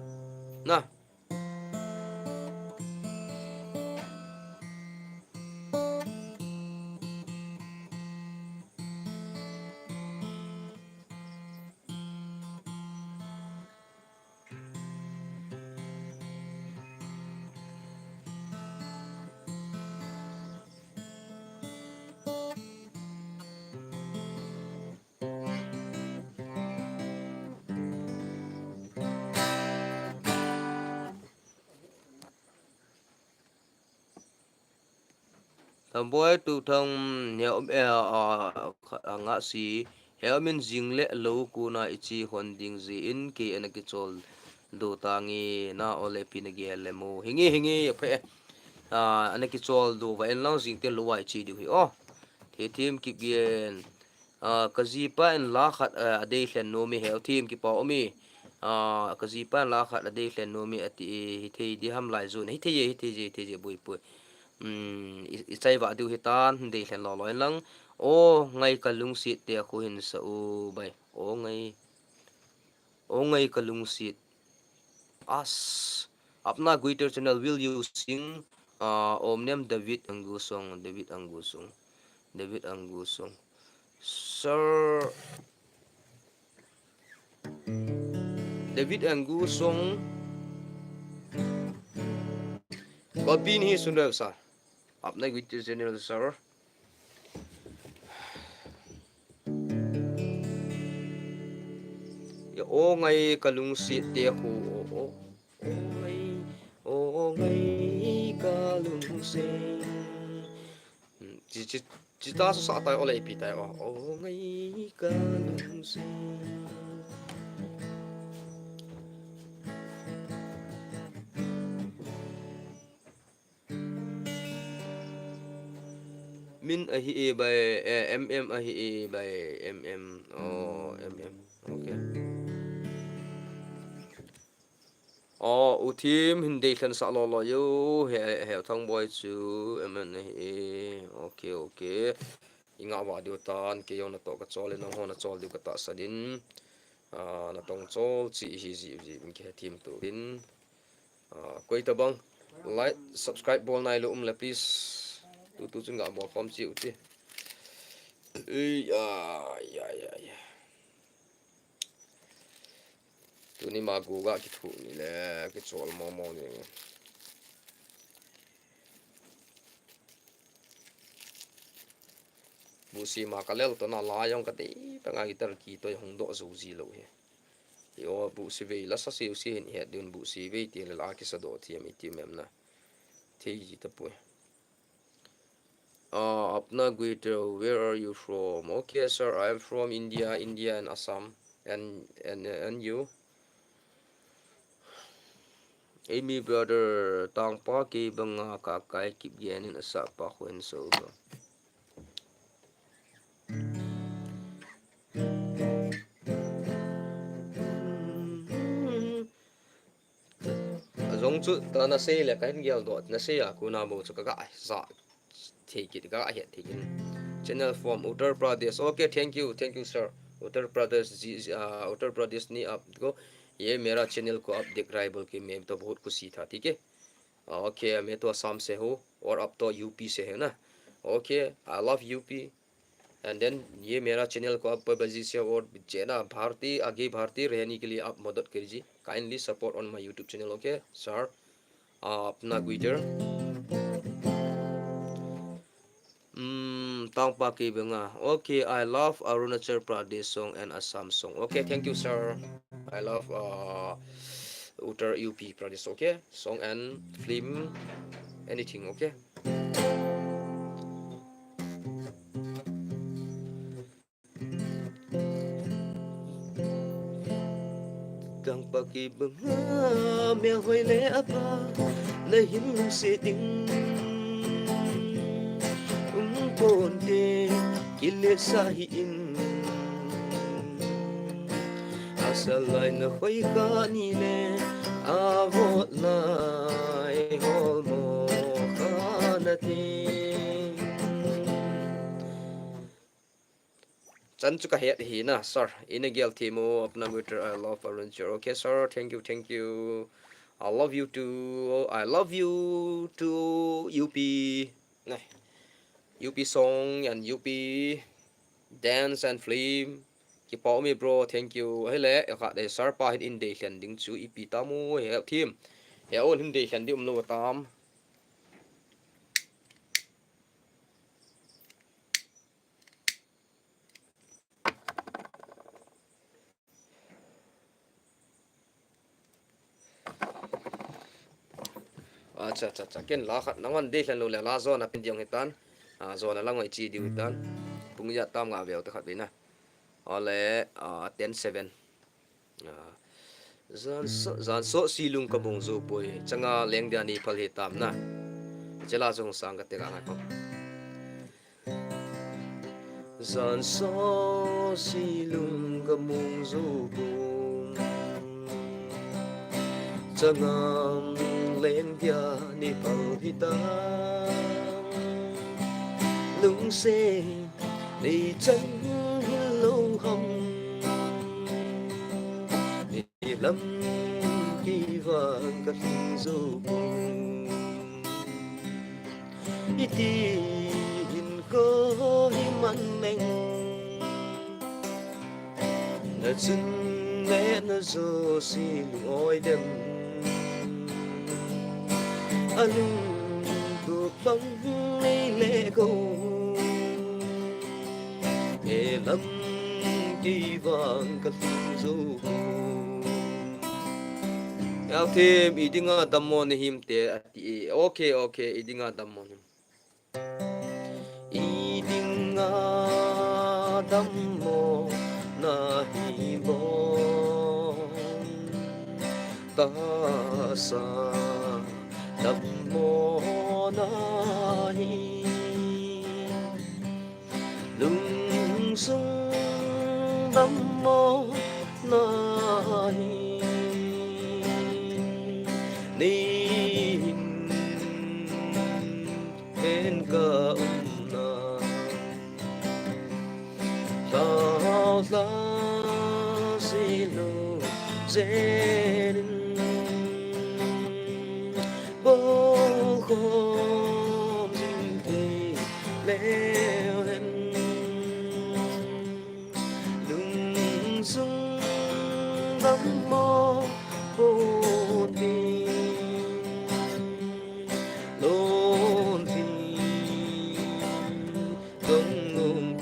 [SPEAKER 1] thằng boy tu thằng nhậu ngã si heo min jing le lo ku na ichi hon ding ji in ki en ki chol do tangi na ole pin ge le mo hingi phe anh ki chol do va en lang jing te lo wai chi di hi oh the team ki gen kazi pa en la khat ade hlen no mi heo team ki pa omi kazi pa la khat ade hlen no mi ati hi thei di ham lai zun hi thei je bui pu ichai wa du hitan de hlen lo loi lang o ngai kalung si te khu hin sa u bai o ngai kalung si as apna Twitter channel will you sing om nem David Angusong sir David Angusong có pin hi sundar sir apna Twitter channel sir o ngai kalung si te khu o ngai kalung si chỉ ta sa tai ole pi tai o ngai kalung si min a hi e by mm a hi e by mm okay team hindi kan sa lo yo he thang boy chu amen he okay inga wa dio tan ke yon to ka chol na hona chol dio ka ta sadin na tong chol chi hi ji ke team tu in koi ta bang like subscribe bol nai lo la please tu chung ga bo pom chi uti ya tu ni ma gu ga ki thu ni le ki chol mo ni bu si ma kalel to na la yong ka ti tanga gitar ki to hong do zo ji lo he yo bu si ve la sa si si hen he dun bu si ve ti la ki sa do ti mi ti mem na te ji ta pu apna guiter, where are you from? Okay sir, I'm from India and Assam. And you? Amy brother tang pa ki banga ka kai kip gen in asa pa khuen so ba. Zong chu ta na se le kan gel dot na se ya ku na bo chu ka ga sa take it ga he take it. Channel from Uttar Pradesh. Okay, thank you sir. Uttar Pradesh ni आप को ये मेरा चैनल को आप देख रहा है बोल के मैं तो बहुत खुशी था ठीक है ओके मैं तो असम से हूँ और अब तो यूपी से है ना okay I love UP and then ये मेरा चैनल को आप बजी से और जेना भारतीय आगे भारतीय रहने के लिए आप मदद कीजिए kindly support on my YouTube channel okay sir अपना Twitter Tangpa ki benga. Okay, I love Arunachal Pradesh song and Assam song. Okay, thank you, sir. I love Uttar UP Pradesh. Okay, song and film, anything. Okay. Tangpa ki benga me hoi le apa na hin se ting konde kile sahi in asalai na khoi ka ni le avot lai hol mo khanati chan chu ka het hi na sir in a gel timo apna meter I love arranger okay sir thank you I love you too UP này UP song and UP dance and film ki pa mi bro thank you hele ka de sar pa hit in de hlan ding chu ip tamu he team he on hin de hlan di no tam acha ken la khat nangon de hlan lo la zo na pin diong hitan zo na langoi chi di hitan pung ya tam nga veo ta khat na ole 107 zan so silung ka bung zo boy changa leng dia ni phal he tam na chela jong sang ka te ka ko zan so silung ka bung zo bung changa leng dia ni phal he tam lung se đi chân lâu hồng đi lâm kỳ vàng cắt dù đi tìm có man mình là chân lẽ nó rồi xin ngồi đêm anh cuộc bóng lấy lệ cầu lâm kỳ vàng cắt dù áo thêm ý định ngã đam môn him te okay ý định ngã đam môn ý định ngã đam môn na hi bo ta sa đam môn na hi lung sung đam mô nahi ni en ka na ta la sinu zen bo khom jin te leo sung đam mô vô tình lôn tình không ngừng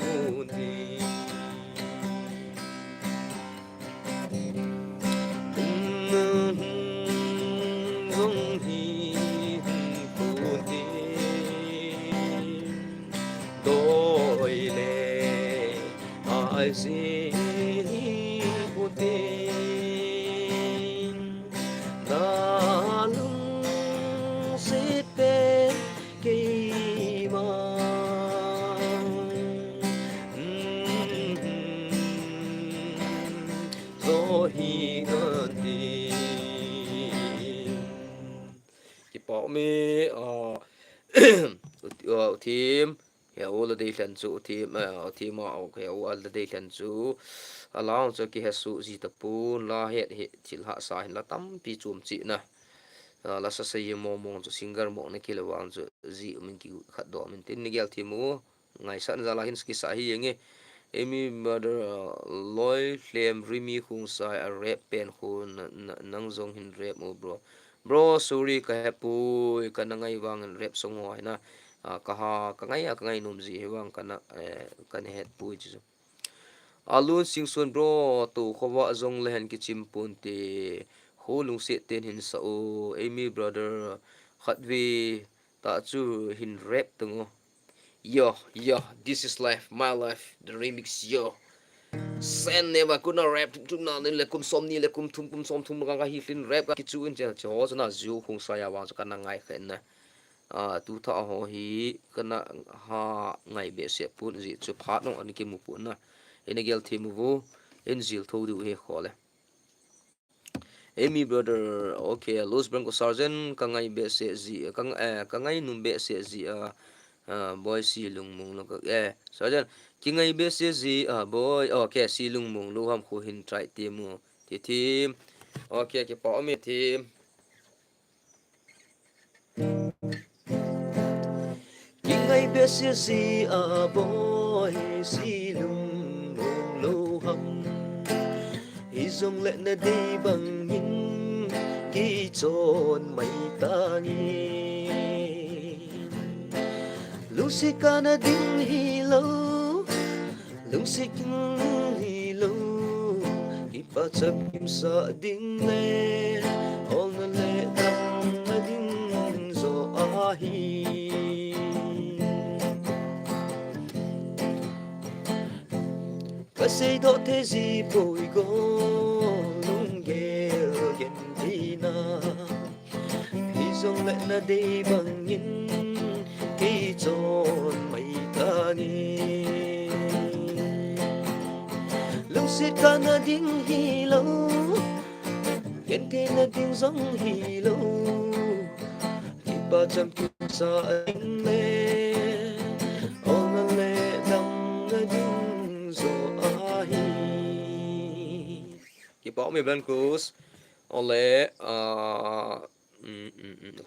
[SPEAKER 1] ai si putin na lung sit pe kỳ mang gió hi ngân tin cái bỏ mi team hiểu là đây lần chủ team team mà hiểu là đây lần chủ along cho cái số gì tập pu la hết hết chỉ hạ sai là tắm pi chum chị nè là sa say mo mo cho singer mo này kia là wang cho gì mình kêu khát đó mình tin nigel team mu ngày sáng ra là hin ski sa hi nghe Amy mother loy flame rimi khung sai a rap pen khun nang zong hin rap mo bro sorry ka hepu ka nangai wang rap song ho na ka ngai nom ji hewang kana kan het pu ji alun sing sun bro to khowa zong lehen ki chimpun te holung se ten hin sa o Amy brother khatwi ta chu hin rap tungo yo this is life my life the remix yo sen never kuna rap tu na ne le kum som ni le kum som thum ka hi fin rap ki chu in che cho na zu khung sa ya wa ka na ngai khen na tu tha ho hi kana ha ngai be se pun ji chu phat no an ki mu pun na ene gel thimu wo en zil tho du he khole Amy brother okay Los Branco Sergeant ka ngai be se ji ka ngai num be se ji boy si lung mung lo ka Sergeant ki ngai be se ji boy okay si lung mung lo ham khu hin trai ti mu ti team okay ki pa mi team ki ngai be se ji boy si lung mung lo ham hi zong lệ na đi bằng những ký tròn mây ta nghi lúc xí ca na đinh hi lâu lúc xí kinh hi lâu khi ba chấp kim sa đinh lệ all na lệ đăng na đinh zo a hi ca say đó thế gì bồi go lung ghé gần đi na khi dòng lệ na đi bằng những khi tròn mây ta nghe lung xịt ca na đinh hi lâu gần thế na đinh giống hi lâu khi ba trăm kim sa anh lệ all na lệ đăng na đinh zo ki bỏ mi bên cruise ole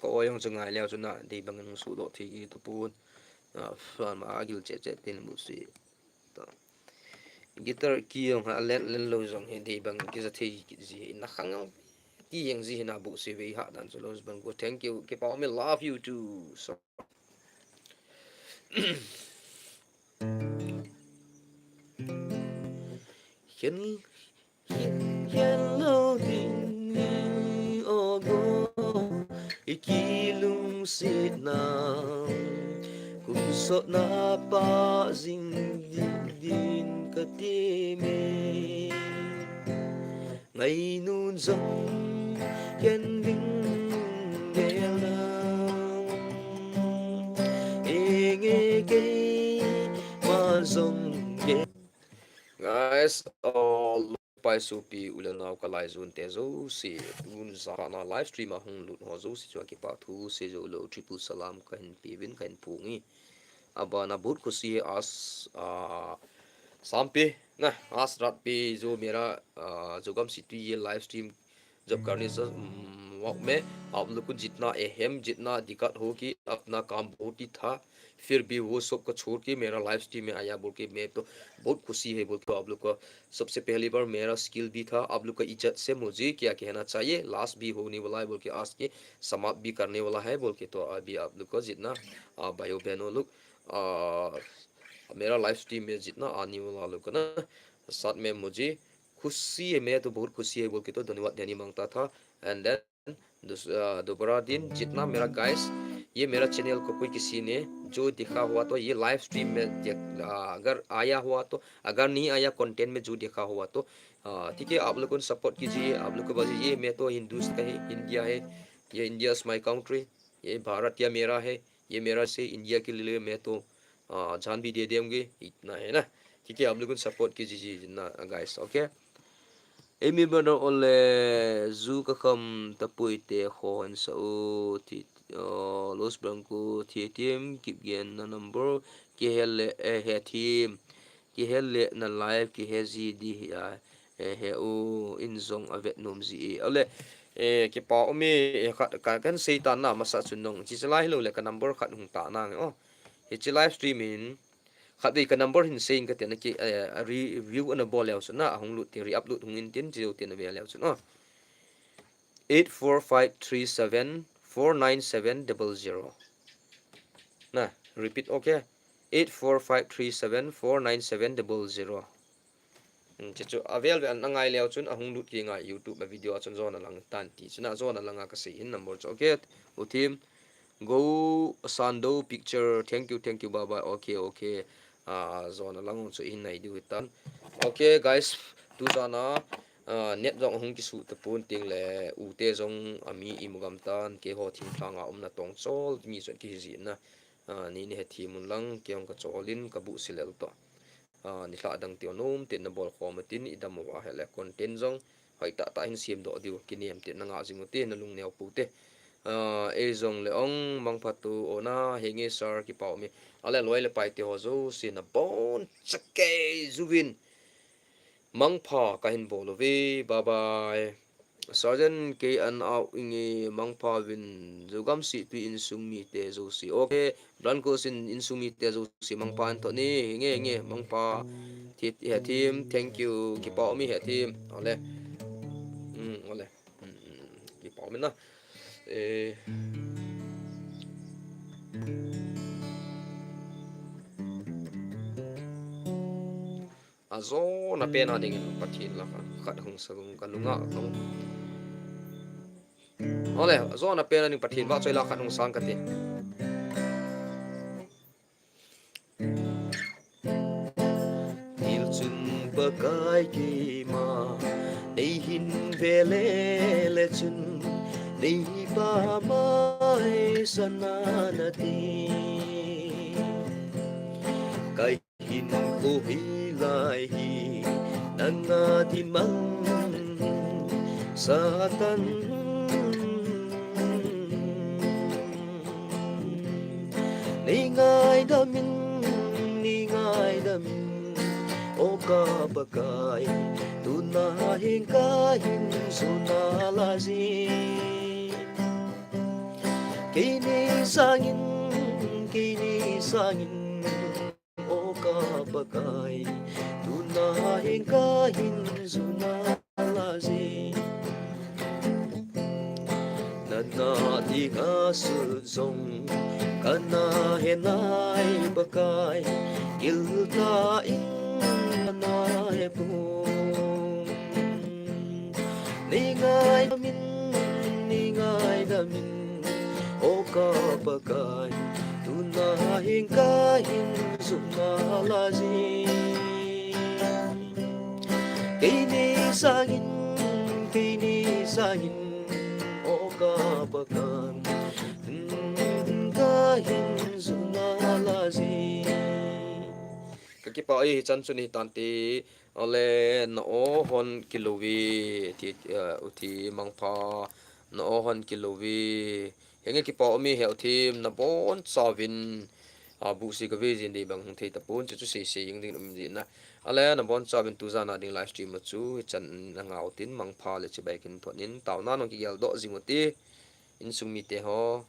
[SPEAKER 1] có oi hong chungai leo chuna đi bằng ngân su độ thì tu pun fan mà agil che che tin mu si ta guitar ki hong ha len lo jong he đi bằng ki za thi ki ji na khang ki yang ji na bu si ve ha dan so los ban go thank you ki bỏ mi love you too so hiền hello ding ogo ikilung sit na kung so na pa zing din katime ngày nun dòng hiền vinh đèo nam nghe cây mà dòng guys all pai supi ulanau kalai zun te zo si un zana live stream a hung lut ho zo si chwa ki pa thu se zo lo triple salam kan pivin kan pungi aba na but khushi as sampe na as rat pe zo mera jogam city ye live stream जब करने से वक्त में आप लोग को जितना अहम जितना दिक्कत हो कि अपना काम बहुत ही था फिर भी वो सब को छोड़ के मेरा लाइव स्ट्रीम में आया बोल के मैं तो बहुत खुशी है बोल के आप लोग का सबसे पहली बार मेरा स्किल भी था आप लोग का इज्जत से मुझे क्या कहना चाहिए लास्ट भी होने वाला है बोल के आज के समाप्त भी करने वाला है बोल के तो अभी आप लोग का जितना भाइयों बहनों लोग मेरा लाइव स्ट्रीम में जितना आने वाला लोग ना साथ में मुझे खुशी है मैं तो बहुत खुशी है बोल के तो धन्यवाद देने मांगता था एंड देन दोबारा दिन जितना मेरा गाइस ये मेरा चैनल को कोई किसी ने जो देखा हुआ तो ये लाइव स्ट्रीम में अगर आया हुआ तो, अगर नहीं आया कंटेंट में जो देखा हुआ तो ठीक है, आप लोगों को सपोर्ट कीजिए। आप लोग को बोलिए ये मैं तो हिंदुस्तान है, इंडिया है, ये इंडिया इज माई कंट्री, ये भारत या मेरा है, ये मेरा से इंडिया के लिए मैं तो जान भी दे देंगे, इतना है ना। ठीक है, आप लोगों को सपोर्ट कीजिए जितना guys. Okay, Emi bano ole zu ka kam tapui te khon sa u ti los branco ti tim kip gen na number ki hele he team ki hele na live ki he zi di ya he u in zong avet nom zi ole ki pa omi ka kan seitan na masa chunong chi chalai lo le ka number khat hung ta na o he chi live streaming khát đi cái number hình sinh cái tiền này ki review anh bảo leo na hong lut thì re-upload hong in tiền chiều tiền về leo na 8453749700 na repeat okay 8453749700 chỉ cho avail về anh ngay leo chun hong lut ki ngai YouTube video chun zone lang tan ti chuna zone lang ka si in number cho okay u team go sando picture thank you bye bye okay zona lang so in nai du tan okay guys tu jana net jong hung ki su ta pun ting le u te jong ami imugam tan ke ho thing thanga na tong chol mi so ki ji na ni ne thi mun lang ke ong ka cholin ka bu silel to ni la dang ti onom tin na bol khom tin idam wa hele content jong hoi ta in sim do diu kiniam tin na nga jingu te na lung neo pu te e zong le ong mang phatu ona hengi sar ki pau mi ale loi le pai te ho zo sin na bon chake zuvin mang pha ka hin bolo ve bye bye sergeant ke an out ingi mang pha win zugam si pi in sumi te zo si okay blan ko sin in sumi te zo si mang pa an to ni nge mang pa thi he team thank you ki pau mi he team ole ole ki pau mi na e azo na pena ding pathin la khat hung sagum kalunga kong ole azo na pena ning pathin ba choi la khat hung sang kati til chun bakai ki ma ei hin vele le chun nei pa mai sanana ti kai hin ko hi lai hi nanga ti mang satan ni ngai da min o ka bakai tu na hin ka hin su na la zi kini sangin o ka bakai tu na hin ka hin su na la zi na di ka su zong kana he nai bakai il ta in na he pu ni ngai da min o ka bakai tu na hin ka hin su na la zi kini sangin o ka bakai cái bảo ấy chân xuân thì tàn tì ole nó hon kilovi thì mang pha nó hon kilovi hiện cái bảo mi hiểu thêm nó bốn sao vin bu si cái gì đi bằng thì tập bốn chút xí những tiếng gì na ole nó bốn sao vin tu ra na đi livestream mà chú chân là ngào tin mang pha để chỉ bài kinh thuật nín tàu na nó cái gel độ gì một tí in sung mi te ho